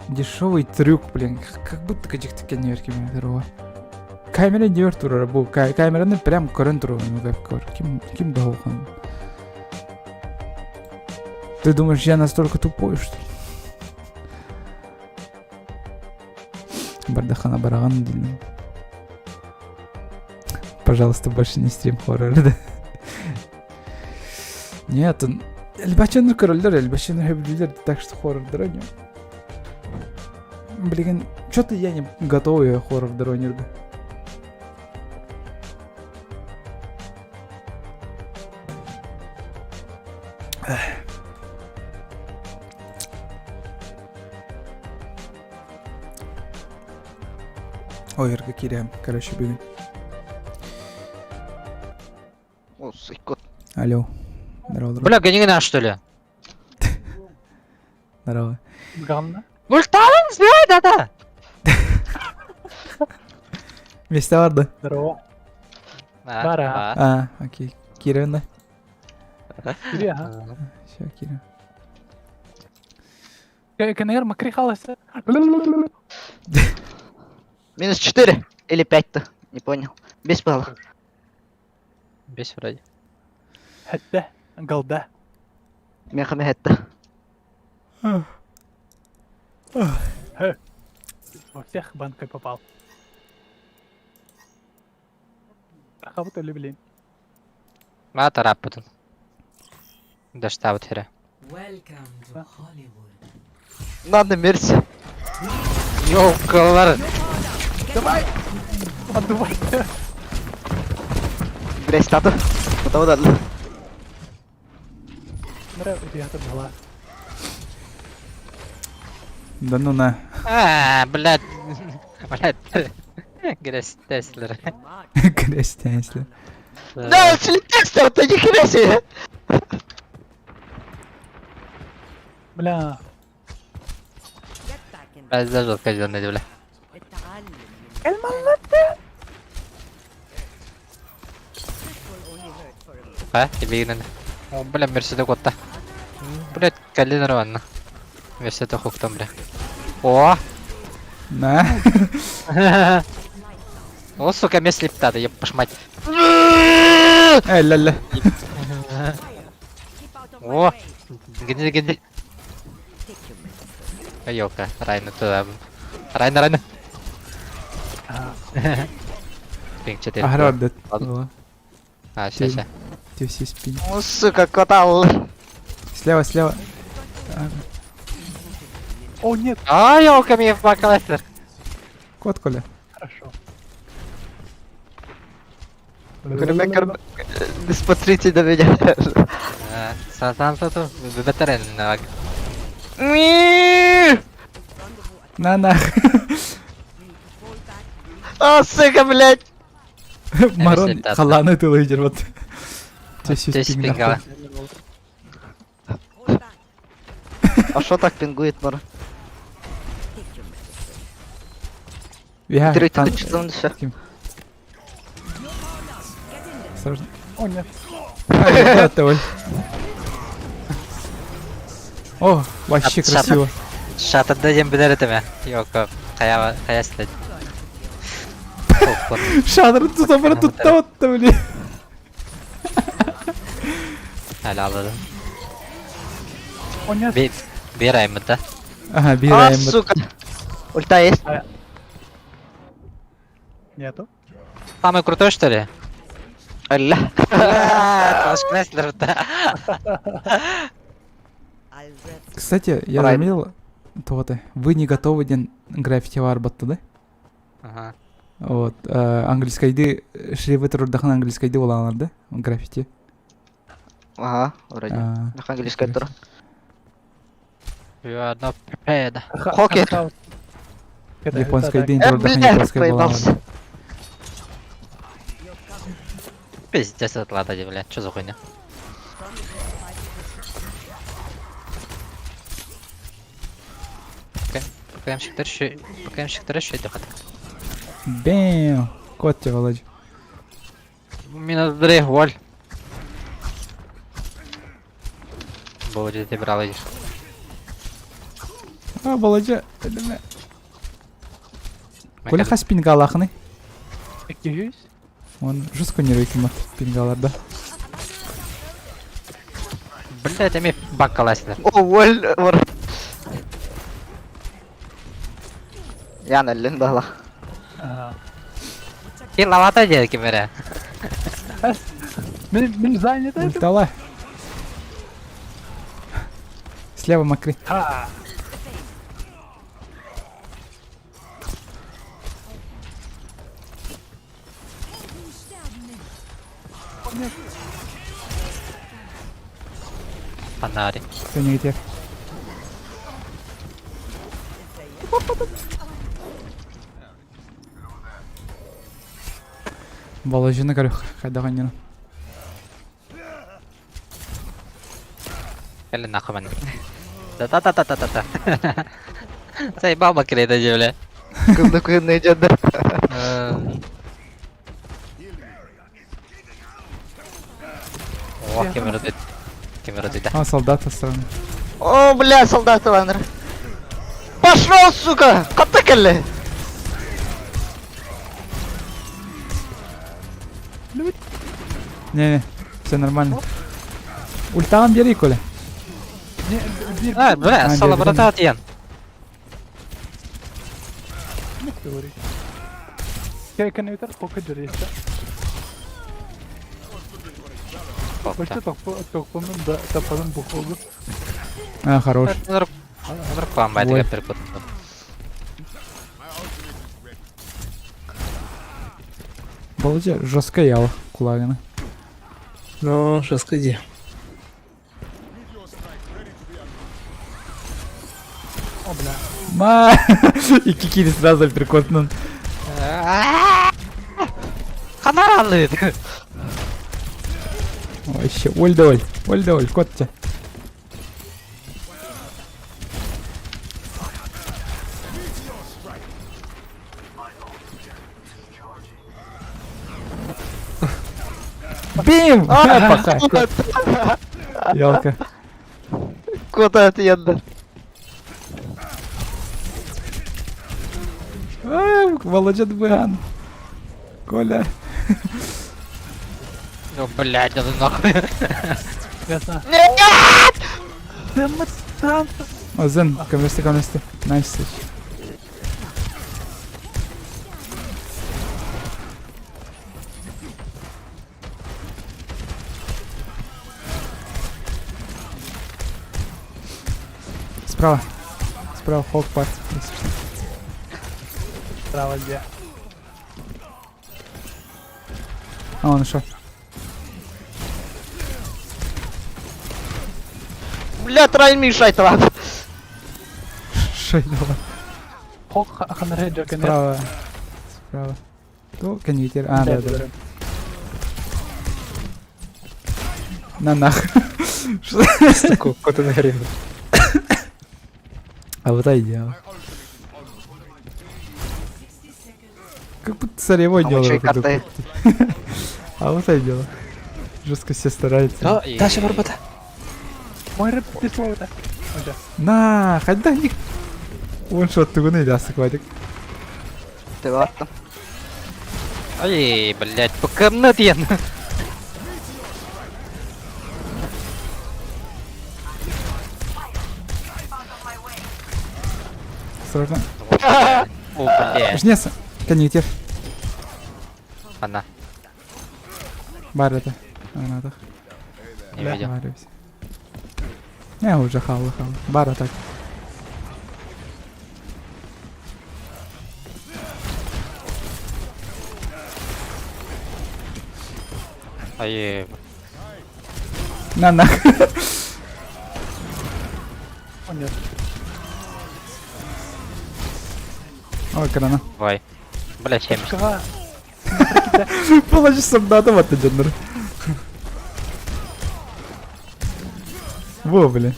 дешевый трюк, блин. Как будто каких-то кеннигер кемеректор. Камера не вертура, бу. Камераны прям көрін тұру. Ким долған? Ты думаешь, я настолько тупой, что ли? Бардахана бараган дейін. Пожалуйста, больше не стрим хоррор, да? Нет, он... Эльбачаныр королдер, эльбачаныр хэблилер, так что хоррор дроню. Блин, что-то я не готовый хоррор дронер. Ой, Ирга Кирям, короче, бегай. О, сыкот. Алло. Здорово, здорово. Бля, гони нас, что ли? Здорово. Ганна. Ульталан, сбивай, да-да! Вместе vardı. Здорово. Бара. Окей. Киря да? Киря, ага. Все, Киря. Кенер макрихалась. Минус 4 или 5-то, не понял. Без балла. Без вроде. Хэтте. Голда. Мехами хэтта. Во всех банкой попал. А кого-то ли, блин? ما ترابطن. داش تعبت هنا. Надо мерси. Ёлкалар. Отдувай. Грязь тату. Потом дадли. Нравится, ребята, была. Да ну на. Блядь. Блядь. Грязь Теслер. Грязь если. Да, филитекстер, ты ни хрена себе. Бля. بس ده جد كجد النادي ولا الملتة. А? Тебе О, бля, мерседе котта. Блять, калинер ванна. Мерседе хуктом, бля. О! На. О, сука, мне слиптада, еб пошмать. Ля-ля. О! Гиди. Айока, Райна туда. Райна. Пинг 4. Аграр дед. Ладно. А, ща. Те все спин. О, сука, котал. Слева. О, нет, Айока, мне в бакаластер. Кот, Коля. хорошо. Гримекер, не смотрите на меня. Сатан тут, ветеран. На. О, сука, блядь. Марон слетат, да. халаны ты лидер вот. Те все Здесь спин. пингала. А шо так пингует, Мора? Я. Третий до 14. Осторожно. О, нет. Да, ты, Оль. О, вообще Шат. красиво. Шат отдадим бедеретами. Йока, хая след. Шадр тут забрал тут то, блин. Hala aldım. О, нет. Bir ay mı da? Ага, А, бираем. сука. Ульта есть? Нету. Самый крутой, что ли? Алля. Толшкнеслер, да. Кстати, я Правильно. заметил, то-то, вы не готовы ден граффити варбатты, да? Ага. Вот, английскайды, шрифты турдахан английскайды олаңар, да? Граффити. Ага, вроде. А, На английской тур. You are not prepared. Хокер. Японскайды турдахан Бля, японскай олаңар. поебался. Пиздец, это ладно, бля. Чё за хуйня? ПКМщик еще идет. Бэм! Кот тебе, Володь. Минус 3, воль. Будет ты брал, идешь. А, Володя, Коля хас пингалахны. 200. Он жестко не рейкимат пингаларда. Блять, я мне бакаластер. О, воль, Мора. Yani elin dağla. И лавата делки, бля. Мен занят это? Ультала. Слева Макри. А, Фонари. Ты не где. Володяны говорю, хайдағаннен. Или нахуй мен. Да-да-да-да-да-да. Заебал Макри это бля. Кымды кuyunu идет, да? О, кемеродит. Кемеродит. А, солдат со стороны. О, бля, солдаты ванры. Пошел, сука! Катакали! Не, все нормально. Ультаган бери, Коля. А, бля, А, сала бери, брата отъен. ne teori. Kaya kan utar poker jurista. Başta tokpanın da tapanın bu oldu. А, хорош. Вдруг комбайт Ой. я перепутал. Володя жестко ял кулагана. Ну, что сказать. O bla. Ма! И кикили сразу перекотнун. Каналы! Вообще, Оль, кот тебя. Ним! Пока. Ялка. Куда отъедда? Володя Дбан. Коля. Ну, блядь, ну нахуй. Ясно. О, Зен, каместе. Найс. Справа. Справа, Хок парт. Если что. Справа где? А, он ушел. Бля, трай мешать ладно. Шейдала. Хок ханреджа кенер. Справа. Справа. То конвертер. А, да. На нах. Кота на хрен. А вот это идеал. Как будто царевой А делал. вот чё и карты. А вот это дело. Жестко все стараются. Таша барбата. Мой рэп ты слово-то. На, хоть да не. Он шот ты гуны лясы хватит. Ты ладно. Ай, блядь, покамна тен. Осторожно. О, блядь. Жнеса. Конвертер. Она. Бар это. Она так. Не видел. Барюсь. Я уже хавал. Бара так. Ай, На нах. О, нет. Ой, крана. вай. Блядь, 7. Кага. Положи солдата в это джендер. Во, блин.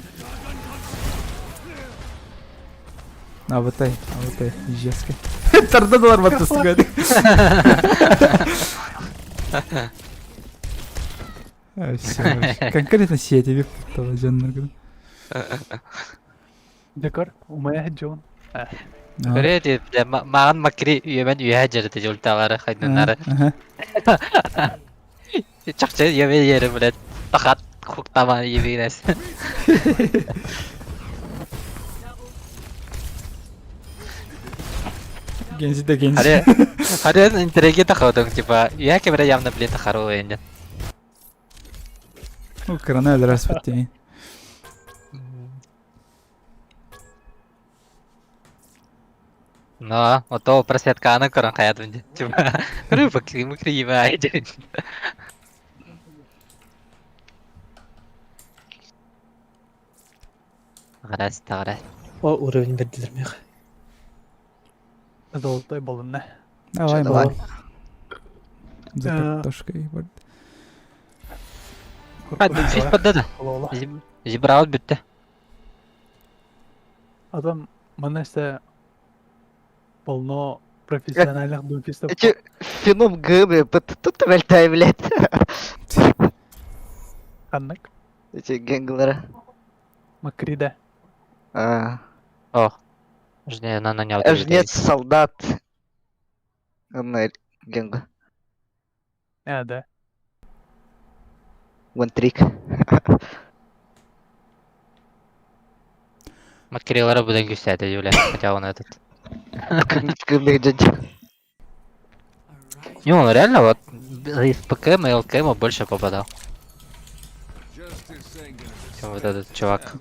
А вот эй, жестко. Торнадо батты сугады. Все, конкретно сети вип того джендер. Декор. Умая Джон. Корети, маған макри үйемен үйе жерді жолтағары қайнанары. Чақчы үйемен ері, блядь, тақат құқтама ебейнес. Гензи да гензи. Харен интереге тақаудың, типа, үйе кемері явно, блин, тақару ойынды. Ну, коронель распятый. Но, ото просветканы көрін қаят өнде. Типа, рыбы мүкірі ебі айды. Қарас, тағырас. О, уровень бердилермех. Золотой баллон. Давай, Давай. мал. За картошкой. вот. Фиш поддады. Лола. Зибраут бітті. Адам манесте полно профессиональных дуфистов. Эти феном ГБ, тут вальтай, блядь. Ханнак. Эти генглеры. Макрида. О, жне, на нанял. Жнец, солдат. Генга. Да. One trick. Макрилары будем гюсять, Юля, хотя он этот. ГБ дядя. Не, он реально вот из ПКМ и ЛКМ больше попадал. Чем вот этот чувак.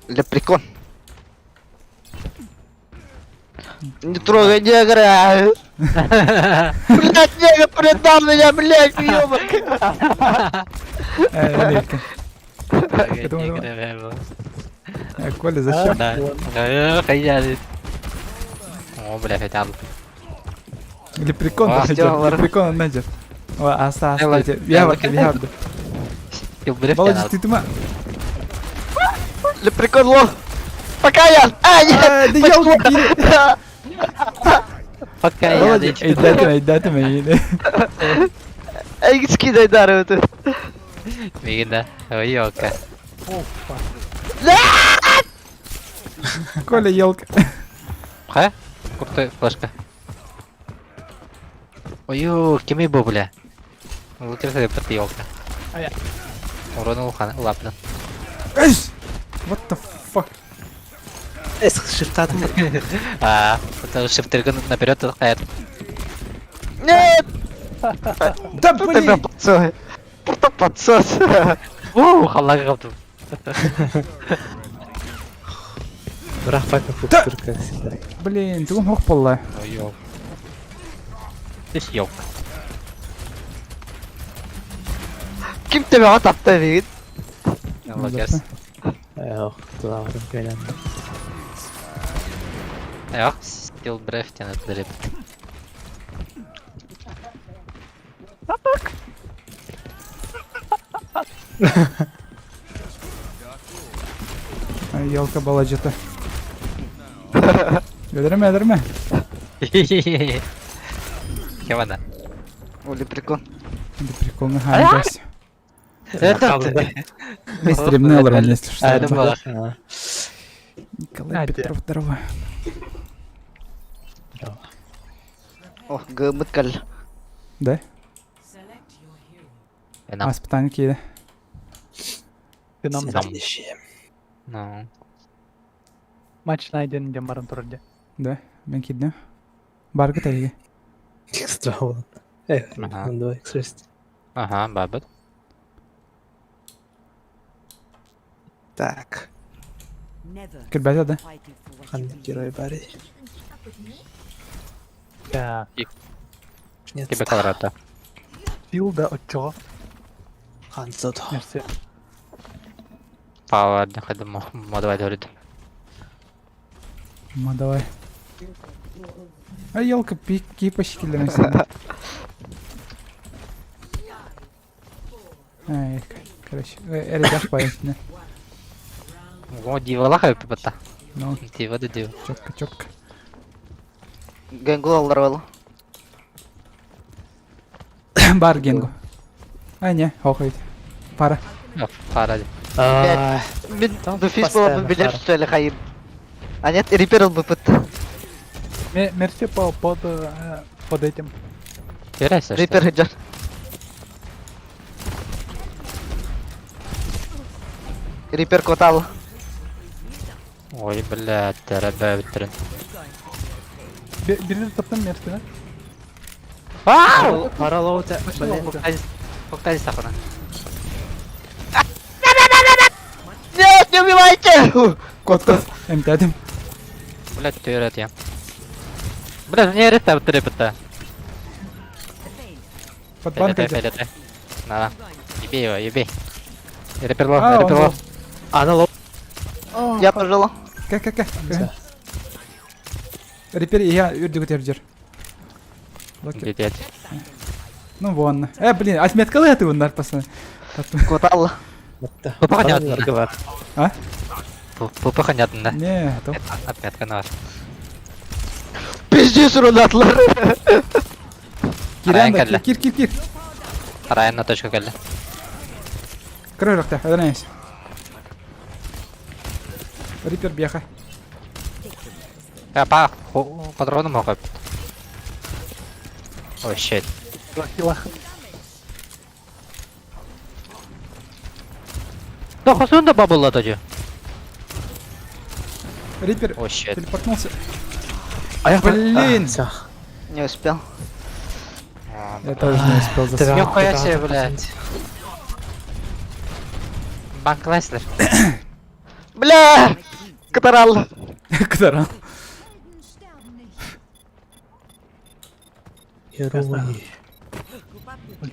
Лепрекон. Не трогай негра! Блять, негр предал меня, блять, ёбок! Лейка. Коля, зачем? Да. О, бля, хотя бы. Лепрекон, А, лепрекон найдет. Оставьте. Я вот, я вот. Ты убери Володя, финал. ты тыма. Лепрекон лох! Пока я! А, нет! Да елки. Пока я Володя, эй, дайте меня. Ay, skidaj daro to. Мигда. Ой, ёлка. О, фак. Коля, елка. Ха? Крутой флешка. Ой, кеми был, бля. Лучше ты под ёлка. А я. Уронул лапно. What the fuck? Шифта там. Потому что шифтер наперед толкает. Нет! Да Что тебя блин! подсос? Просто подсос. Халага каптым. Бірақ папа Да! фуктур как всегда. Блин, ты мог полла. Ой, ёлка. Здесь ёлка. Kim тебя атапты бит? Логес. Ох, туда варым көлем. Ах, стил бреф тянет дреп. Елка баладжета. Öldürme. Кемана. Оли прикол. Это прикольно, гайс. Это Мы стримны алырмын, если что. это было. Николай Надя. Петров, здорово. О, гыбыт кал. Да? Веном. Испытание кейді. Веном. Ну. Матч найден демарын тұрды. Да, мен кейді. Барғы тәйге. Экстра он. Ага. Он два экстрасти. Ага, бабет. Так. Кірбәді, да? Ханны герой бари. Так. Нет. Тебе квадрата. Фил да отчого. Хан зод. Мерси. Пава однако модовай говорит. Ну, давай. А елка кейпа шекелдерін сенді. Ай, короче. Әрі даш байын. О, дива лаха пипата. Ну, Дива да дива. четко. Генгу алдар бол. Бар генго. Ай, не, хоқойд. Пара. Паради. Мен дуфис постоянно болуп билер пара. сөйле хайыр. А нет, рипер был пыт. Мерси под этим. Теряйся, что Рипер ли? хиджар. Рипер котал. Ой, блядь, терабе битрин. Birini tuttum Mersi'ne. Вау! Паралоута. Коктейль сахара. Нет, не убивайте! Кот. Эмтәдім. Блядь, тюрет я. Блядь, мне рета трепета. Под банкой. Пелетай. На. Еби его, еби. Реперло, А, он реперло. был. Ана лоу. Я пожалуй. Как. Репер, я үрді көтер жүр. Блядь. Ну, вон. Блин, отметкалы ты вон, пацаны. Котал. Матта. Ну, понятно. Разговор. А? Пупа понятно, да? Не, то. Отметка на вас. Пиздец, рудатлар. Кирян да, Райан кир. Райан на точку келді. Крой жақта, öğreneyiz. Рипер бияха. Па, патроны могут. Ой, щит. Лахилах. Да, хасун да бабула тоді. Рипер Ой, щит. телепортнулся. А я Блин. Все. Не успел. Я тоже не успел засветить. Нихуя себе, блядь. Банк Леслер. Бля! Катарал. Кдаран. Герой.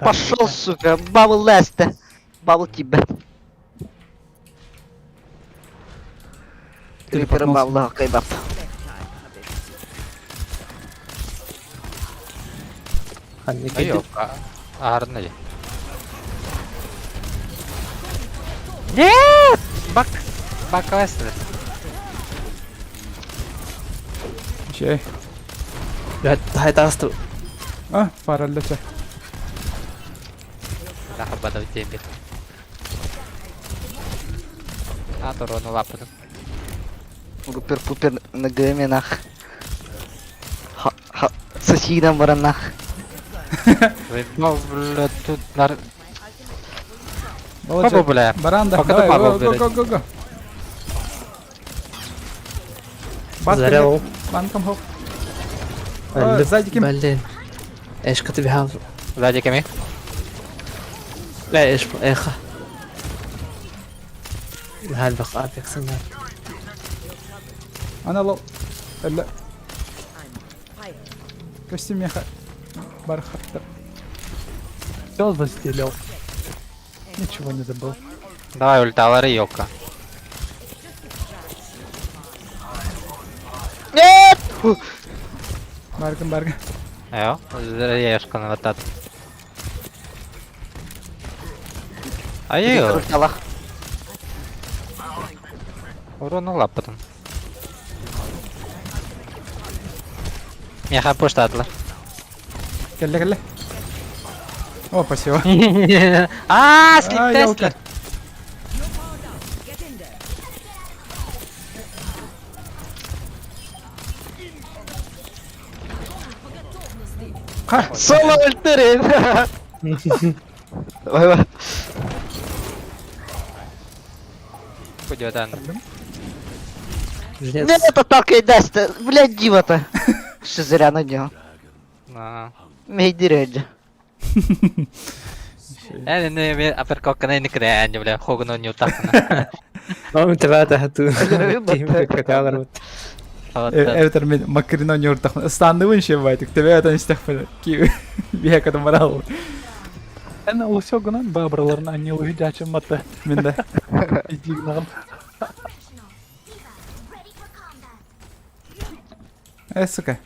Пошел, сука, бабл Леста. Бабл тебя. Рипер бабла, кайбап. Ханны Ай, герой. гарно ли? Нет! Банк Леслер. Şey. Ja, det här är Astro. Ah, farallöse. Нахабадав тебе. А, то рону лапану. Рупер-пупер на ГМ нах. Ха. Сосидам вара нах. Ну, бля, тут нар... Володя, Папа, бля. баранда, Пока давай, ты папу го, убери. го. Бат, Зарял. банком хоп. اللف كم؟ بعدين ايش كنت بحافظ Сзади Ками. لا ايش ايخه هالبقاء بيكسنات انا لو لا كشتم يا اخي برخطر. Все застелил. Ничего не забыл. Давай ультала Райока. Нет! Барган. Айо, Райешка на вот это. Айо, Аллах. урону лапатом. Я хапу штатла. كله о спасибо. А, А, ёлка. слип Соло ультурин! Вай-вай. Пойдет он. жнец Нет, это так и даст. Блядь, дива-то. Что зря на него. Мейди реджи. Я не аперкока не крянь, бля, хогно не утакна. ما تبعتها تو كاميرا Evet ben makrino yurtak. Standığın şey var. Tabii istihbar ki bir hakikaten maral. أنا وسوقنا بابرلرنا أني وهجا شمته. Min de. يجينا. Сука.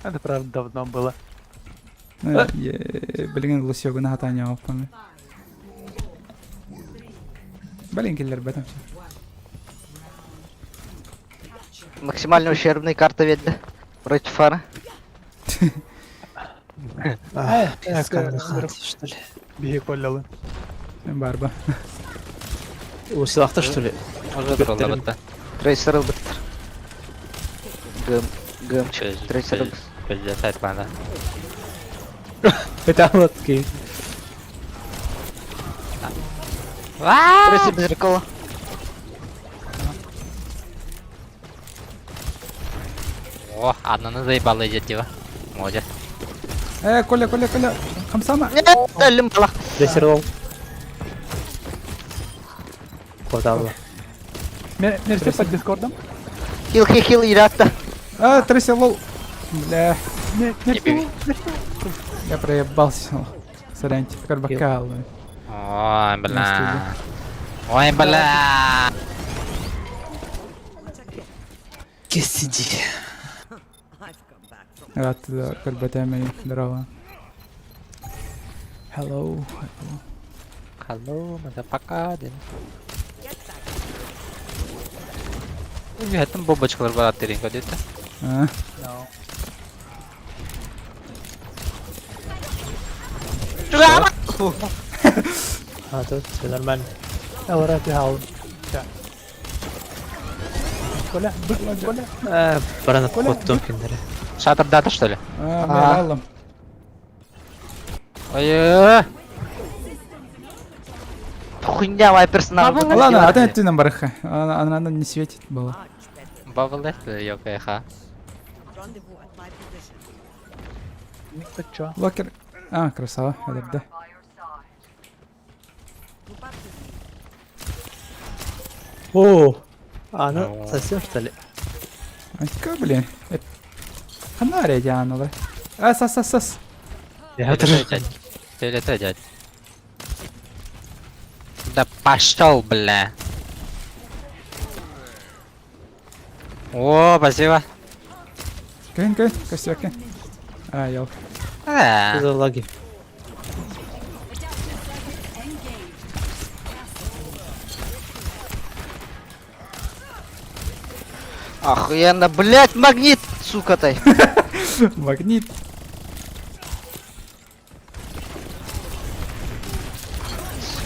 Это правда давно было. Блин, лосёгу на хатане опами. Блин, киллер бетам. Максимально ущербный карта ведь против фара. что ли بيه كله. Барба. وسلاحته что ли Уже тролла бата. Трейсер быстро. Гм. Трейсер. Пизда сайт банда. это вот такие Трейсер без зеркала. О, одна заебала идет его. Молодец. Коля. Хамсама. Нет, лимбала. ريسيرول خدعوا Мерси под дискордом. Хил, ирата. Тряся лол. Бля. Мерси. Я проебался. Сорян, теперь бокал. Ой, бля. Ой, бля. كيسيدي Рад кальбатами здорово. Hello. Hello, motherfucker. Ya там бомбочкалар бар аттеринг гадетте. هذا نورمال أوراتي هاون. كله. برانا كوتو كندره Шатр дата, что ли? Аллам. Ой, Хуйня, мой персонаж. Ладно, а ты нам барыха. Она не светит была. бабл ёка ха. Ты чё? Локер. Красава. Это да. اوه انا سيرت لي Блин. Ханария тянула. Сас. يا Телета, дядь. Да пошел, бля. О, спасибо. Кин, костяки. Ёлка. هذا لاقي Охуенно, блять, магнит, сука-тай. Магнит.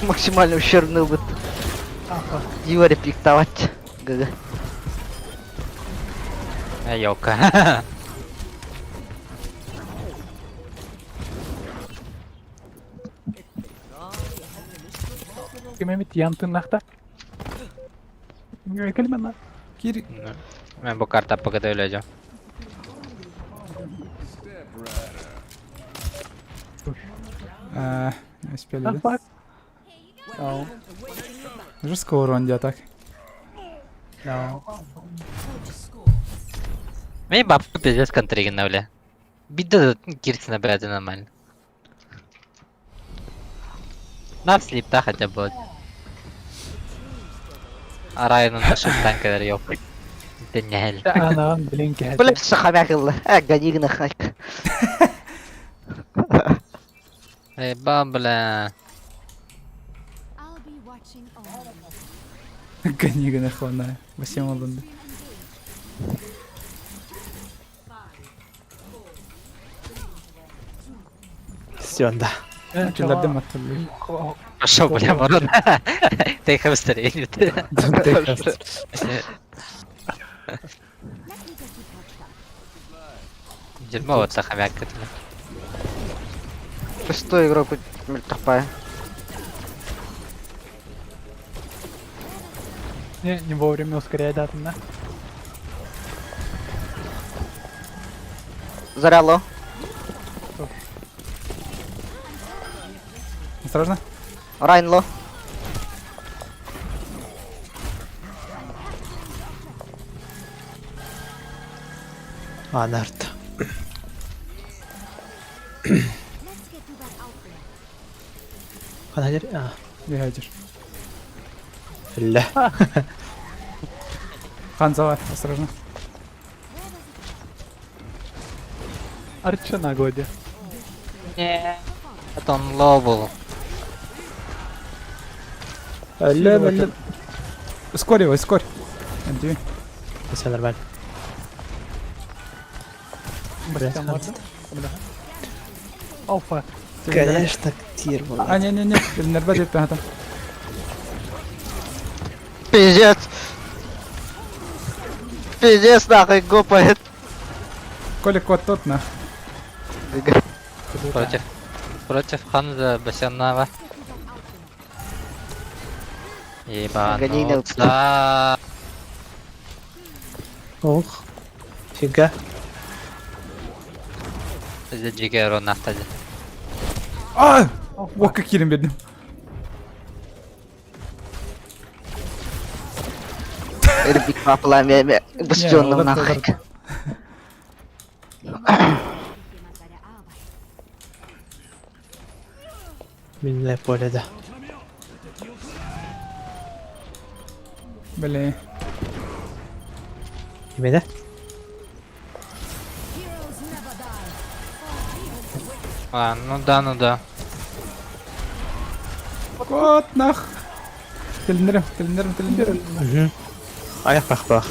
Максимально ущербный опыт. Дива рефлектовать. ГГ. Ёлка. Mehmet yan tırnakta. Kelime lan. Kiri. Ben bu kartı pakete öleceğim. Не успели, Bak да? bak. No. Жестко урон идет так. No. Benim babam pizdes контригін öyle. Bir de girsin biraz нормально. На слипта хотя бы. А Райан'ın da şuttan kadar yok. Deneyel. Ana blink hadi. Блять, сахамяк الله. Гони их нахуй. Ey бабля. I'll be watching over. Гони нахуй, Всем алынды. Стёнда. Киллерден атылды. Пошел, бля, ворон. Ты их быстрее. Дерьмо вот сахамяк это. Шестой игрок тупая. Не вовремя ускоряй дату, да? Заряло. Осторожно. Райнло. Анарт. Канадер. Бегайдер. Ля. Ханза var. Осторожно. Арча на годе. Это он лоу был. Ля. Ускорь его, ускорь. MTV. Все нормально. Бастиан var da. Burada. Oh fuck. Конечно, тир был. Не. Нерба деп там. Пиздец. Пиздец нахуй гопает. Коли кот тот на. Против Ханза Басянава. Гони Ебануться. Ох. Фига. Bizde Jigger o naftacı. О, как килим бедным. Рыбик по пламя бастионным нахуй. Минное поле, да. Блин. Меня? А, ну да. Кот нах. Тилинерим. Угу. Аяқ қақпақ.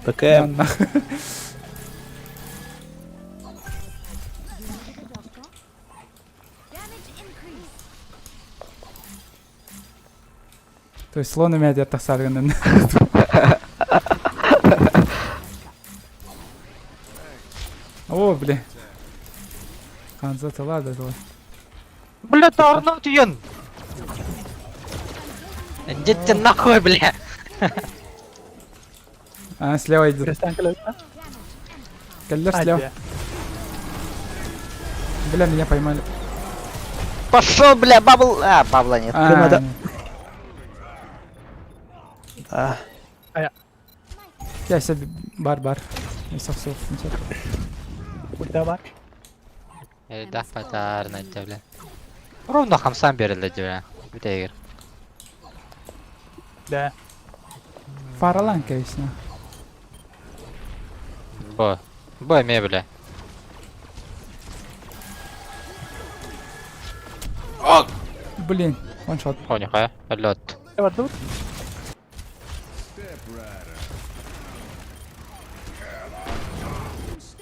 БКМ. Нах. То есть слон имеет это сарганен. О, блин. Ханза-то ладно, давай. Бля, ты орнул түйін. Иди ты нахуй, бля. Слева идет. Крестьян клёвка. Киллер слева. Бля, меня поймали. Пошел, бля, бабл. А, бабла нет. Надо. А, Я себе бар. Я совсем. Burada var. Да, патарна, бля. Ровно хамсам берілді, бля. Бітегір. Да. Фаралан, конечно. Бо еме, бля. Блин, ваншот. О, нихуя, лед. Ne var dur?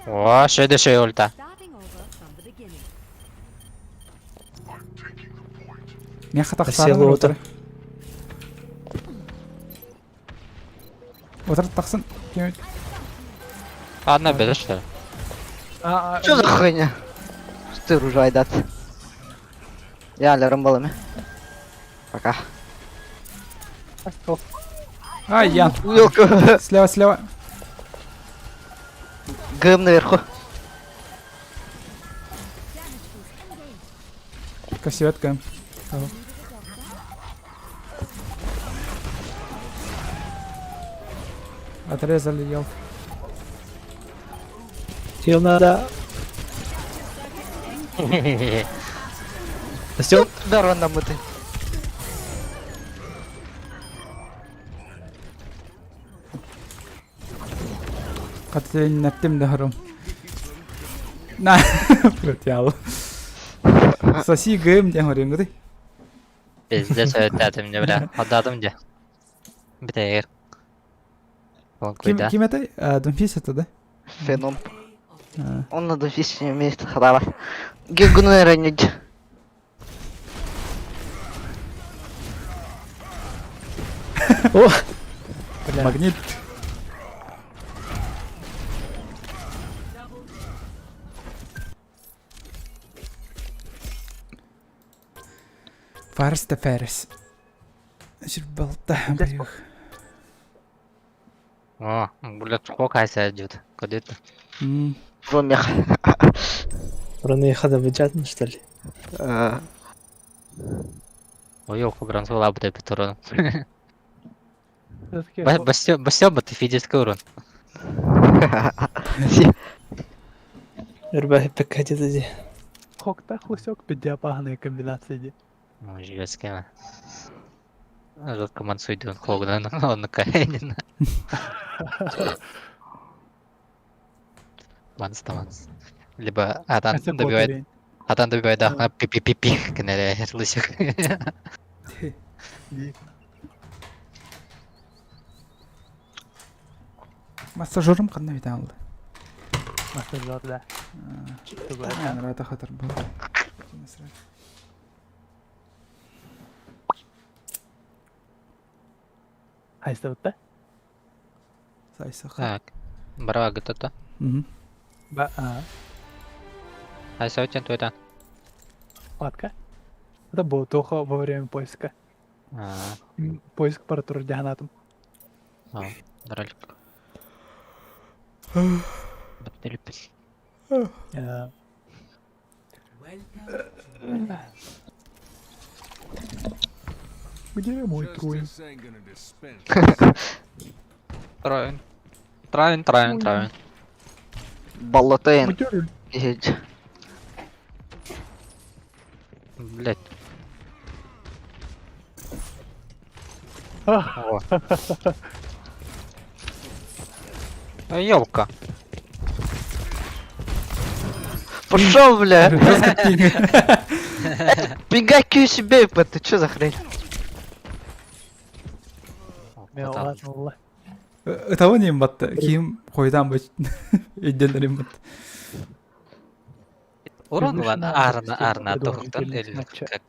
О, şey ульта. Starting Мен хата Спасибо, хсаны Отыр. Отыр тақсын. Одна беда, что ли? Что за хуйня? Ты уже айдат. Я лером балами. Пока. Ай, Ян. Вилка. Слева. ГМ наверху. Кассетка. Отрезали ел. Хил надо. Растёт. Здорово намытый. Катлен наттем дахарам. На. Протял. Соси гэм дэ хорим гэнэ. Пиздец, öğrettim de bile. Adadım de. Битер. Ким это? Донфис это, да? Феном. Он на дофисе не умеет хавать. Гигуну ранить. О! Магнит. Фарс да Феррис. Значит, болта. О, блядь, сколько айса идет? Куда это? В умях. Ураны хада бюджетно, что ли? Ой, елку гранцу лабу петурон. Бастёба ты физический урон. Рыбахи пекати тоді. Хокта хлысек педиапагные комбинации. Ну, жёсткий. Жёстко мансуйди он хлогдан, он на Каенина. Манс. Либо Атан добивает дахна пи-пи-пи-пи, кенере лысик. Массажером қандай бет алды? Массажер, да. Мен рата хатыр бұл. Айста вот Сайсақ. Так, брава где-то. Ба, Айса утен туйдан. ладка. Это было только во время поиска. Поиск паратур дягнатом. Дралик. Баттерипис. Где мой труин? Травин. Болотейн. Материн. Блять. А, О. Ёлка. Пошел, бля. Пингай себе, ты чё за хрень? ладно, والله. Того не батты. Ким қойдан бөт. Үйденерім бөт. Урон уlan арна тоқтан элі как.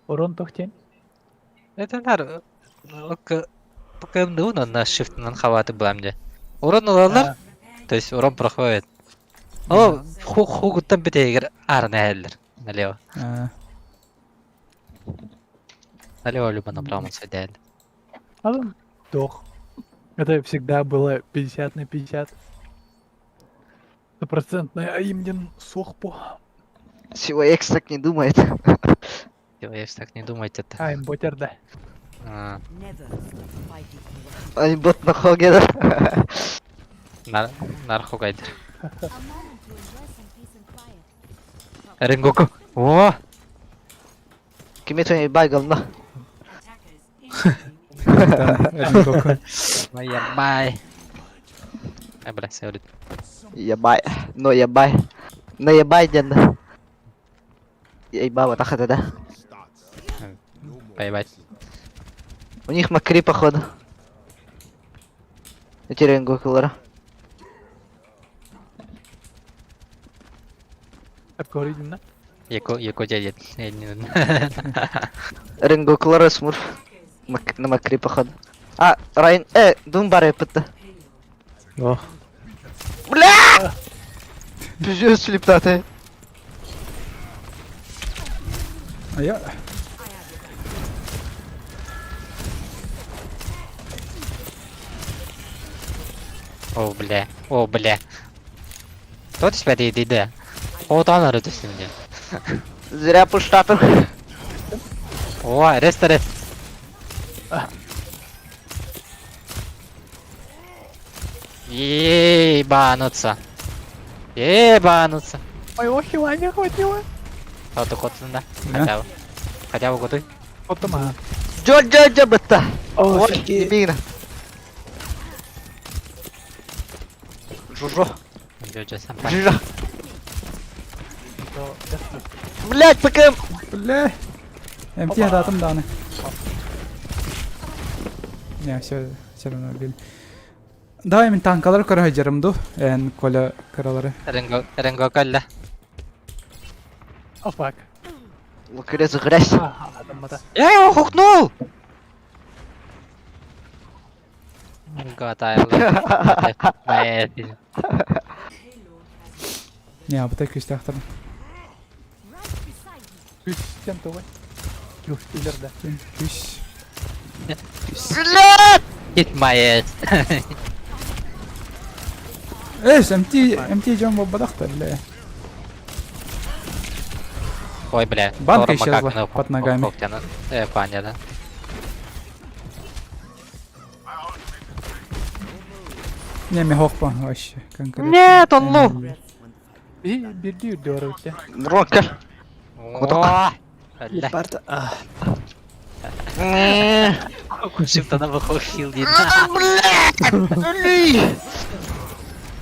Урон тохтень. Это нар пока нужно на shift на хаваты бламде. Урон улалар, то есть урон проходит. О, хугуттан битегер арна эллер. Налево. Налево либо направо садяли. Он дох. Это всегда было 50 на 50. Стопроцентный Аимдин сохпо. Всего Экс так не думает. Если так не думать, это... Аймботер, да. Аймбот на хоге, да? Нарху гайдер. A moment to enjoy some peace and quiet. Ренгоку. О! Кимито не бай говно. Моя бай. Ай, бля, севрит. Ебай. Но ебай. Наебай, дед. Ебай, вот так это, да? Поебать. У них макри, походу. Я теряю Гокулера. Обговорим, да? Eko jadit. Elinin. Ринго Кларес мур. На макри походу. А, Райн, дум баре пытта. О, Бля! Пиздец, слепта. А я... О, бля. О, бля. Кто тебя да? Вот он орёт с меня. Зря пуштатор. О, рест. Ебануться. Моего хила не хватило. А ты ход да? Да. Хотя бы годы. Вот там. Джо бытта. о, Вот, офигеть. дебильно. Жужо. Джоджо сам. Жижа. Блять, ПКМ. Бля. МТ датым даны. Не, все равно бил. Давай мен танкалар көрө жарымду. Коля каралары. Ренго калла. Oh fuck. Лукрез грязь. Адамда. Я его хукнул! Готовил. Моя. Не, а бутылка истяхтар. Күш сем той. Юх, илерде. Күш. Блять! Hit my ass. ايش МТ جنب бадахта, бля. Ой, бля. Банка Торма исчезла как под ногами. когтя, понятно. Не, мехохпа вообще. Конкретно. Нет, он лук. И бирди дёрөте. Ронка. О, бля. Парта. А, Шифта на выход хил не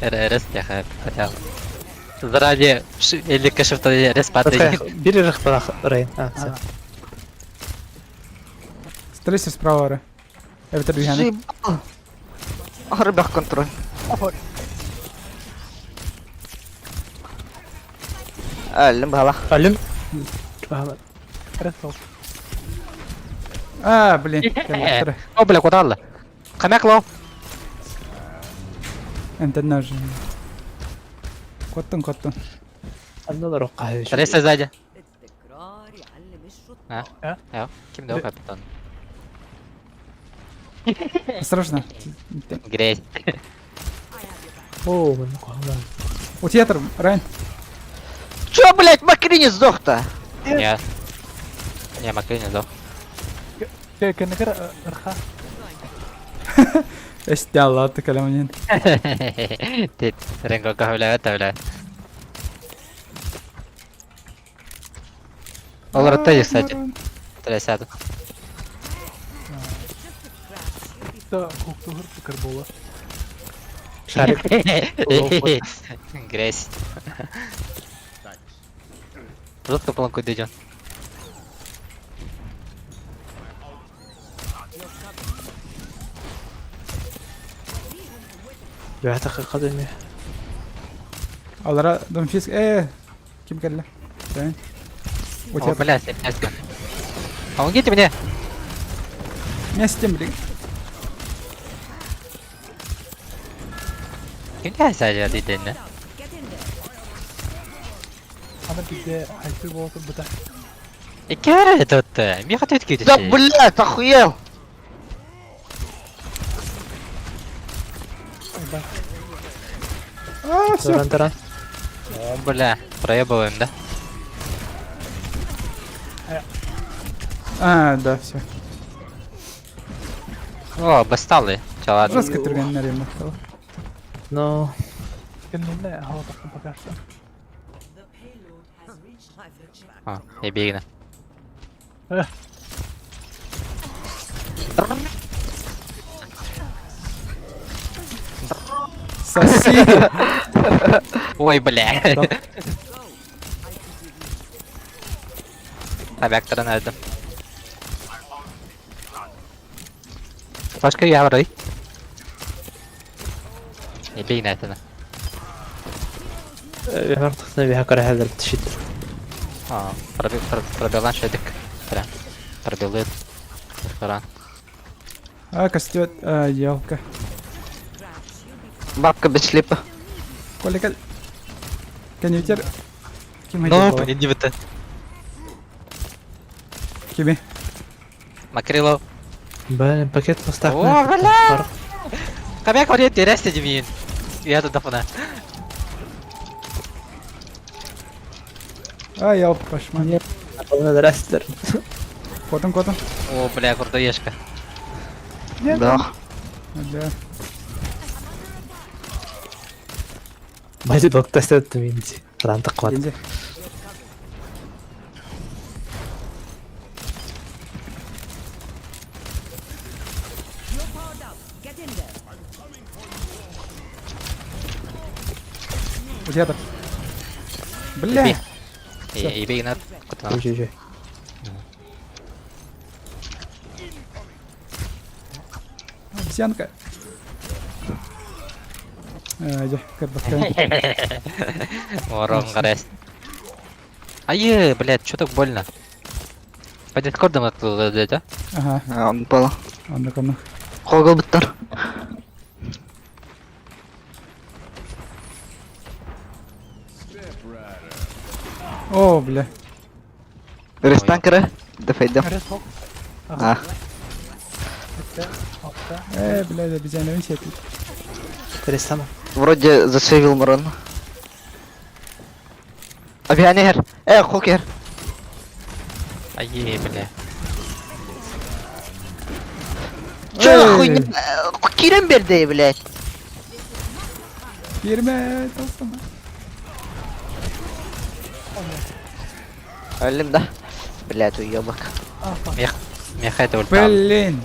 РС я хотел. Заранее или кашифта РС патка, падает. бери рахпарах, Рейн. А, все. Стресс справа, ре. Это движение. Заебал. Рыбах контроль. Лимбала. Алим. Красов. Блин. О, бля, куда الله? Хамяк лоу. انت الناجي. كوتن. Одно рука. Рейса сзади. التكرار يعلم الشطار. اه كم ده كابتن. осторожно. Грязь. О, ну У театр, Райн. Чё, блять, Макрини сдох-то? Нет. Не, Макрей не сдох. كنقرا رخا. ايش دي الله تكلمين. Тит, Ренго кахуля это, бля. Он ротеет, кстати. Трясят. Да, хуктугур карбола. Шарик. Грязь. Жутко планку идет. بيعتقد قدمي. الله دون فيسك كيف قال له؟ Райн. У О, театр. бля, серьезно. Помогите мне! Вместе, блин. Куда сзади действительно? انا بدي حيصير الوسط بتاعي. И кара тут-то? Мне хватает какие-то Да, щи. блять, охуел. Все. Таран. О, бля, проебываем, да? Да, все. О, басталы. Чё, ладно. Жестко турген наремно. Но كنا هو طقم بكاشتا. О, я бегну. Соси. Ой, бля. Вектора надо. Пашка я врой. Я бегну это. بيعتقد بها كره هذا التشيت. Пробелан шедик. Прям. Пробелыт. Ресторан. Костет, елка. Бабка без слипа. Коликал. Коньютер. Ну, блин, не бітті. Кими. Макрилов. Блин, пакет поставь. О, на. бля! Камяк варит терясти демин. Я тут дафна. Елка, пошма. Нет. Надо растер. Котом. О, бля, крутоешка. Да. Да. Бази доктастет минти. Ранта квад. Генди. Где-то. Бля. И бегнат. Чуть-чуть. Обезьянка. Кабака. Ворон гарест. Ае, блядь, чё так больно? По дискордам оттуда, блядь, а? Ага, Он был. он на. Хогл биттер. О, бля. Рестанкера. Дефейдем. Ресок. А. Бля, обезьяна висит. Перестана. Вроде засейвил Мурон. Авианер. Хокер. Ае, бля. Чё хуйня? Кирем берди, блядь. Girme dostum. Öldüm da. Блядь, уёбок. Меха это ультам. Блин.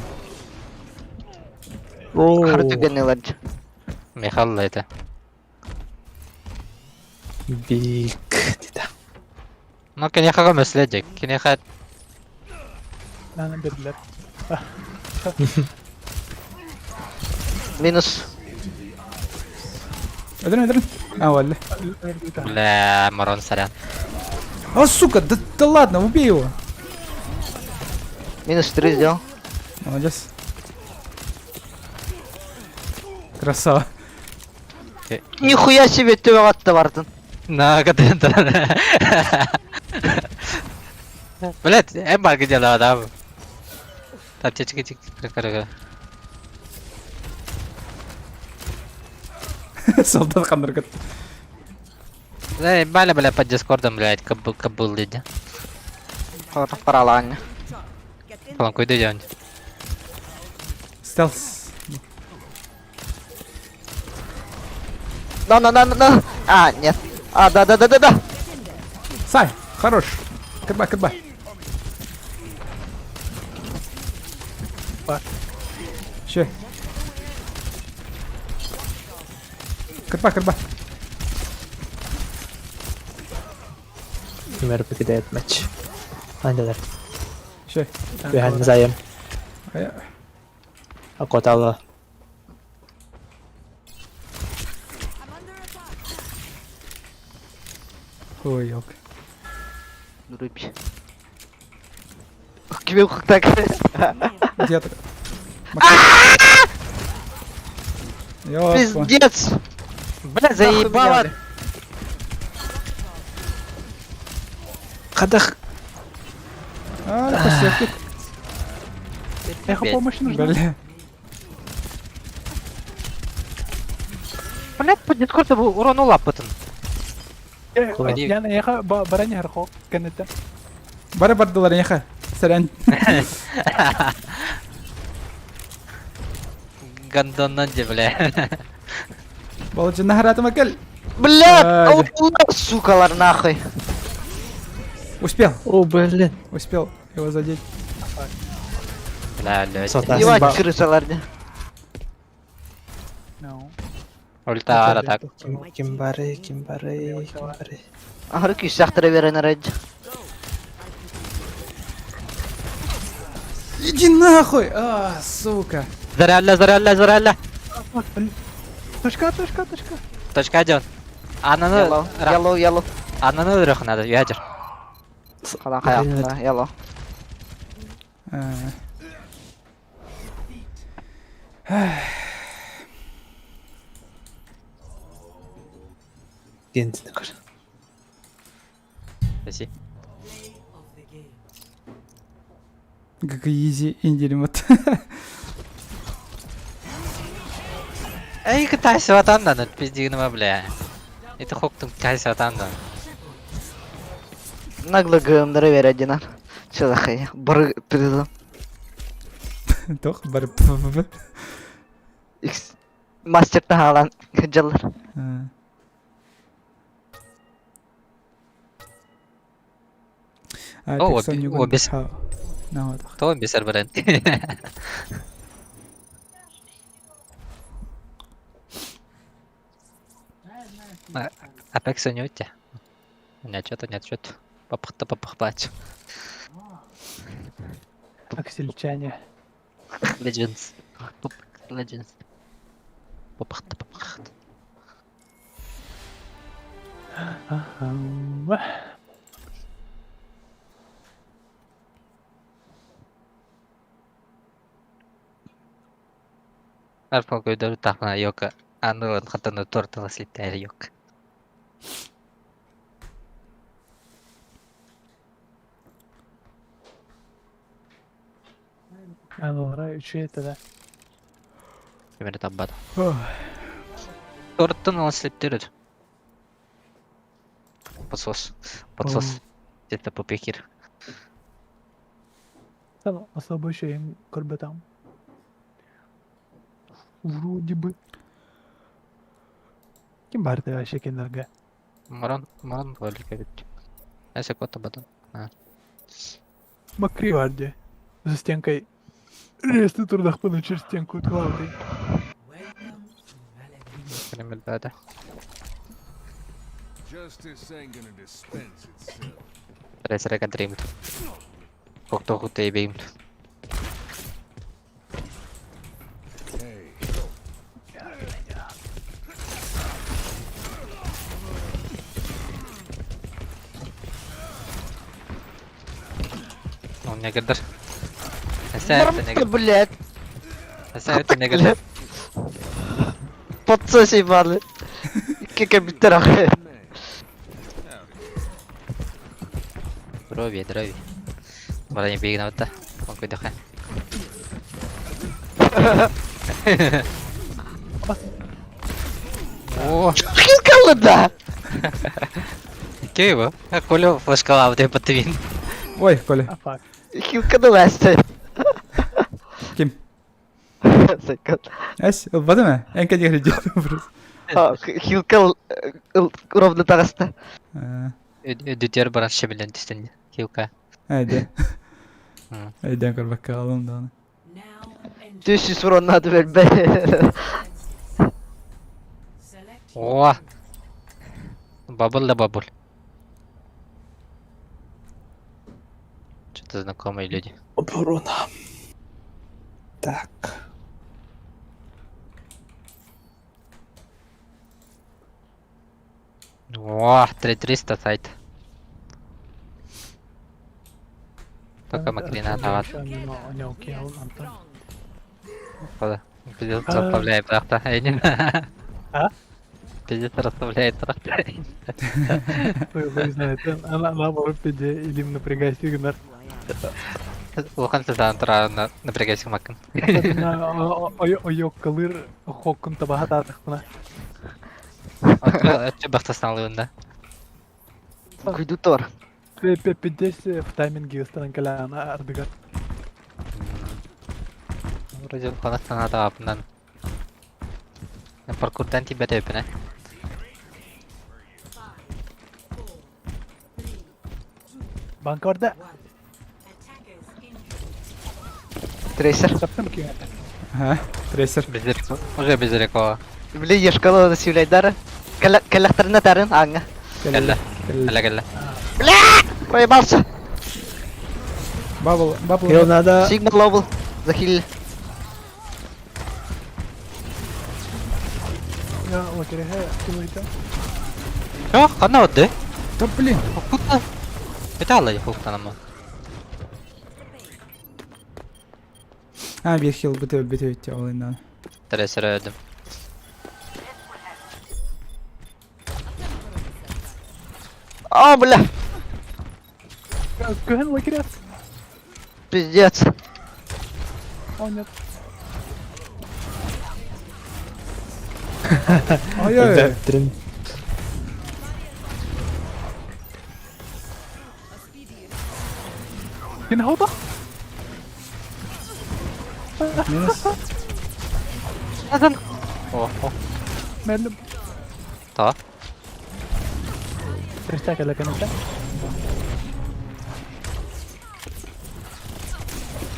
Хар түгенне ладж. Мехалла это. Бик. Дида. Ну, кенехага мыследик. Кенеха... Lan dediler. Минус. Öldürün. Валли. Бля, Марон, сорян. Сука, да ладно, убей его. Минус 3 сделал. Молодец. Красава. Нихуя себе төбе атты бардын. На, катента. Блядь, эмбар где да, да. Там чик. Солдат қандырып кетті. Да, бля, под дискордом, блядь, кабыл дейді. Параланне. Falan куйды делать. Стелс. На. А, нет. А, да. Сай, хорош. Кырба. Ще. Кырба. Пример покидает матч. Андалар. Ще. Бехан заем. Ая. Акотала. Ой, елка. Рыбь. Кибел как так. Где-то. Ёпа. Пиздец. Бля, заебало. Кадах. Посетки. Эхо помощь нужна. Бля. Блядь, по дискорду урон улапытын. Я на эхо баранер хок. Кеннете. Бары бардылар яха. Сарян. Гандоннан де, бля. Балычы нахаратыма кел. Блядь, Ай, Allah, сукалар нахуй. Успел Успел. его задеть. Бля, блядь. Сота. Ебать, крысаларды. No. Ульта ара так. Кимбары. Ахыр күйсақтыра берен раджа. Иди нахуй! Сука. Зарялля. Точка. Точка один. Ананы... Yellow. Ананы ұрық надо, ядер. Kalan kayakta. Yellow. Дендini kır. Спасибо. Как easy инделим вот. Эй, катайся вот там, надо пиздигнума, бля. Это хоктум катайся вот там, да. Нагло гымдыры берединен. Чылахай. Бұры призм. Тох бар. Мастерді алан жылыр. Обез. Кто бисер бренд? Апекса не уйти. Нет, что-то. Попахпать. Аксельчане. Legends. Legends. Попахт. Арфа көйдөрү тахна yok. Аны хатаны тортала слиттер yok. Allora, eccetera. Примерно там бада. Торттан он слиттер. Подсос. Где-то попекир. Tamam, особо şeyim кырбатам. Вроде бы. Kim barda ya şekillerge? Маран валика бит. Эсе кота бадан. Макри vardı. За стенкой. Ресты турдах пыны через стенку клауды. Примерно бада. Ресерека дримт. Кокто хуте беймт. Он не гадар. Блять. Это не гадар. Подсоси балы. Кеке биттер ахы. Дрови. Бара не бегна вот та. Он кой даха. О, Хилкалы да. кей бо? Коля флешкала вот этот твин. Ой, Коля. А fuck. Хилканы весте. Kim? Sakın. Эс, бада ма? Энка дегре просто. Хилкал ровно тагаста. Дютер баран шебелен тистен. Хилка. Айде. Айден көрбәккә алым да аны. Düşüş vuran adı verme. О! Бабл. Что-то знакомые люди. Оборона. Так. О, 300 сайт. Только Макрина дават. Не окей, Антон. Пиздец расставляет трахта. А? Пиздец расставляет трахта. Вы знаете, она может пиде или напрягай сигнал. Лохан сезон тра напрягайся макан. Ойок калыр хоккун табахат атыктына. Это бахтасtan alıyorsun. Куйду тор. Пидес в тайминге станан калана ардыгар. Вроде Қазақстан атабынан. Паркурдан тебе тепіне. Банка orada. Трейсер. Таптым ki. Трейсер. Уже безреко. Били ешкало да сивлейдары. Калахтарына тарын аңа. Келла. Проебался. Бабл. Его надо... Сигма ловл. Захилили. Ya o kere he. Kim oydu? О, қана өтті? Да блин. Bir daha alayım hukuktan ama. Ha bir heal bitiyor olayından. Tracer öldüm. А, бля, Гэн лагерят. пиздец. О, нет. Ay ay. Да, трен. Yine havada. Minus. Neden? Oh oh. Mellim. Tamam. Перестяка ля канета.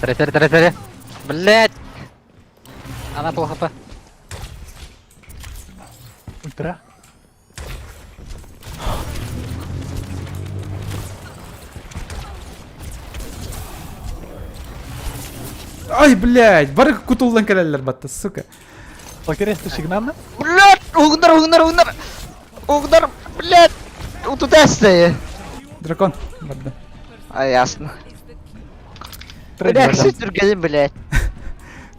Tracer. Блять! Она плохо по. Ультра. Ay блядь, бары кутулдан келелер батты, сука. Лагерят сигнально. Блядь, угдар, блядь. Вот туда стоит. Дракон. Барды. А, ясно. Блядь, сутергали, блядь.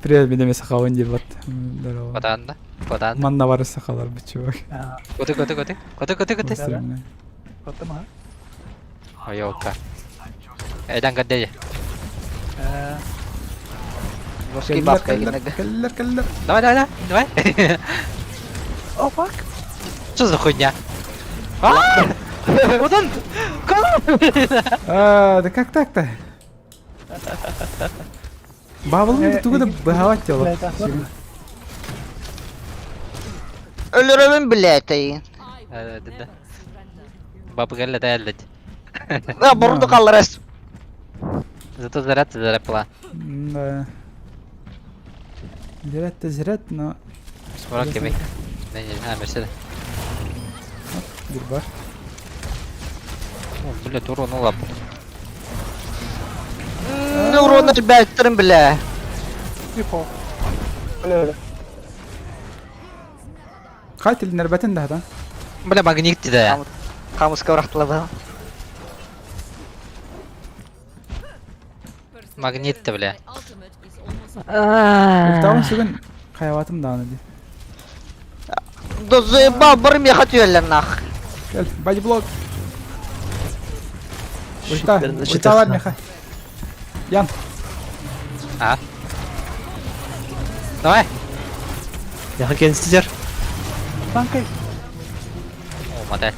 Привет, менеме сахавын деп бат. Здорово. Поданда. Поданда. Манна бары сахалар бу чувак. Коты. Стрёмно. Потом, ага. Oh yoka. Edan gede ya. Мужские бабка, Келлер. Давай. О, фак. Что за хуйня? Вот он! Да как так-то? Бабылын тугуда бахават дело. Блядь, охота. Ölürümün, блядь, ай. Да. Бабы галля даяллать. Да, бурду калырас. Зато заряд пла. Да. Зрят, но Смурок кемик. Не, мерседа. bir бар. О, блядь, урон лапу. Ну, урона тебя вторым, бля. Типа. Бля. Katil nöbetin de da. Бля, магнит да. Хамуска врахтлava. Магнит бля. Tamam sugün hayatım dağını di. Да заебал, барым я хотел, нах. Gel, body block. Щитарно, Ulta var meha. Yan. А? Давай. Яха кенсіздер. Танкай. О, модель.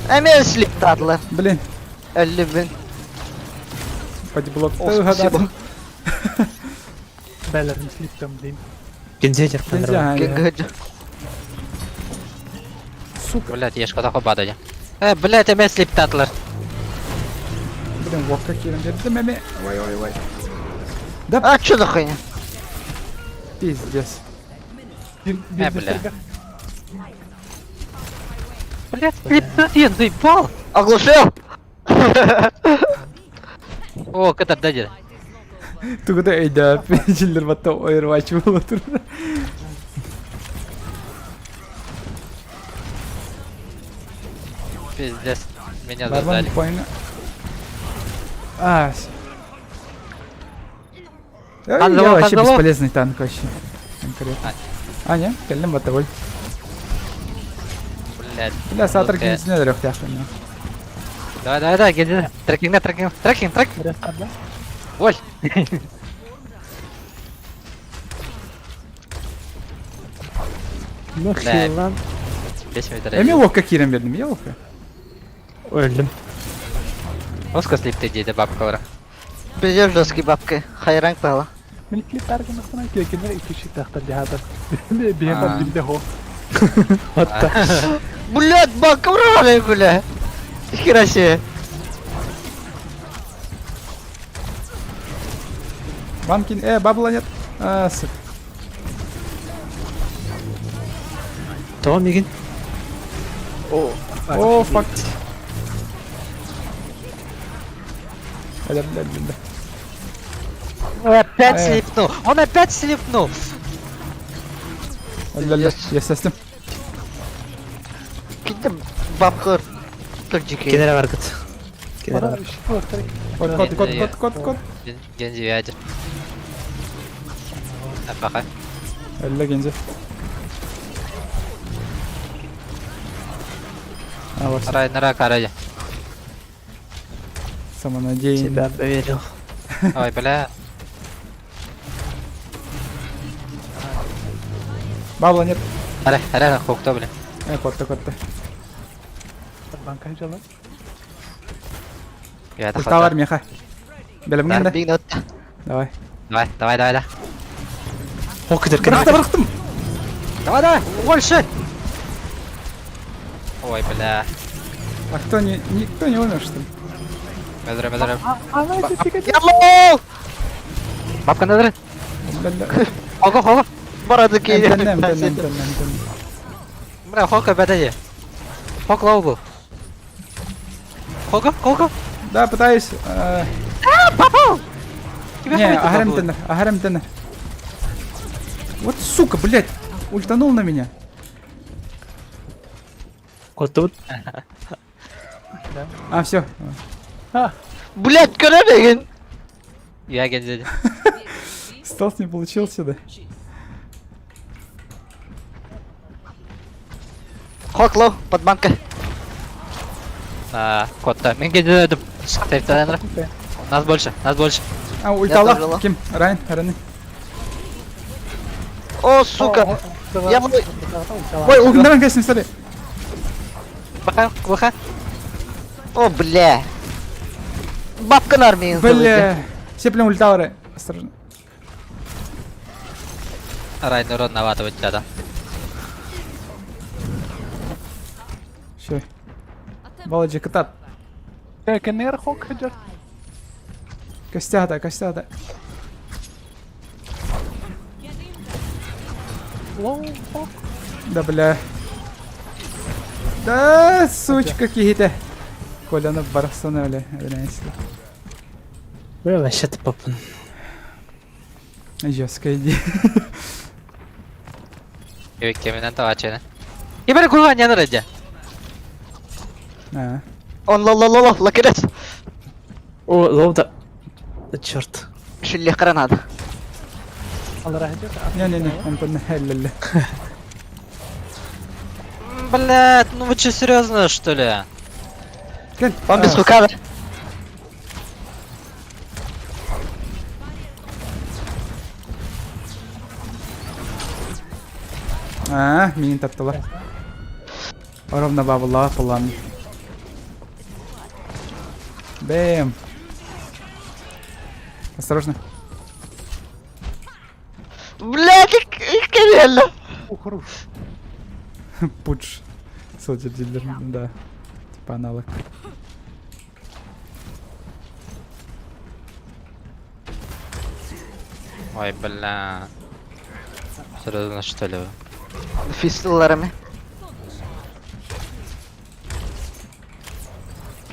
Әмен слип татлы. Блин, 50.000. body block. Спасибо. Бәлерін слиптем, дейм. Кенсіздер. Нельзя, Гыгыды. сука. Блядь, я шкода хобада я. Блядь, я слип татлер. Блин, вовка кирим dedi meme. Vay. А чё за хуйня? Пиздец. Бля. Блядь, слип я заебал. Оглушил? О, катар дадер. Тугуда eyda. Penciller batta Overwatch olur. Пиздец. Меня Barban зажали. point. А. Я Ханзало, вообще Ханзало. бесполезный танк вообще. Конкретно. А, не? Келдим батавой. Блядь. Бля, сатыр Лука. кинесine de yok yakın. Давай, геди. Трекинг. Рестарда. Ой. Ну, Да. хил lan. 5 метр. Emi vokka kirim verdim ya vokka. Öldüm. Оска слипты дейді бабка бара. Пиздец жесткий бабка. Хайранг пала. Мен клип таргын астана кекенер 2 тахтар жахатар. Биен билде хо. Hatta. Блядь, бабка врали, бля. Хера себе. Бамкин, бабла нет. А, сука. Tamam Egin. О, фак. Бля. Он опять слипнул. Бля, я сестим. Gitti bapkır. Türkçeki. Kenara var git. Kenara. Кот. Гензи ядер. Апаха. Әллә Гензи. А, вот, Нара караja. самонадеянный. Тебя поверил. Ой, бля. Бабла нет. Аре, хокто, бля. Котта. Банка жала. Я Ульта var Меха. Белем енді. Big note. Давай. Давай. Хокдер Бырықтым. Давай, больше. Ой, бля. А никто не умер, что ли? Медрем. Yellow! Бабка надо. Бля. Хого. Барады кейден. Теннем. Бля, хока бедаje. Хок лоу был. Хого. Да, пытаюсь. Попал! Не, агарем теннер. Вот сука, блядь. Ультанул на меня. Кот тут. А, все. Блять, көрәмеген! Я гензи. Стелс не получился, да? Хоклоу, под банка. Котта. Мен гензи дедім. Шықтайыптан Нас больше. А, ультала. тоже Ким? Райны. О, сука! Я мой... Ой, Угнаран кәсін, сәле. Выха. О, бля. Бабкан армиян Бля. Сеплем ульта var. Осторожно. Райный урон наватывать надо. Все. Баладжи катат. Kenner хок хаджар. Костята. Лоу хок. Да, бля. Да, сучка какие-то. Коляны барсаны, бля. Бля, вообще ты попан. Жесткая идея. Кеминен тавачene. Ибері кулған яны раджа. А. Он ло, лакерец. О, лоуда. Да черт. Шиллех гранада. Аллара хаджар. Не, Антон, ля. Блядь, ну вы че, серьезно, что ли? Он без хука, да? Минин таптылар. Ровно бабла план. Бэм. Осторожно. Блядь, их реально. Хорош. Пудж. Солдер дилер, да. Типа аналог. Ой, бля. Серьезно, что ли? Фистулларами.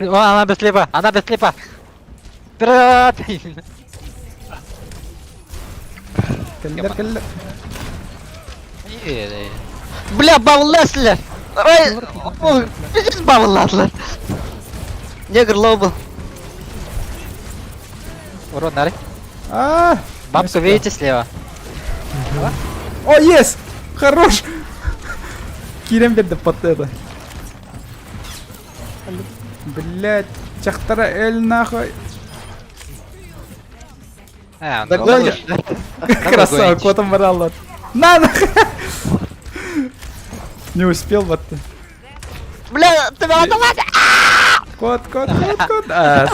О, она без слепа. Вперед! Киллер. Бля, бавласлер! Ой, ой, пиздец бавласлер. Негр лоу был. Урон, нари. А! Бабка, видите, слева? О, yes! Хорош! Кирем берді под это. Блять, чахтара эль нахуй. Он Да другой. Красава, котом брал. На! Не успел вот. Бля, ты меня давай! Кот. А,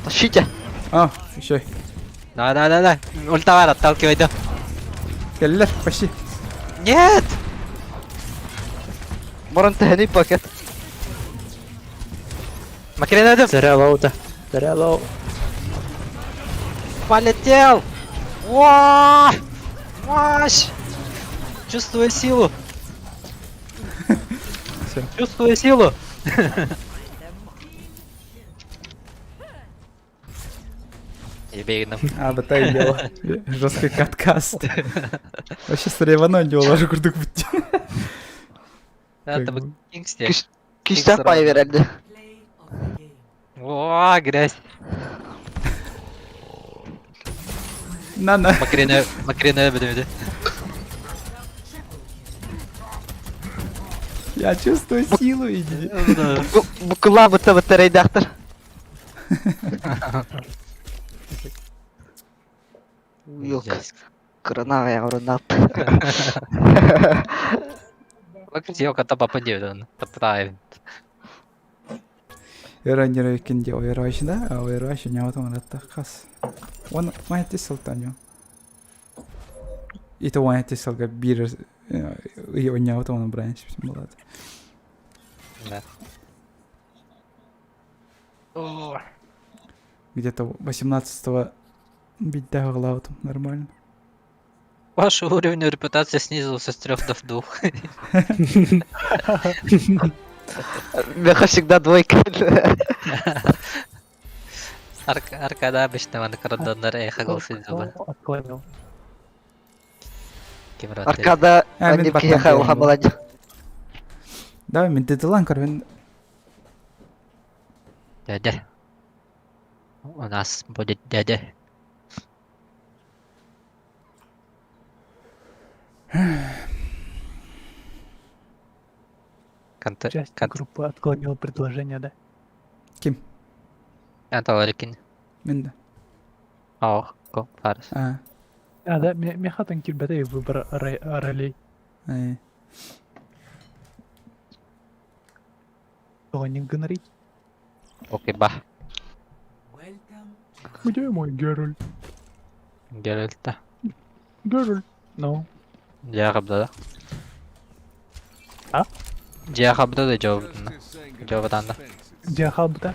Тащите. еще. Давай. Ультавар, отталкивай, да. Киллер, почти. Нет! Моран тегни пакет. Макрин идем. Заря лоуда. Заря лоу. Полетел! Мощь! Чувствую силу. Всё. Чувствую силу. Ебейным. А, батай дело. Жесткий каткаст. Вообще соревнование дело, аж курдук бути. Это Как бы бы. Кингстек. Küstah pay verildi. О, грязь. На. Макрина öldü. Я чувствую силу, иди. Bu kulağı bıta bıta redaktör. Yok. Kırına ya orada. Макрина ката попадет он. Поправит. Öğrenciler ikinci oyarışında, oyarışı ne yapalım hatta kas. Onu mahiyeti sultanıyor. İşte mahiyeti sulga bir iyi oynuyor onu branch şimdi болады. Да. Где-то 18-го бить догола там нормально. Ваш уровень репутации снизился с 3 до 2. Меха всегда двойка. Arkada обычно вон крадонları эхагался зубы. Отклонил. Кимрат. Arkada Hemen annem bakmam kiyaha lazım. oha balacı. Давай, мен дедлайн корвен. Дядя. У нас будет дядя. Часть группы отклонила предложение, да? Kim? Это Орикин. Мен да. Ох, Фарс. А, Да, мехатан кирбетай выбор ролей. ай. Кто не говорит? Окей, ба. Где мой Геральт? Геральта. Геральт. Ну, Диагабда да? А? Диагабда да Джовадан да. Диахабта.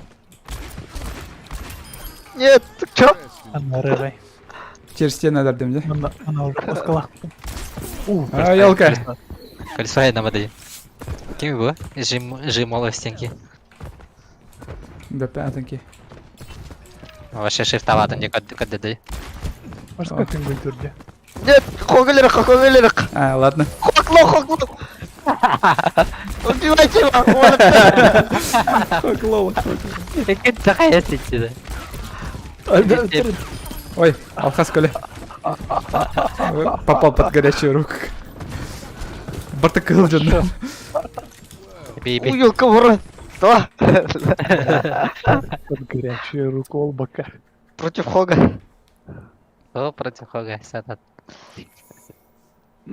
Нет, чё? Она рырай. Через стену дардым, да? Она уже по скалах. А, елка. Колесо я намады. Кем его? Жимоло в стенки. БП-атаки. Вообще шифтовато не кадды. Может, как им будет урде? Нет, хогалерах, хогалерах. А, ладно. Хокло, хокло. Убивайте его. Клоун. Какая такая сеть. Ой, Алхас Коля. Попал под горячую руку. Бартакыл жонда. Биби. Уйыл ковра. Что? Под горячую руку Олбака. Против Хога. О, против Хога. Сатат.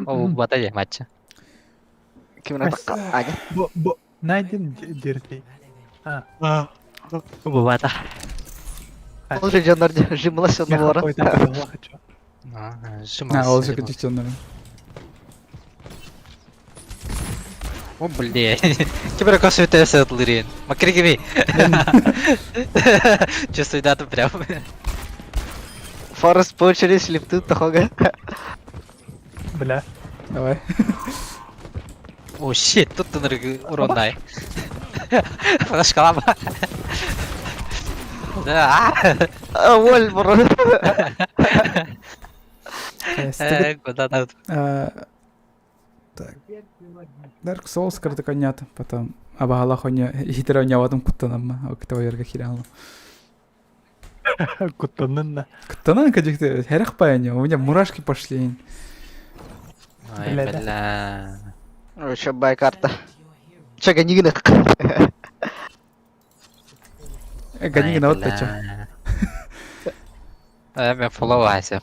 О, батарея матча. Кимна Аня. Найден дертей. Бубата. Он же жанр жимлась он Я вора. какой-то голова хочу. А, ол же девчонка. О, блин. Кибер косвитая сетлерин. Макригими. Чувствую дату прям. Форест по очереди слептут Хога. Бля. Давай. О, щит, тут ты урон дай. Флешкалама. Да. Воль, бро. Куда там? Так. Dark Souls кырды конят, потом абагала хоня хитроня ватым куттанамма, октава ярга хиралла. Кутанынна. Куттанан кадикте херах паяня, у меня мурашки пошли. Ой, бля. Вообще бай карта. Че ганигна? Ганигна вот почему. Я фолловайся.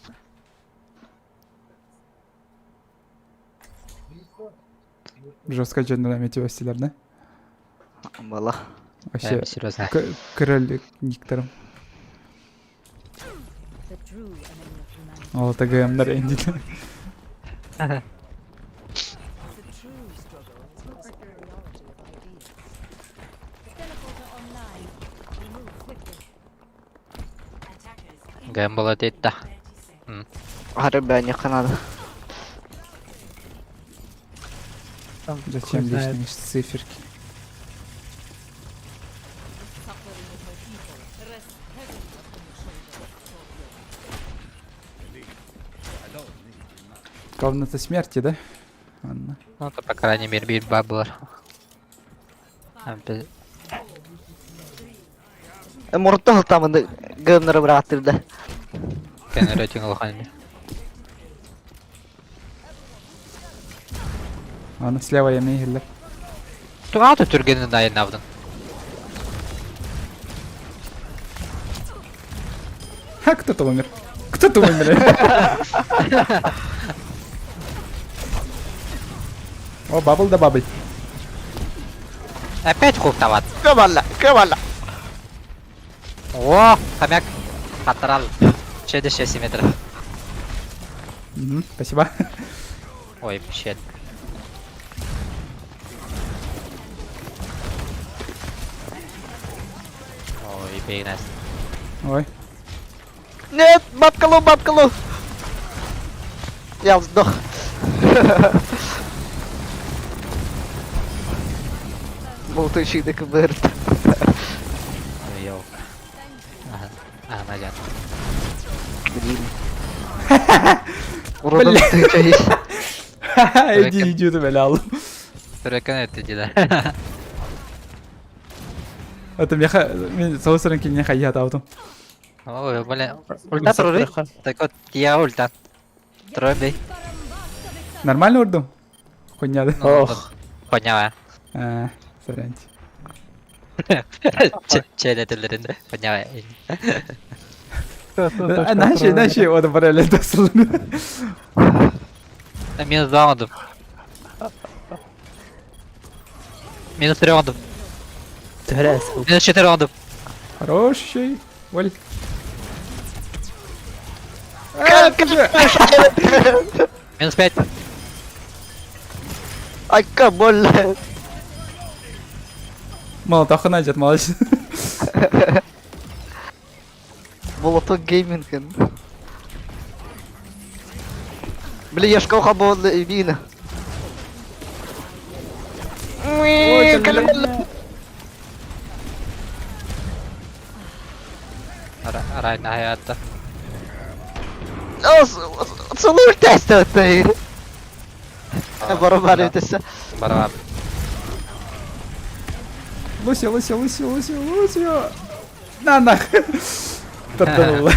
Жестко жөндөм эти вестилер, да? Мала. Вообще, Серьезно. король никтором. The true enemy of humanity. Ол ТГМ'нер энди. The true struggle is not superiority of ideas. Teleporter online. We move quickly. Гэмбола дейта. Harbi не надо. Зачем лишние циферки? Комната смерти, да? Ладно. Ну, то, по крайней мере, битва была. Biz Муртал там гымныры братырды. kenar ötüng olgan. Аны слева емей хиллер. Тугаты түргенин дайын авдың. Ха, кто-то умер. Кто-то умер. О, бабл да бабл. Опять хук тават. Кывалла. О, хамяк. Қатырал. 6 метр. Спасибо. Ой, щет. Ой, бейнас. Ой. Нет, бабкалу. Я сдох. Болтающий КБР. Йоу. Ага, Надя. Блин. Уродан ты Ха-ха, иди, идиоту бәле Түреккен өтті деді. Это мен соусырын келіне қайят аудым. Ой, блин. Ульта тұрыр. Так вот, я ульта. Трой бей. Нормально ұрдым? Қойняды. Ох. Поняла. Сорянти. Челе тілдерінде. Поняла. Наши, ода барелі досылын. Минус 2 ондым. Минус 3 ондым. Тәрәс. Минус 4 ондым. Хороший. Оль. Минус 5. Ай, больно. Молотоха найдет, молодец. Молоток гейминг. Блин, я шкафа был вина. Райна hayatта. Целую тест ты. Барабар ötesi. Барабар. Лусия. На нах. Тартанула.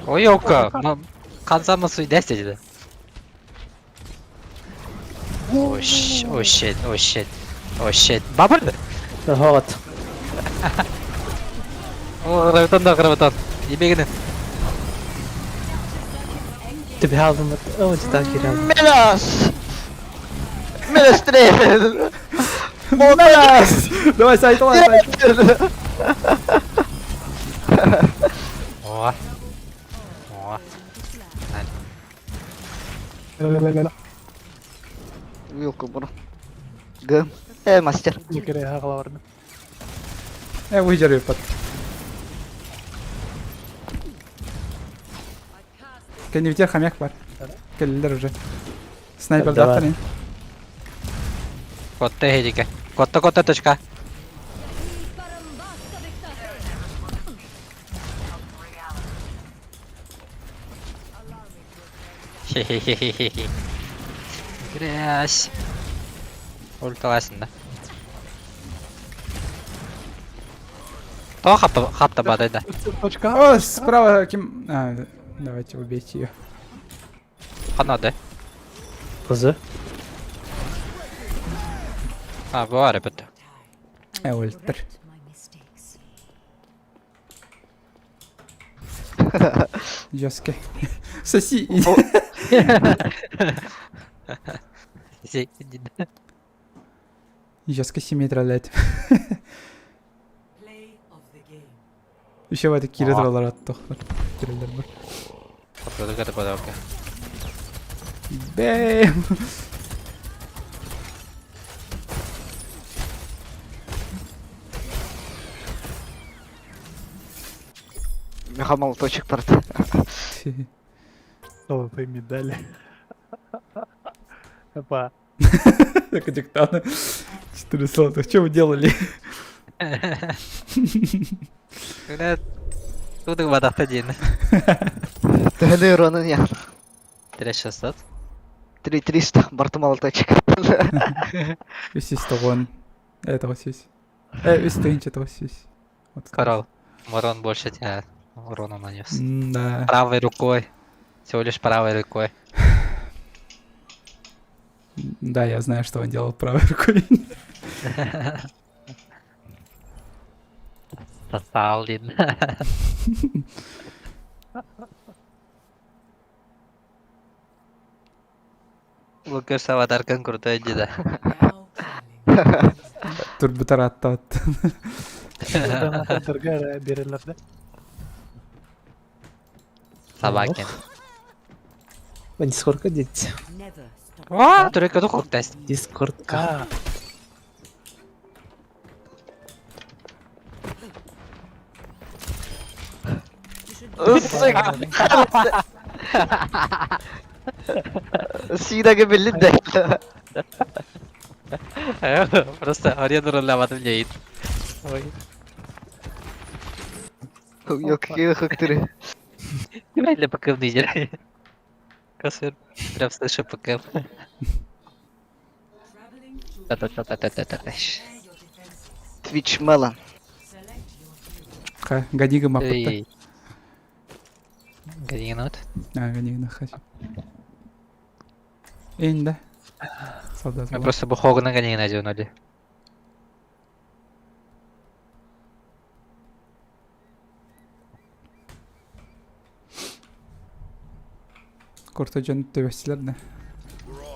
Ой, ока. Қазамы суй дәсте деді. Oh shit. Бабырды? Рахат. О, рывытан. Ебегінің. Ты бігавдым. О, дитак гирам. Минус 3. Молодец! Давай, Сайт. О. Вилку бро. Гм. Мастер. Не кере ағаларны. Выйдер ее под. Кеннивтер хомяк бар. Келдер уже. Снайпер Давай. дақтырын. Котта хедике. Котта точка. Хе-хе-хе-хе-хе. Грязь. Ульталасың да. То хапта бадайда. Точка. О, справа кем... Давайте убейте ее. Қанады. Қызы. Bu var bit. Ультер. Жестко. Соси. Жестко 7 метролет. Еще в этой кирилалар аттық. Кириллер бар. Подготовка подавка. Бэм. Молоточек порт. Золотые медали. Опа. Так, диктаны. 4 золотых. Что вы делали? Udah, udah batak tadi. Тәлі ұраны не? Трэш стат. 300 бартымалы точек. Үсіс тоғын. Это вот здесь. Үстінче то здесь. Вот. Корал. Мурон больше тебя урона нанес. Да. Правой рукой. Всего лишь правой рукой. Да, я знаю, что он делал правой рукой. Сталин. Лукаш аватаркан крутой деда. Tur bu tarafta attı. Дорогая, берелерде. Собакин. Мен дискордқа дейді. О, түрекке тоқтайсың. Дискордқа. Синаге белин де. Просто арена роллаватым дейін. Ой. Yok ki хактыры. Или ПК дизель. Косыр. Прям слышу ПК. Та-та-та-та-та-та-та. Twitch Melon. Ха, Гадига маппыта. Эй. Гадинот. Гадига нахач. Енді. Солдат. Мы просто бухогна гадина наденули. Кортоджан төбестілер да.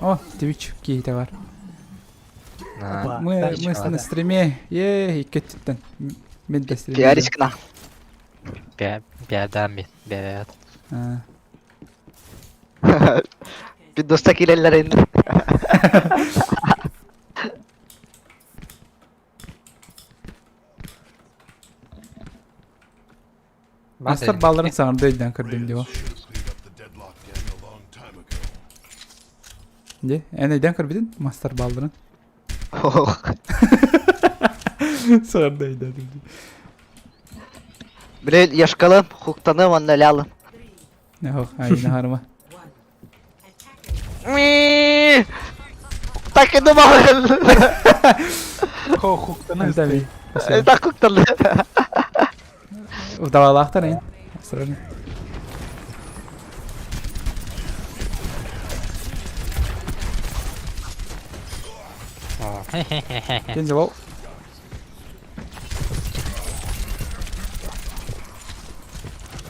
О, Twitch кейті бар. Мы на стриме. Кеттіттен. Мен де стриме. Пиаричкна. Биадами. Биад. Підоста кілелер енді. Мастер балларын сағырды өйден кірдім деп о. Не? Ән өйден кірбедін? Мастер балларын. Сағырды өйден. Білел яшкалым, хуктаны ванна лялым. Ne hoş, aynen harma. Так и думал. Хуктаны Tabii. Так хуктаны. Давалақтар ен. Осторожно. Кенже бол.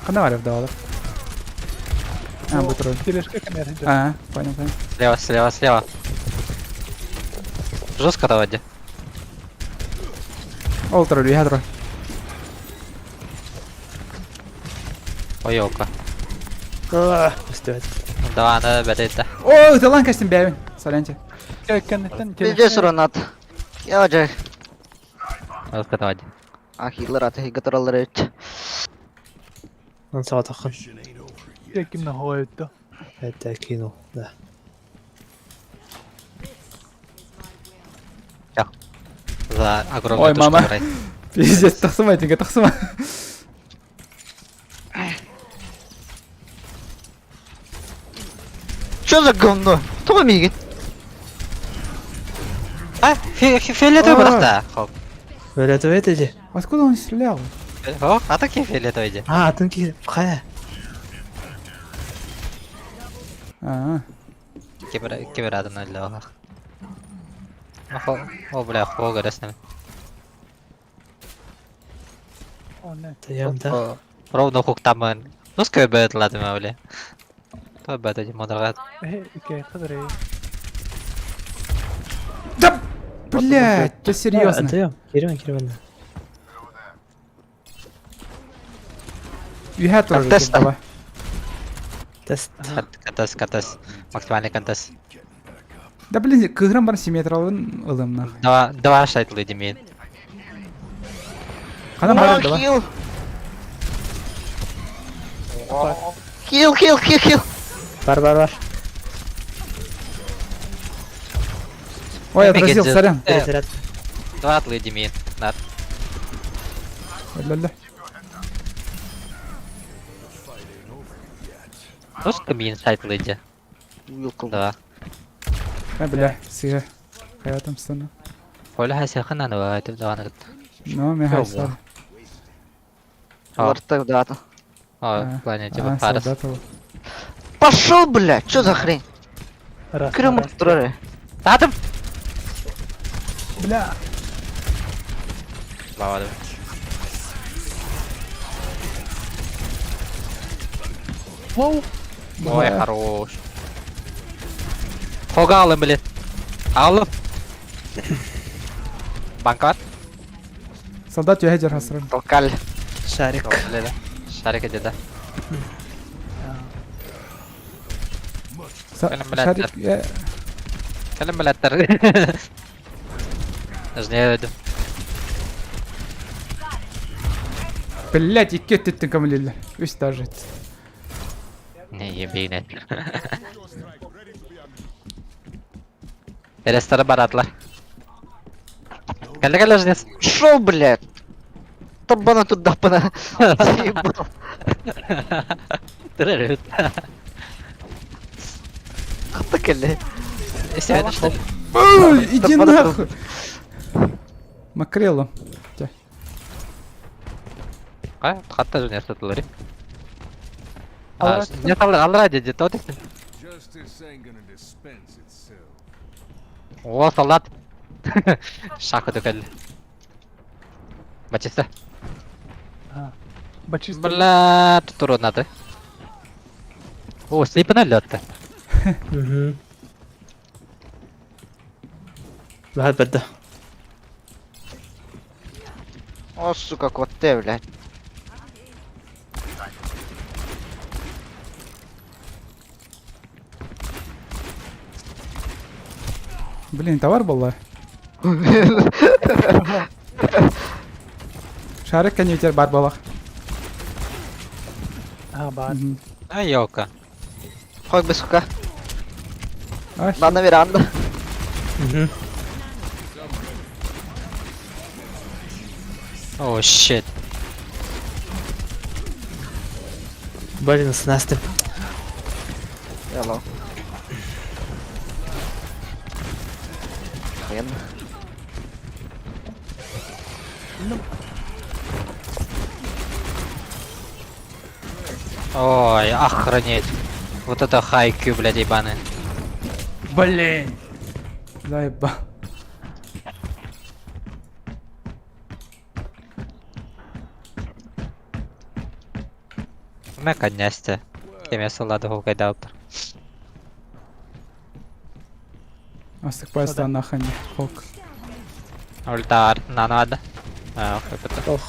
Қандай бар давалар? Бұл тұрады. тележка камера. Понял. Слева. Жестко давайте. Ол тұрады, я тұрады. Ой, елка. Өстөбет. Давай, надо бәдейді. Ой, талан кәстім бәйбін. Сәленче. Кеннеттен Видишь, Ронат. Я же. Жестко давайте. Ахилар аты гатаралар өт. Мен саға тақын. кимна хоо өттө. Это кино, да. За огромную Ой, тушку мама. брать. Пиздец, тақсыма, теңге тақсыма. Что за говно? Кто мигит? А, фиолетовый бұрақта. Хоп. Өлетіп еді де. Откуда он стрелял? О, а таки фиолетовый де. Атын келіп, қая? Кибер адына для оға. О, бля, хо көресіне. О, не. Таям, да. Ровно хуктамын. Ну, скай бәді ладым, бля. Той бәді де модырғат. Икей, қыдыры. Да, блядь, ты серьезно? Таям, керемен. Үйә тұрады. Тест. Давай. Тест. Катас. Максимальный катас. Да блин, кыграм бар симметралын ылымна. Два шайтлы демейін. Қана бар, давай. Хил. Бар. Ой, Эмеге отразил, же- сорян. Заряд. Два атлы демейін. Нар. Ля-ля. Ну, скамейін шайтлы де. Вилка. Да. бля, сига. Hayatım sana. Оля хасяхан аны айтып даганы кытты. No, me haysa. Вартак, да. А, в плане типа парус. Пошел, блядь, что за хрень? Раз. Крым раз. второй. Татым! Бля. Лавады. Воу. Ой, хорош. Хога алым, блядь. Алып. Банкат. Солдат يهجر حصرا. Толкали. شارك Шарик иде. Шарик. Калым билеттер. Ажне öldüm. Блять, iki öttüttün kamilille. 3 даже. Ne yemeğin et. Ресторан баратла. Гәлләгәлә жнес. Шел, блядь. Табана туда пана. Заебал. Тырырыт. Хатакали. Сәне что? Ой, иди Да нахуй. Макрело. А, хатта жнес тулары. Алла- Не алра деди, тот. О, солдат. Шака докел. Бачиста. Бачиста. Бля, тут родната. О, слипна лётта. بعد بده О, сука, коте, блядь. Блин, товар был. Шарик kan yeter barbalak. Бар. Айока. Хой бы, сука. Ай, Да, на веранду. О, щит. بالي نستم Hello. Хрен. Ой, охренеть. Вот это хайкю, блядь, ебаный. блин. Заебал. Наконец-то. Кеме солдаты хукайда утыр. Астык поезда нахуй. Хок. Ультар, надо. А, это.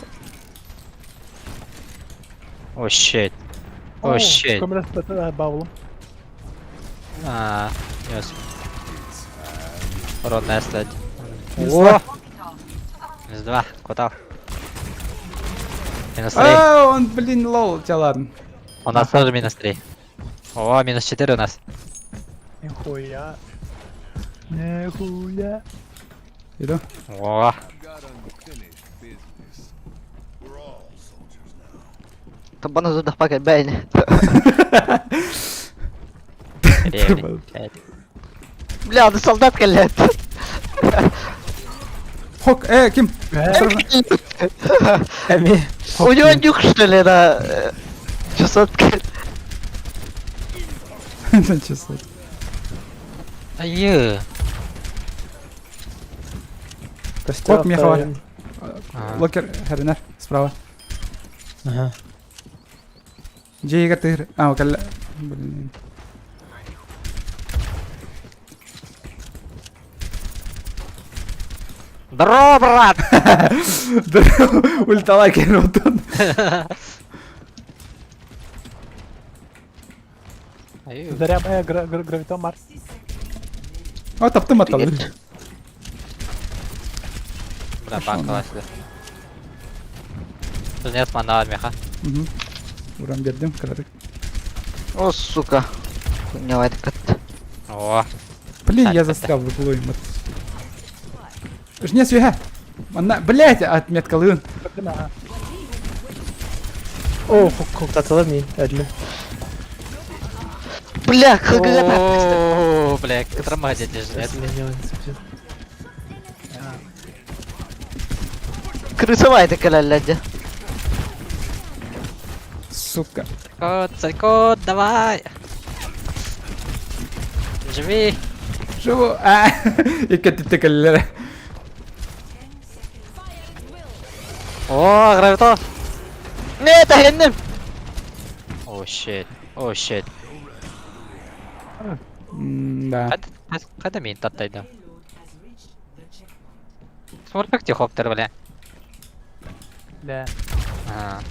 О, щит. О, щит. Камера с баулом. А, ясно. Родная стать. Минус О! два. Минус 2, куда? Минус 3. А, он, блин, лол. Тебя ладно. У нас тоже минус 3. О, минус 4 у нас. Нихуя. Нихуя. Иду. О, Табана туда пока, бейни. ревень, блядь. Бля, да солдат колет. Хок, Ким. امي У него нюх, что ли, на чесотке. Часов. Аю. Хок, мне хватит. А. Локер, Харинар, справа. اها Джейгар ты. А, около. Блин. Здорово, брат! Ультала кинул тут. Аю. Заря гравитон Марс. О, таптым атал. Бля, банка сюда. Тут нет мана меха. Урам бердим, кырарык. О, сука. Хуйня вайдкат. О, Блин, Так, я так, застрял в углу им. Жне свега. Блять, отметка лын. اوه تعطى مين ادلو Бля, хгга так. О, бля, которая дядя жрет. Крысовая такая лядя. Сука. Царькот, давай! Живи! Живу. Ике титекеллер. О, гравито! Не, тагеннем. О, щит. О, щит. Да. Қайда мен таттайды? Смотри, как тебе хоптер, бля. Да. Ага.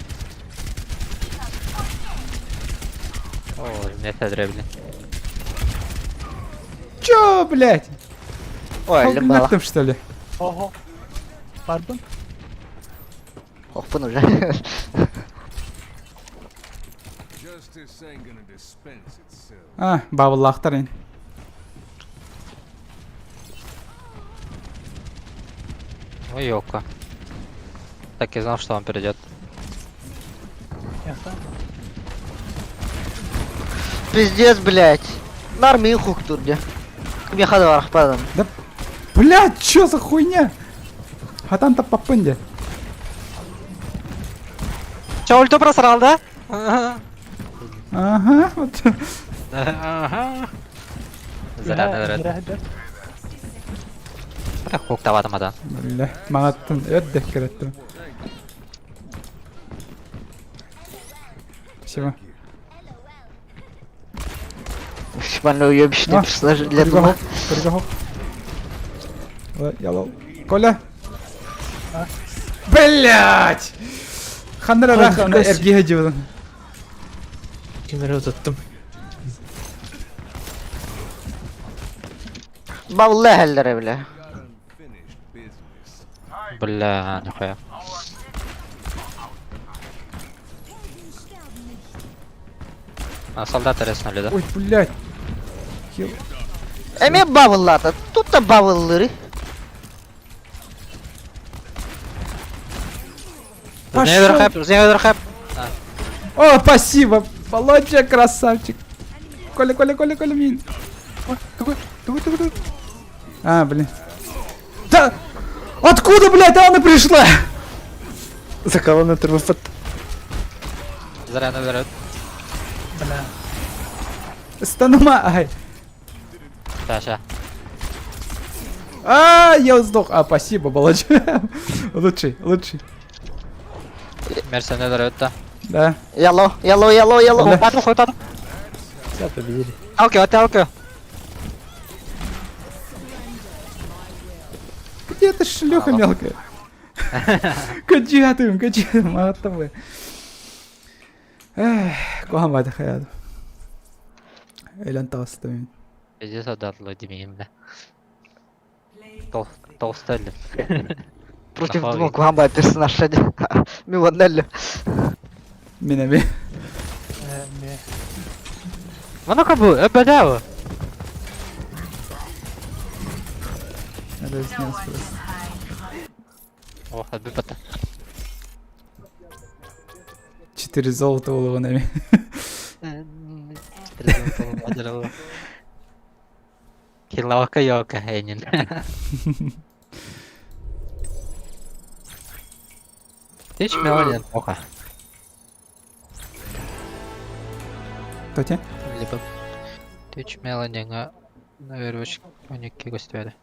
О, не тәдірі, бля. Чё, блядь? Ой, лимбала. Халгнактым, что ли? Ого. Pardon? Охпын уже. Бабыллахтар ин. Ой, ёлка. Так и знал, что он перейдет. Ясно. Пиздец, блядь. Нарми хук турде. Мне хадавар падам. Да, блядь, чё за хуйня? Хатан-то попынде. Чё, ульту просрал, да? Ага. Ага, вот. Ага. Зарядный заряд. Заряд. Бірақ хук табадым адан. Бля, мағаттын өддек керетті. Спасибо. Шпанный уебищный А, персонаж для этого. Пригохов. Ялол. Коля. Блять! Хандра раха, ана эргеге жібідің. Кемере ұзаттым. Балла хәлләре, бля. Бля, нихуя. А солдаты резнули, да? Ой, блять. Эме бавыллады. Тут да бавыллары. Зеневер хэп. О, спасибо. Володя, красавчик. Коля, мин. Ой, давай. Блин. Да! Откуда, блядь, она пришла? За колонну турбопот. Зарядный заряд. Бля. Станума. Ай. Ща. Я сдох. Спасибо, Володя. Лучший. Мерсенный заряд, да. Да. Яло. Бля. Падал, хуй падал. Все победили. Алкио. Где ты, шлюха мелкая? Качатым, маттабы. Куам байды хаяды. Эйлен тағыстым. Пиздец отдатлы демейім, бля. Толстый. Против Охуеть. двух гамба персонаж один. Миланелли. Минами. Не. Ну как бы, бля. Надо снять просто. О, отбипата. 4 золота улованами. Килловка ёлка, Эйнин. Ты чмелонен, плохо. Кто тебе? Либо ты чмелонен, наверное, у них гостевали.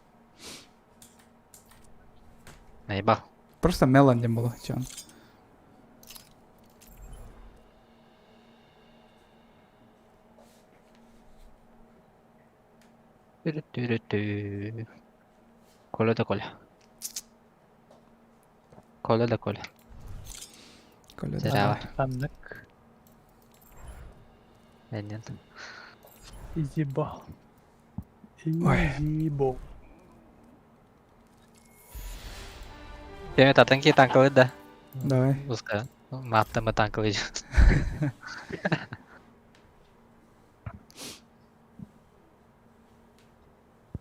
Наебал. Просто Мелан не было. Чё он? Коля да Коля. Коля да Коля. Коля, Зря. Аннык. Нет. Изибо. Ой. Изибо. Тебе танки танковые, да? Давай. Пускай. Мат-то мы танковые.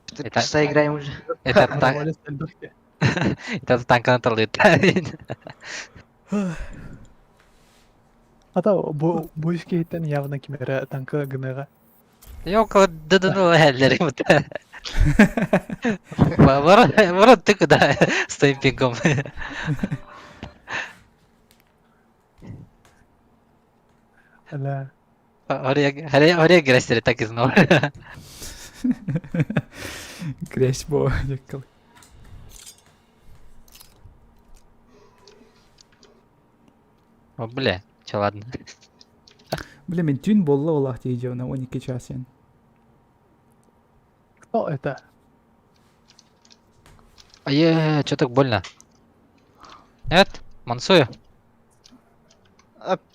Ты просто играем уже. Это танк контролирует. А то бу искейтен явно кемере танка гынага. Yok dedin o halleri bu da. Var tık da stoyim pingom. لا Oraya girişleri takızın oraya. Crash yakal. Бля, че ладно. Бля, мен түн болла олақ дейже, на 12 час yani. кто это? Ае, что так больно? Нет, мансую.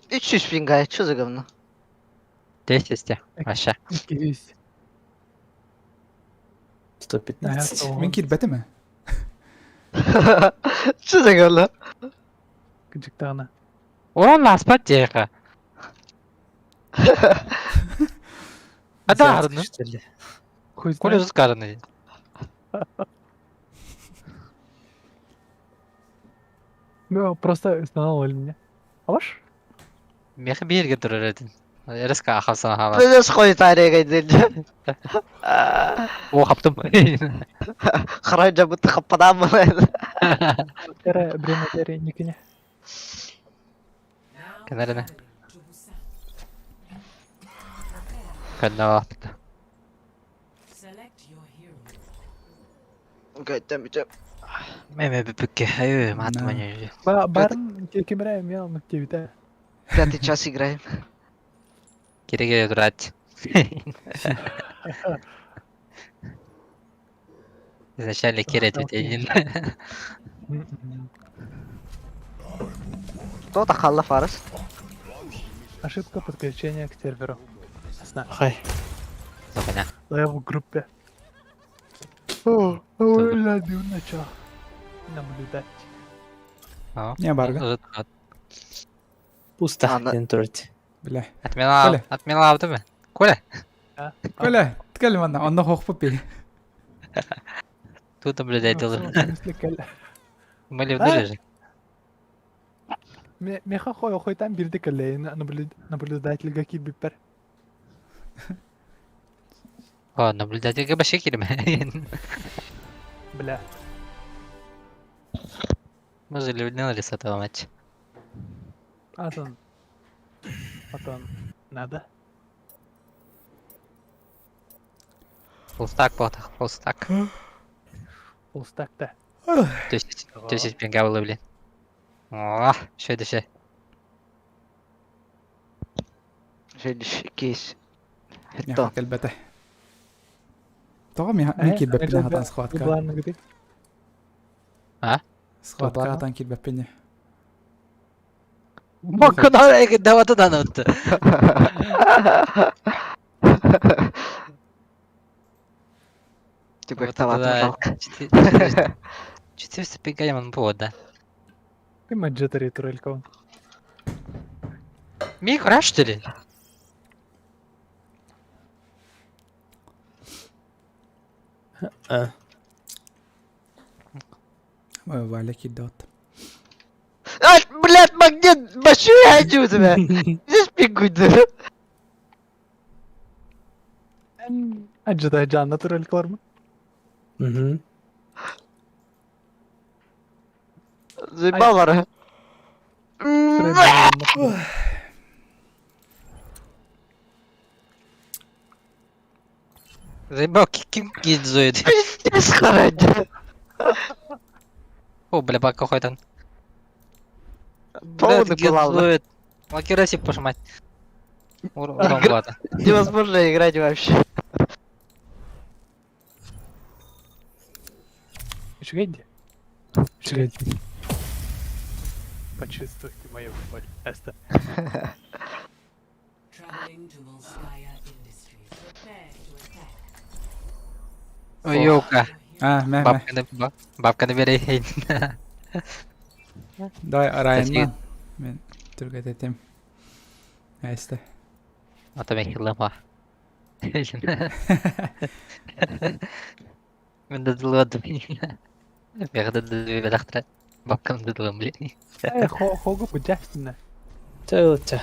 300 пинга, что за говно? 10 вообще. 200. 115. Мен kirбeti mi? Что за говно? Каджиктана. Он нас потеха. А да, ну, Что ли? Хуй коли знает. раскарный. Ну, просто останавливали меня. Алаш? Меха бирге тұрар едің. Рысқа ақапсана хава. Плюс хуй тарега иди. О, қаптым. Храй жабыт хаппадан мына. Брематери никіне. Кенарина. Кәдна вақытта. Гайтам битем. Меме бүпікке. Айой, матым өне. Барын кемірайым, я алмық кебіті. 5 час играем. Кереге тұрады. Изначально керет бітейін. Кто-то халла фарас. Ошибка подключения к серверу. Хай. Зопаня. Я в группе. О, любил начал наблюдать. Не барга. Пусто. Ана- Ден турет. Бля. Отмена алды ма? Коля? Коля, ткәлем анда, анда хоқпы пе. Тут наблюдатель. Мы же. Меха хой там бирди кәле, наблюдательга ки бипер. О, наблюдательге башы келеме. Бля. Мы же любили с этого матча. Атон, надо. Фулстак потах, фулстак. Полстак-то. То есть пинга уловили. О, что это еще? Жедиш кейс. Яха Это. кәлбәте. Тоға мен кирбәппене хатан схватка. Главное говорит. Схватка Главное? хатан кирбәппене. Маккан арайга даватыдан өтті. Типа товар жалко. 400 пинга яман повода. Ты маджетари турелька. Мик, раз что ли? А, Валя кидот. А, блядь, магнит, большой я хочу тебя. Здесь пигуйда. Acıda canlı turelk var mı? мгм. Заебал вара. Заебал, ким гидзует. Пиздец, харади. О, бля, бак какой-то. Поводы была. Лакираси пожимать. Урон блата. Невозможно играть вообще. Шгенди. Шгенди. Почувствуйте мою боль. Эста. Traveling to Volskaya Industries. Prepare to attack. Ой, ёлка. Мә. Бабканы берейін. Давай арайынман. Мен түргәт етем. Әсті. Ата мен хиллама. Мен дадылвадым. Мен дадылвы бәдақтыра. Бабканы дадылвам, блин. Хогу бджастина. Тәуәтә.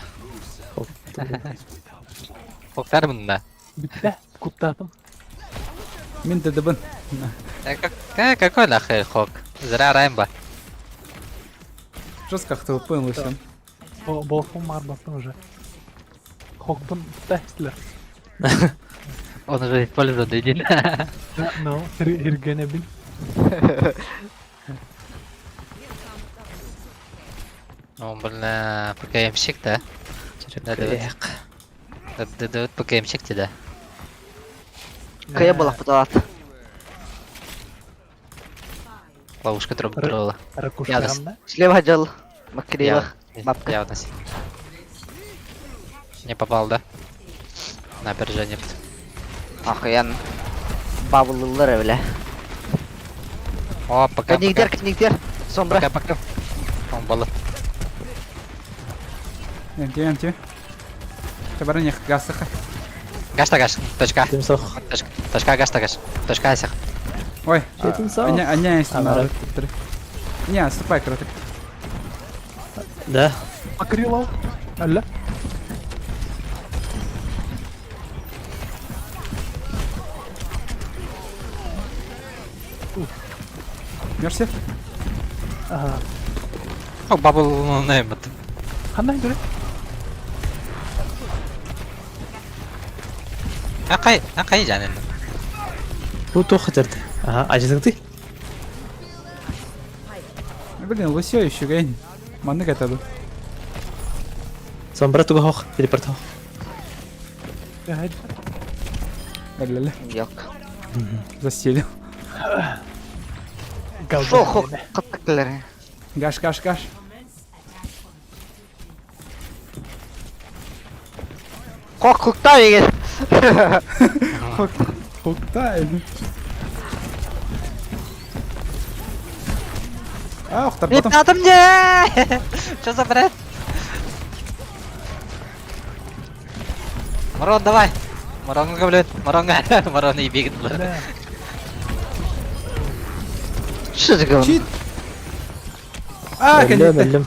Хоқтар мұнда. Bitti. Kutladım. Мен дедебін. Какой нахуй хок? Зря Раймбо. Жест как-то понял всем. Болфун var bastın уже. Hok'tun testler. Он уже использовал один. No, hirgenebil. Он, блин, ПКМщик, да? Да, ПКМщик тебя. Kaya balak puto at. Ловушка трогала. Rakuşlarımda. Слева жал. Макриева. Бабка. Явно. Не попал, да? На опережение. Akıyan. Bavullular öyle. О, пока. Книгдер. Sombra. Пока. Он был. Энти. Табаран яхт гасыха. Гаш. Точка. Тим сох. Точка гаш. Точка асих. Ой, Жетім сау. аня есть Ага. надо. Не, отступай, коротко. Да. Akrilov. Öyle. Мерси. Aha. О, бабл неймет. Handay göre? Акай жанын. Бу тох жерде. Ага, ажигды. Блин, Лусио еще гейн. Манны катаду. Sombra туга хох, телепорт хох. Evet. Ля-ля-ля. Yok. Застелил. Şu hok katlıkları. Гаш. Hokukta iyi. Хуктай. Ухтар, Не потом. надо мне! Что за бред? Марон, давай! Марон блин, Марон и бегит. Şu zıgın. Чит. А, Бәллем, конечно. бәллем.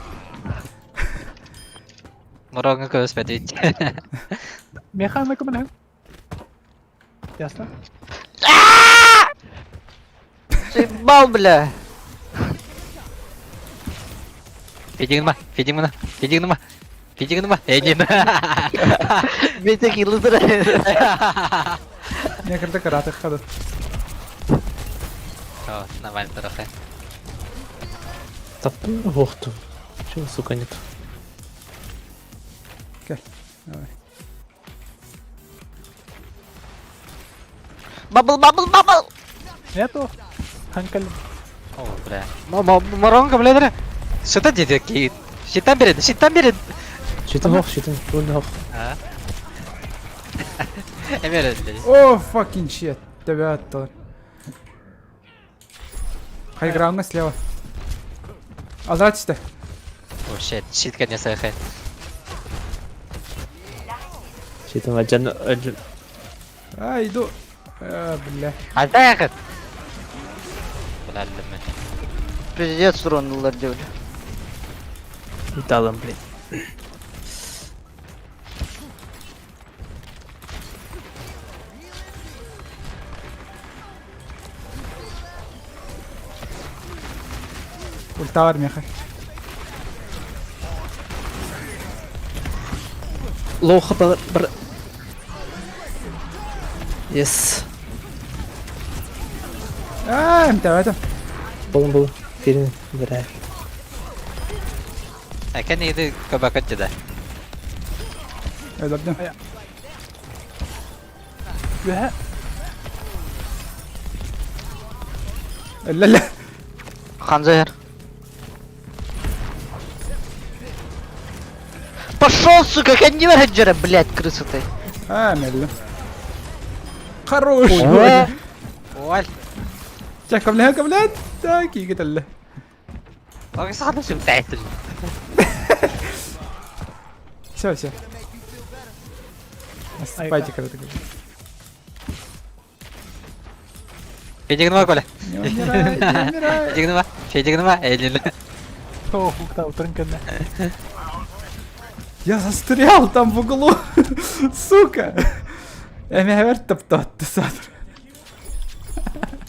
Марон көз бәдет. Mekana kemana? Yasla. Bal bile. Фидинг нема. Эдин. Bir tek yıldızdır. Не, когда караты ходу. О, нормально, трохи. Таптым хохту. Чего, сука, нет? Давай. Bubble. Nету. Hankalım. О, бля. Маронга, бля. Что дети такие? Щитам берет. Жетім хох, жетім. Өлді хох. Эмерет. О, fucking shit. Тебя оттор. Хайграуна слева. Азратiste. О, щит, конечно, хай. Жетім аджан өлді. А, иду. Бля. Альтаяхет. Бля, лemme. Президент sorunlular diyor. Италам, блин. Ульта var меха. Лоуха бір... Yes. انت هذا. Болын. Берін, бірі. Kan itu kebakar jeda. Öldürdüm. Ve لا. Ханзер. Пошел, сука, не верхаджера, блядь, крыса ты. ملي. خروش. Ой. جاك قبلها. تاكي قتله. Oke, sana sih betul. Все. Спайте, короче. Фидинг нема, Коля. Не умирай. Фидинг нема. Элил. hukukta oturun kendine. Я застрял там в углу. Сука. Эмевер топтатты сатыр.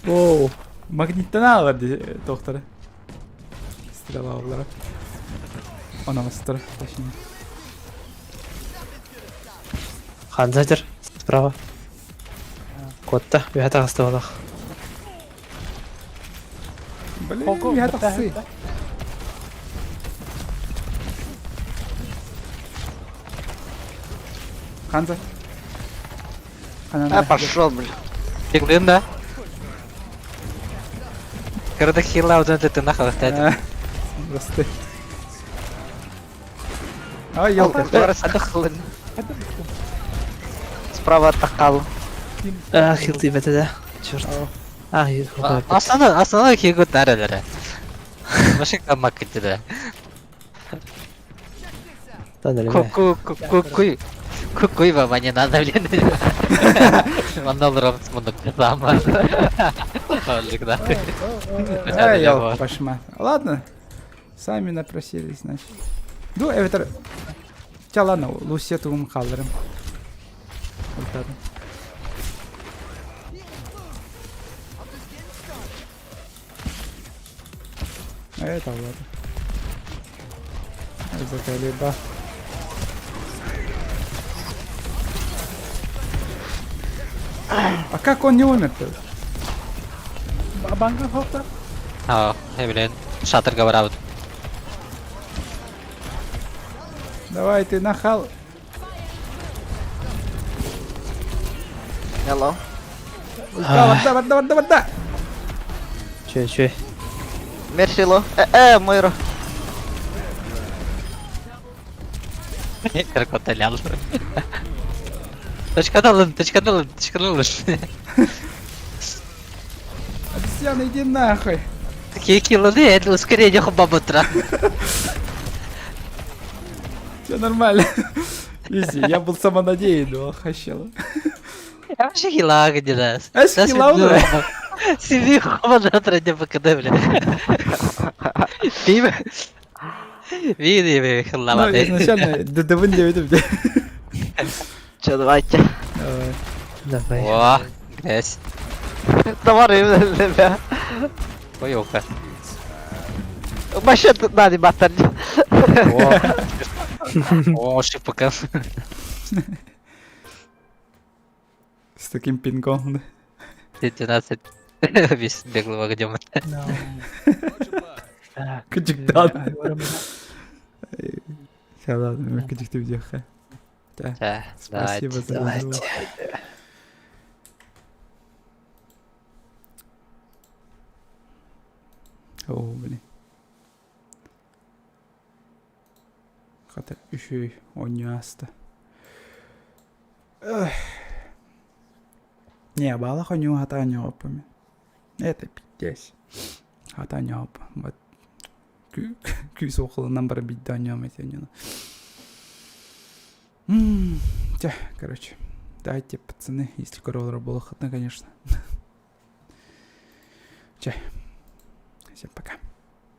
Оу. Магниттен алыр ди доктор. Стрела olarak. Ona мастер, точнее. Ханзатер. Справа. Котта. Бихата гаставалах. Блин, я тахсы. Ханза. А, пошел, блин. Фиглин, да? Когда хила вот это нахуй, кстати. Просто. Ай, ёлка. Расхлын. Справа атакал. Хилти бета да. Черт. Основной хигу тарелere. Машинка маккетиде. Куй баба, не надо, блин. Манал ровно смунук сама. Всегда. Ай, ёлка, пошма. Ладно. Сами напросились, значит. Ну, evet. Ладно, Лусия тугум калдырым. Ультады. Это ладно. Заколеба. А как он не умер-то? Банга хофта? Oh, блин. Шатер говорят. Давай ты нахал. Hello. Да. Че. Мерсило. Мойро. Как отелял. Точка налын. Обезьяна, иди нахуй. Такие киллы, это ускорение хубаботра. Все нормально. Изи, я был самонадеян, но хащела. Я вообще хила где раз. А с хила уже? Себе хубаботра не покидали. Види, хила. Ну, изначально, да вы не видите. Че, давайте. Давай. О, грязь. Товары для Поёка. Вообще тут надо батарь. О, шипака. С таким пингом, да. 12 весь беглого где-то. Кыжыктан. Все, ладно, мы кыжыкты видеоха. Да, Спасибо за разговор. О, блин. Хотя еще и оняста. Не, балах у него хата не опами. Это пиздец. Хата не опа. Вот. Кюс около нам пробить до нем эти не. Короче. Дайте, пацаны, если короллера было охотно, конечно. Всем пока.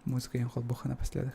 Музыка им хоть бога напоследок.